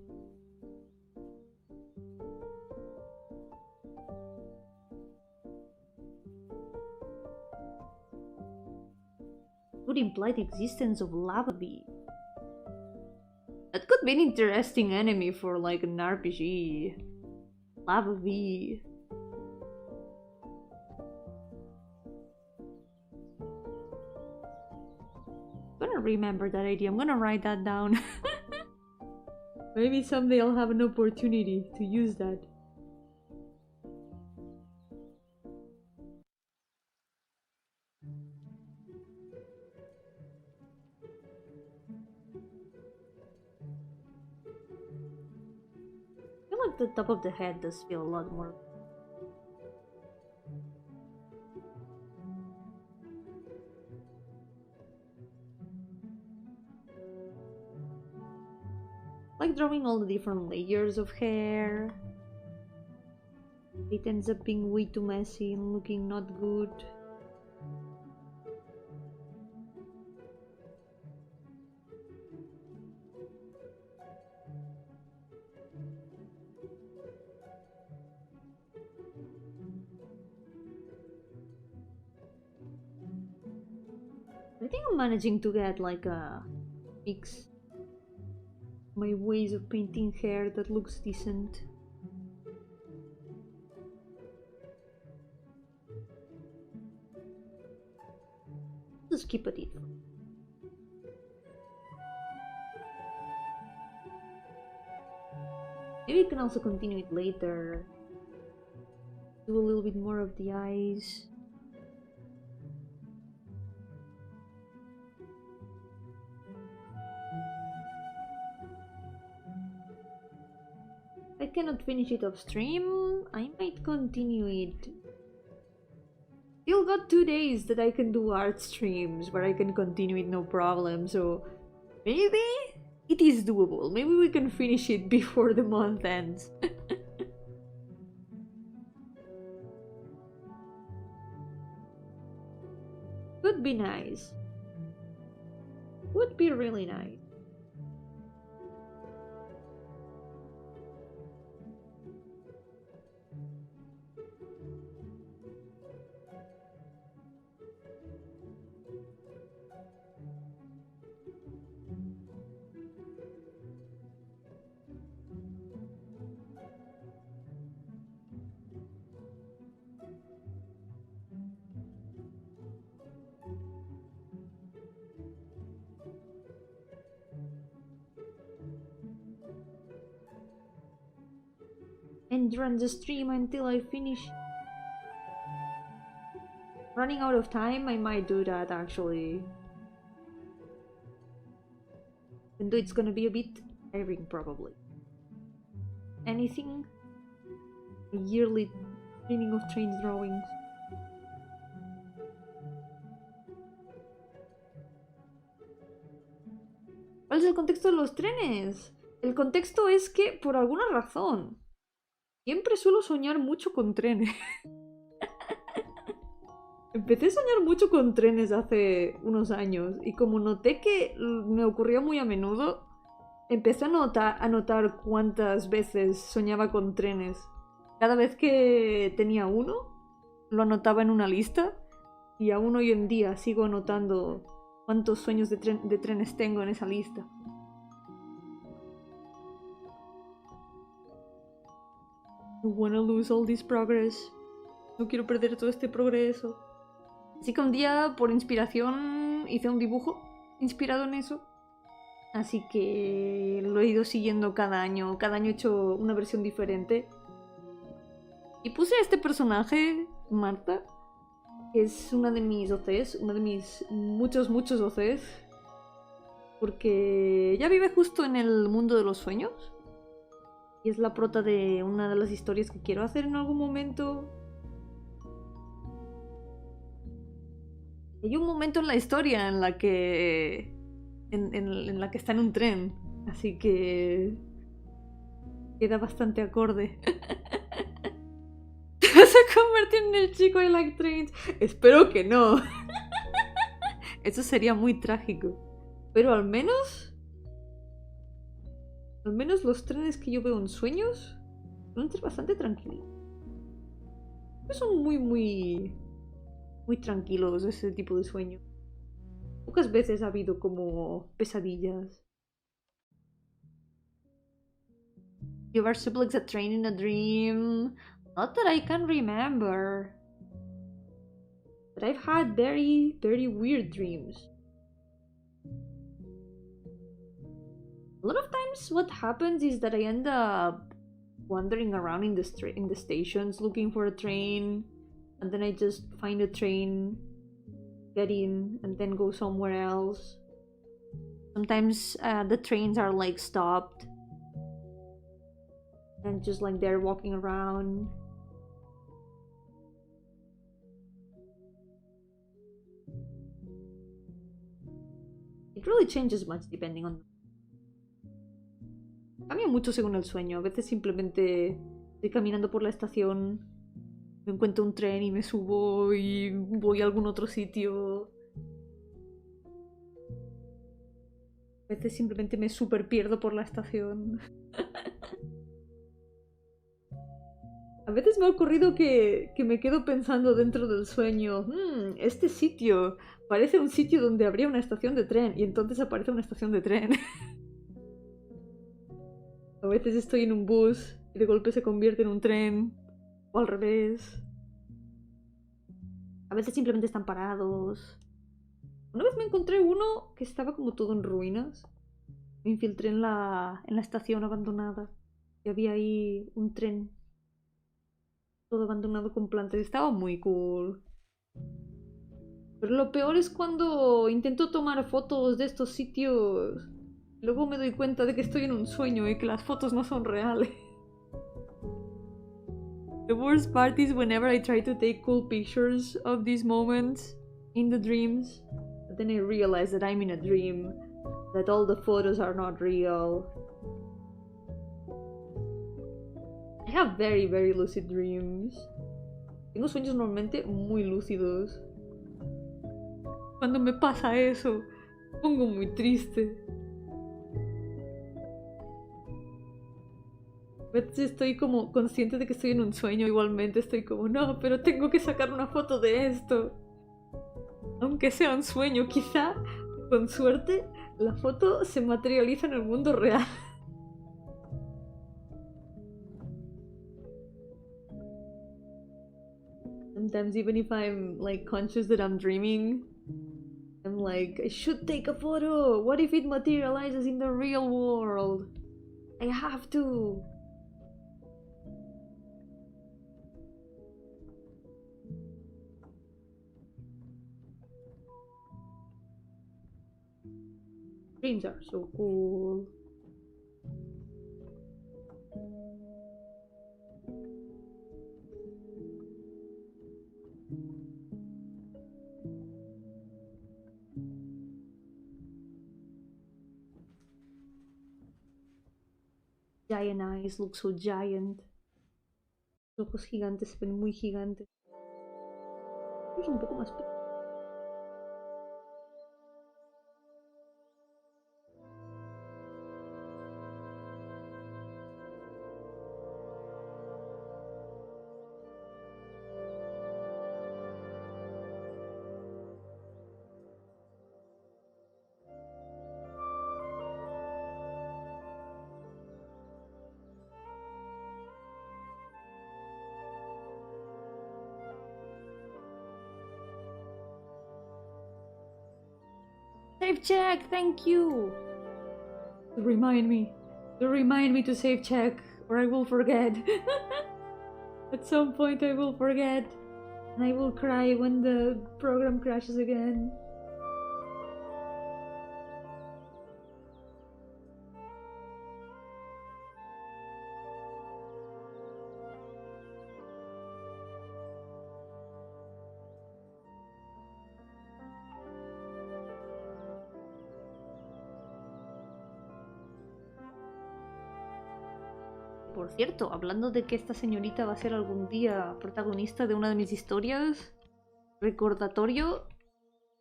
Would imply the existence of lava bee. That could be an interesting enemy for like an RPG. Lava bee. I'm gonna remember that idea. I'm gonna write that down. Maybe someday I'll have an opportunity to use that. I feel like the top of the head does feel a lot more. Like drawing all the different layers of hair. It ends up being way too messy and looking not good. I think I'm managing to get like a mix. My ways of painting hair that looks decent. Just keep it. Maybe we can also continue it later. Do a little bit more of the eyes. I cannot finish it off stream. I might continue it. Still got 2 days that I can do art streams where I can continue it no problem, so maybe it is doable. Maybe we can finish it before the month ends. Would be nice. Would be really nice. And run the stream until I finish. Running out of time, I might do that actually. Even though it's gonna be a bit tiring probably. Anything? A yearly training of train drawings. ¿Cuál es el contexto de los trenes? El contexto es que, por alguna razón, siempre suelo soñar mucho con trenes. Empecé a soñar mucho con trenes hace unos años y como noté que me ocurría muy a menudo, empecé a notar cuántas veces soñaba con trenes. Cada vez que tenía uno, lo anotaba en una lista y aún hoy en día sigo anotando cuántos sueños de trenes tengo en esa lista. No wanna lose all this progress. No quiero perder todo este progreso. Así que un día, por inspiración, hice un dibujo inspirado en eso. Así que lo he ido siguiendo cada año. Cada año he hecho una versión diferente. Y puse a este personaje, Marta, que es una de mis OCs, una de mis muchos OCs. porque ella vive justo en el mundo de los sueños. Y es la prota de una de las historias que quiero hacer en algún momento. Hay un momento en la historia en la que... en la que está en un tren. Así que... queda bastante acorde. ¿Te vas a convertir en el chico I like trains? Espero que no. Eso sería muy trágico. Pero al menos... al menos los trenes que yo veo en sueños suelen ser bastante tranquilos. Son muy tranquilos ese tipo de sueño. Pocas veces ha habido como pesadillas. You ever suplex a train in a dream? Not that I can remember. But I've had very weird dreams. A lot of times what happens is that I end up wandering around in the stations looking for a train, and then I just find a train, get in, and then go somewhere else. Sometimes the trains are like stopped and just like they're walking around. It really changes much depending on... Cambia mucho según el sueño. A veces simplemente estoy caminando por la estación, me encuentro un tren y me subo y voy a algún otro sitio. A veces simplemente me super pierdo por la estación. A veces me ha ocurrido que me quedo pensando dentro del sueño, este sitio parece un sitio donde habría una estación de tren, y entonces aparece una estación de tren. A veces estoy en un bus y de golpe se convierte en un tren, o al revés. A veces simplemente están parados. Una vez me encontré uno que estaba como todo en ruinas. Me infiltré en la estación abandonada y había ahí un tren todo abandonado con plantas. Estaba muy cool. Pero lo peor es cuando intento tomar fotos de estos sitios. Luego me doy cuenta de que estoy en un sueño y que las fotos no son reales. The worst part is whenever I try to take cool pictures of these moments in the dreams, but then I realize that I'm in a dream, that all the photos are not real. I have very lucid dreams. Tengo sueños normalmente muy lúcidos. Cuando me pasa eso, me pongo muy triste. A veces estoy como consciente de que estoy en un sueño, igualmente estoy como, no, pero tengo que sacar una foto de esto. Aunque sea un sueño, quizá, con suerte, la foto se materializa en el mundo real. Sometimes even if I'm like conscious that I'm dreaming, I'm like, I should take a photo. What if it materializes in the real world? I have to. Dreams are so cool. Giant eyes look so giant. Los ojos gigantes se ven muy gigantes. Es un poco más pequeño. Save check, thank you! Remind me to save check, or I will forget. At some point I will forget, and I will cry when the program crashes again. Por cierto, hablando de que esta señorita va a ser algún día protagonista de una de mis historias, recordatorio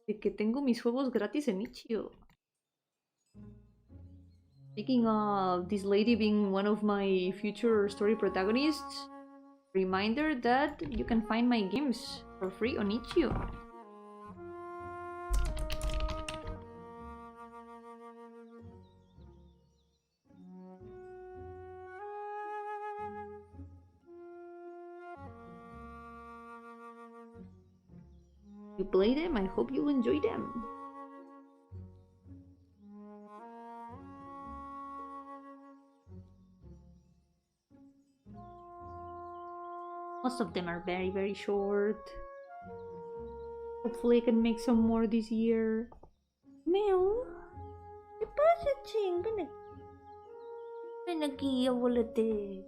de que tengo mis juegos gratis en Itch.io. Speaking of this lady being one of my future story protagonists, reminder that you can find my games for free on Itch.io. You play them, I hope you'll enjoy them. Most of them are very, very short. Hopefully I can make some more this year. Mel, ¿qué pasa, ching? Ven aquí. Ven aquí, abuelete.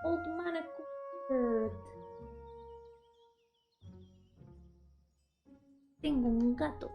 Old man acquired. Tengo un gato.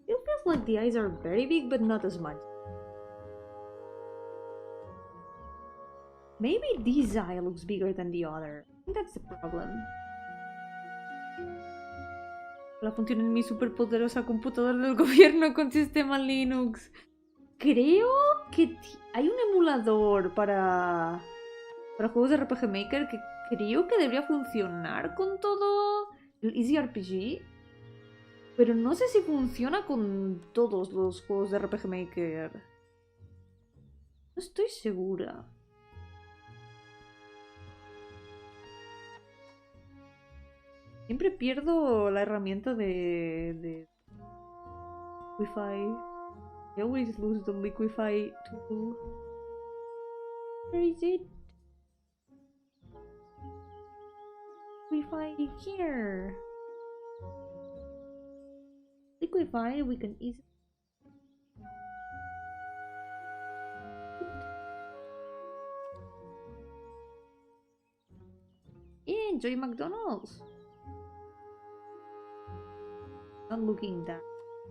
It feels like the eyes are very big, but not as much. Maybe this eye looks bigger than the other. I think that's the problem. La función en mi superpoderosa computadora del gobierno con sistema Linux. Creo que hay un emulador para juegos de RPG Maker que creo que debería funcionar con todo el Easy RPG. Pero no sé si funciona con todos los juegos de RPG Maker. No estoy segura. Siempre pierdo la herramienta de Wi-Fi. I always lose the Liquify tool. Where is it? Liquify here. Liquify, we can easily. Yeah, enjoy McDonald's. Not looking that.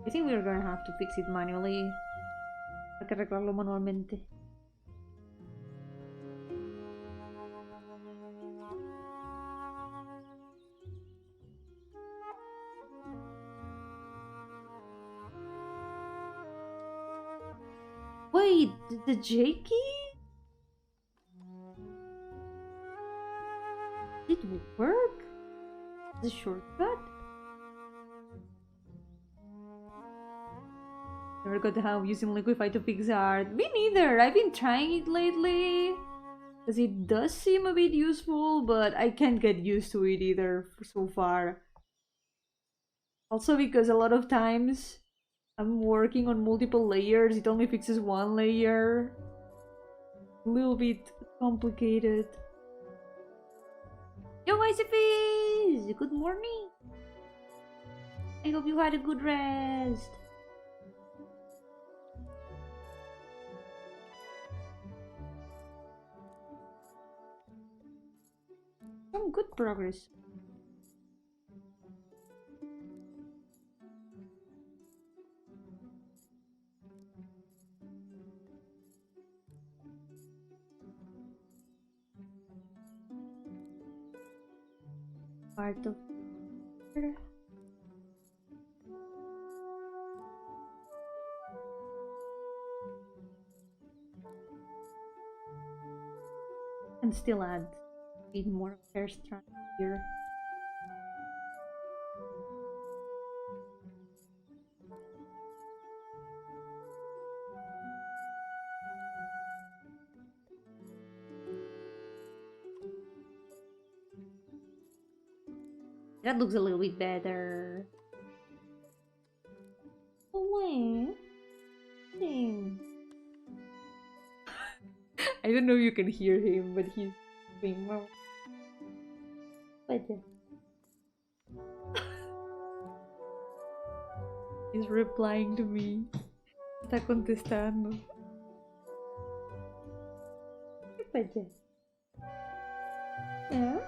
I think we're gonna have to fix it manually. Hay que arreglarlo manualmente. Wait, the J key? Did it work? The shortcut? Never got the hang of using Liquify to fix art. Me neither. I've been trying it lately. Because it does seem a bit useful, but I can't get used to it either so far. Also because a lot of times I'm working on multiple layers, it only fixes one layer. A little bit complicated. Yo, ICPs! Good morning! I hope you had a good rest. Some good progress. Part of and still add a bit more hair strand here. That looks a little bit better. I don't know if you can hear him, but he's being more. He's replying to me. Está contestando. ¿Qué pasa? ¿Ah?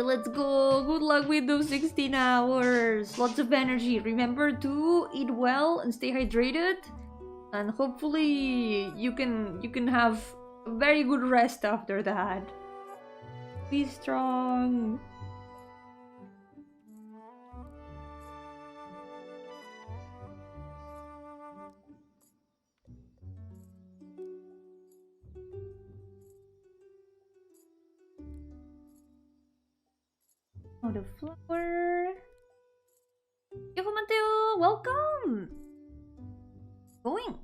Let's go. Good luck with those 16 hours. Lots of energy. Remember to eat well and stay hydrated. And hopefully you can have a very good rest after that. Be strong. Oh, the flower. Yo-hooo Mateo, welcome. Going.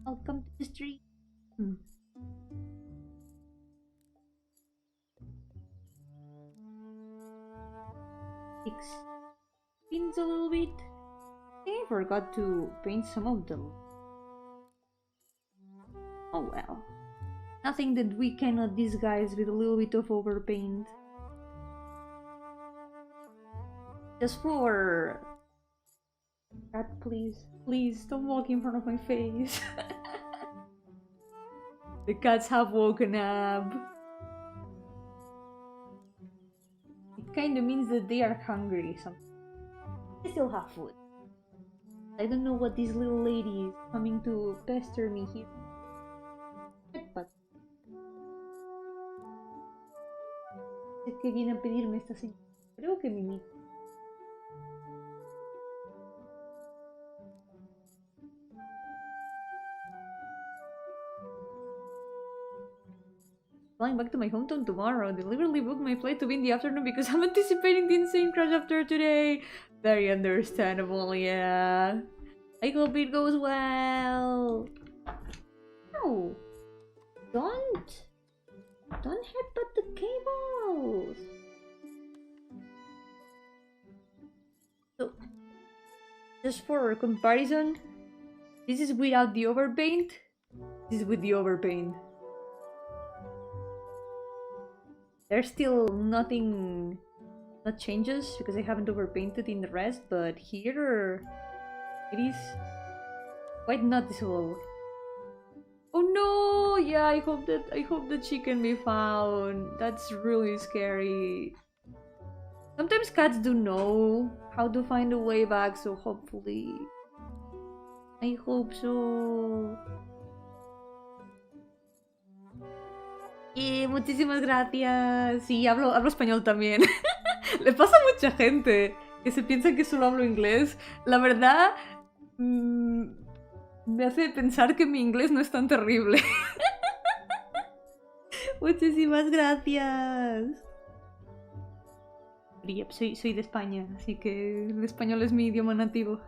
Welcome to the street. Spins a little bit. I forgot to paint some of them. Oh well. Nothing that we cannot disguise with a little bit of overpaint. Just for... Cat, please. Please, don't walk in front of my face. The cats have woken up. It kinda means that they are hungry. They still have food. I don't know what this little lady is coming to pester me here. But... Es que viene a pedirme esta señora. Creo que mi amiga. Flying back to my hometown tomorrow. Deliberately booked my flight to be in the afternoon because I'm anticipating the insane crash after today. Very understandable, yeah. I hope it goes well. No. Don't headbutt the cables. So, just for comparison, this is without the overpaint. This is with the overpaint. There's still nothing, not changes because I haven't overpainted in the rest, but here it is quite noticeable. Oh no! Yeah, I hope that she can be found. That's really scary. Sometimes cats do know how to find a way back, so hopefully, I hope so. Muchísimas gracias. Sí, hablo español también. Le pasa a mucha gente que se piensa que solo hablo inglés. La verdad, me hace pensar que mi inglés no es tan terrible. Muchísimas gracias. Soy de España, así que el español es mi idioma nativo.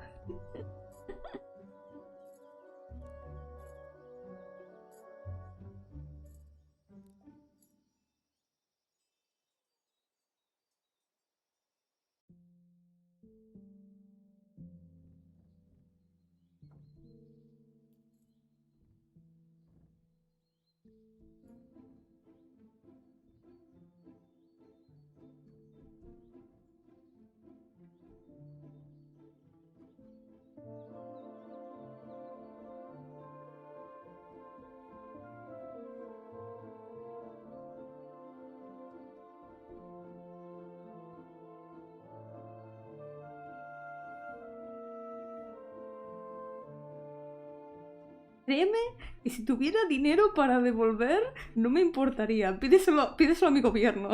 Créeme que si tuviera dinero para devolver, no me importaría. Pídeselo a mi gobierno.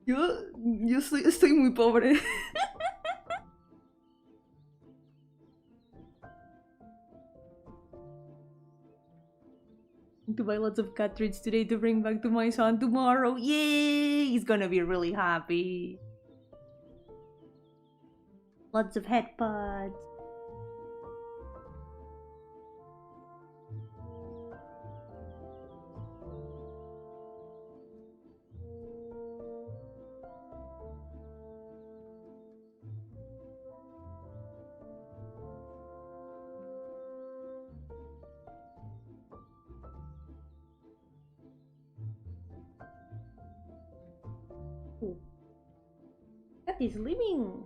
Yo estoy muy pobre. To buy lots of cat treats today to bring back to my son tomorrow. Yay! He's gonna be really happy. Lots of headbuds. is living.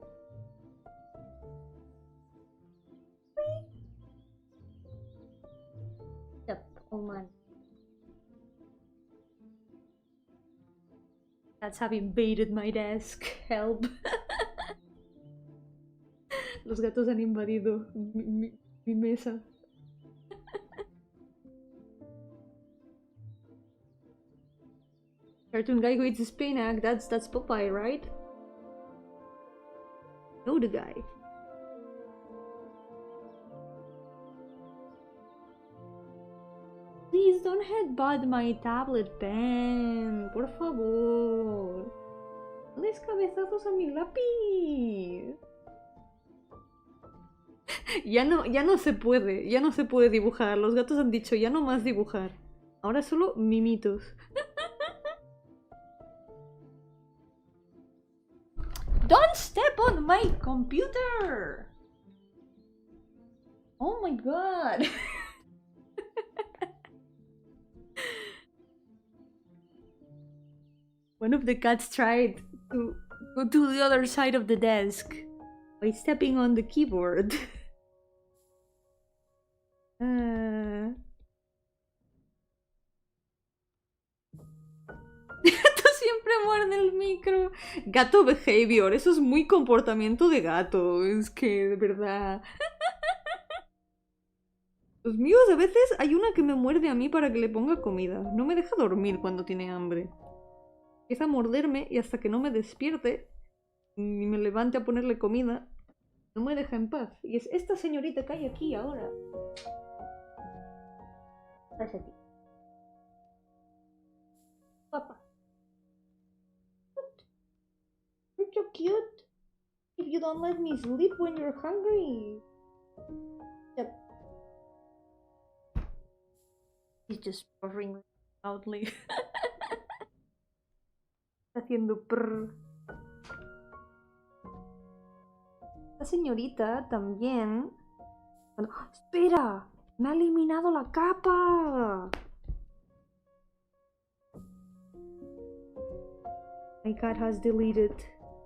Yep, oh man. Cats have invaded my desk. Help. Los gatos han invadido mi mesa. Cartoon guy who eats a spinach, that's Popeye, right? Know the guy. Please don't headbutt my tablet pen, por favor. No des cabezazos a mi lápiz. Ya no se puede dibujar. Los gatos han dicho ya no más dibujar. Ahora solo mimitos. Don't step on my computer! Oh my god! One of the cats tried to go to the other side of the desk by stepping on the keyboard. Gato siempre muerde el micro. Gato behavior, eso es muy comportamiento de gato. Es que, de verdad. Los míos a veces hay una que me muerde a mí para que le ponga comida. No me deja dormir cuando tiene hambre. Empieza a morderme y hasta que no me despierte y me levante a ponerle comida, no me deja en paz. Y es esta señorita que hay aquí ahora. Estás aquí. Papá. You're so cute. If you don't let me sleep when you're hungry. Yep. He's just purring loudly. Está haciendo prrr. La señorita también... Bueno, ¡espera! ¡Me ha eliminado la capa! My cat has deleted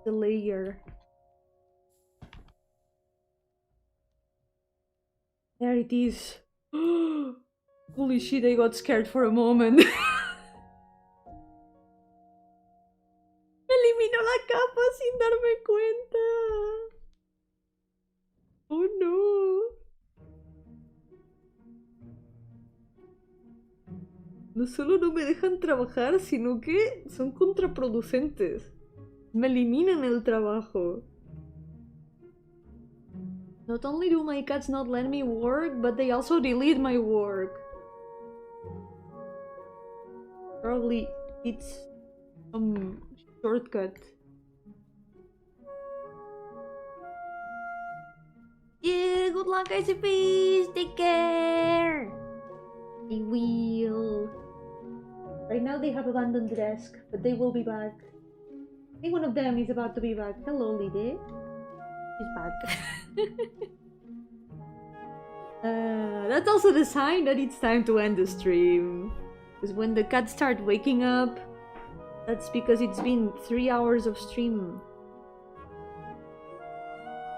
the layer. There it is. Holy shit, I got scared for a moment. Me eliminó la capa sin darme cuenta. Oh no. No solo no me dejan trabajar, sino que son contraproducentes. Me eliminan el trabajo. Not only do my cats not let me work, but they also delete my work. Probably it's some shortcut. Yeah, good luck, ICPs! Take care! I will. Right now they have abandoned the desk, but they will be back. I think one of them is about to be back. Hello, Lide. She's back. That's also the sign that it's time to end the stream. Because when the cats start waking up, that's because it's been 3 hours of stream.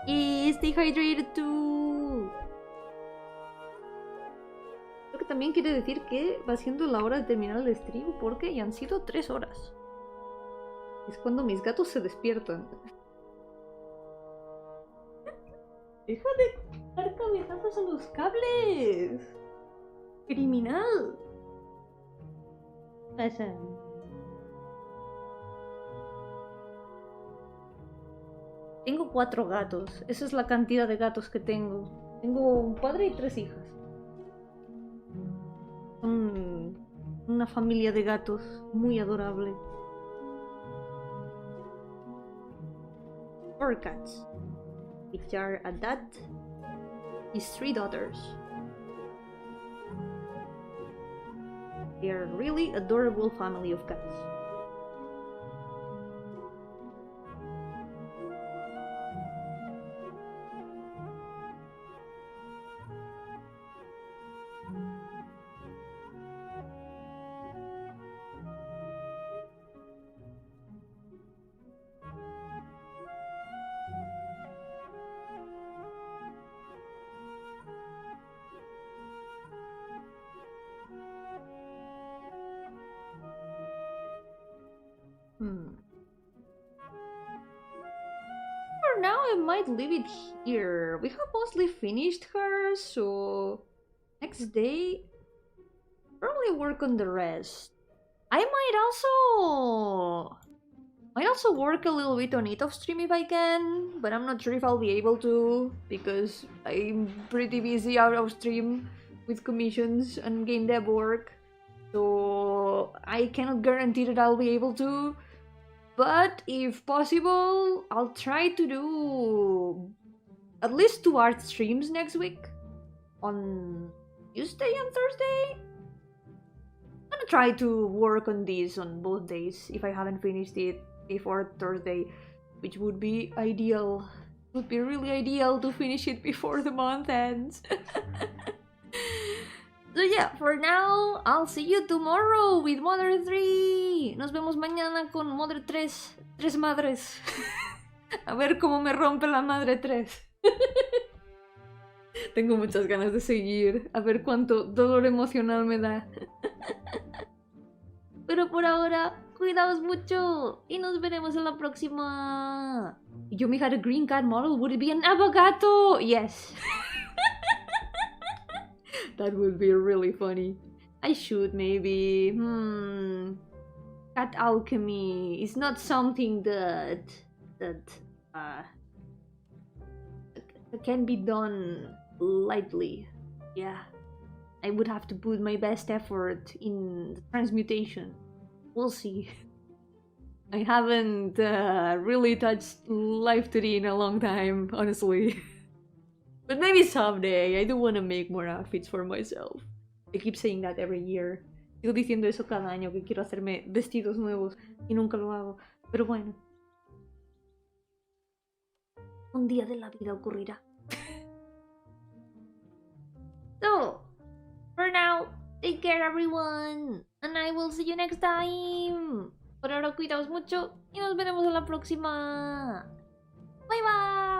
Yeah, stay hydrated too. Creo que también quiere decir que va siendo la hora de terminar el stream porque ya han sido 3 horas. Es cuando mis gatos se despiertan. Deja de dar cabezazos a los cables. Criminal. Pasa. Tengo 4 gatos. Esa es la cantidad de gatos que tengo. Tengo un padre y 3 hijas. Una familia de gatos muy adorable. 4 cats, which are a dad, his 3 daughters. They are a really adorable family of cats. For now, I might leave it here. We have mostly finished her, so next day, probably work on the rest. I might also work a little bit on it off stream if I can, but I'm not sure if I'll be able to because I'm pretty busy out of stream with commissions and game dev work, so I cannot guarantee that I'll be able to. But if possible, I'll try to do at least 2 art streams next week on Tuesday and Thursday. I'm gonna try to work on this on both days if I haven't finished it before Thursday, which would be ideal. It would be really ideal to finish it before the month ends. So yeah, for now, I'll see you tomorrow with Mother 3. Nos vemos mañana con Mother 3. 3 madres. A ver cómo me rompe la madre 3. Tengo muchas ganas de seguir. A ver cuánto dolor emocional me da. Pero por ahora, cuidaos mucho. Y nos veremos en la próxima. Yomi had a green cat model. Would it be an avocado? Yes. That would be really funny. I should maybe. Cat alchemy is not something that can be done lightly. Yeah, I would have to put my best effort in the transmutation. We'll see. I haven't really touched Life 3 in a long time, honestly. But maybe someday. I do want to make more outfits for myself. I keep saying that every year. Sigo diciendo eso cada año, que quiero hacerme vestidos nuevos y nunca lo hago. Pero bueno. Un día de la vida ocurrirá. So, for now, take care everyone. And I will see you next time. Por ahora cuidaos mucho y nos veremos en la próxima. Bye bye.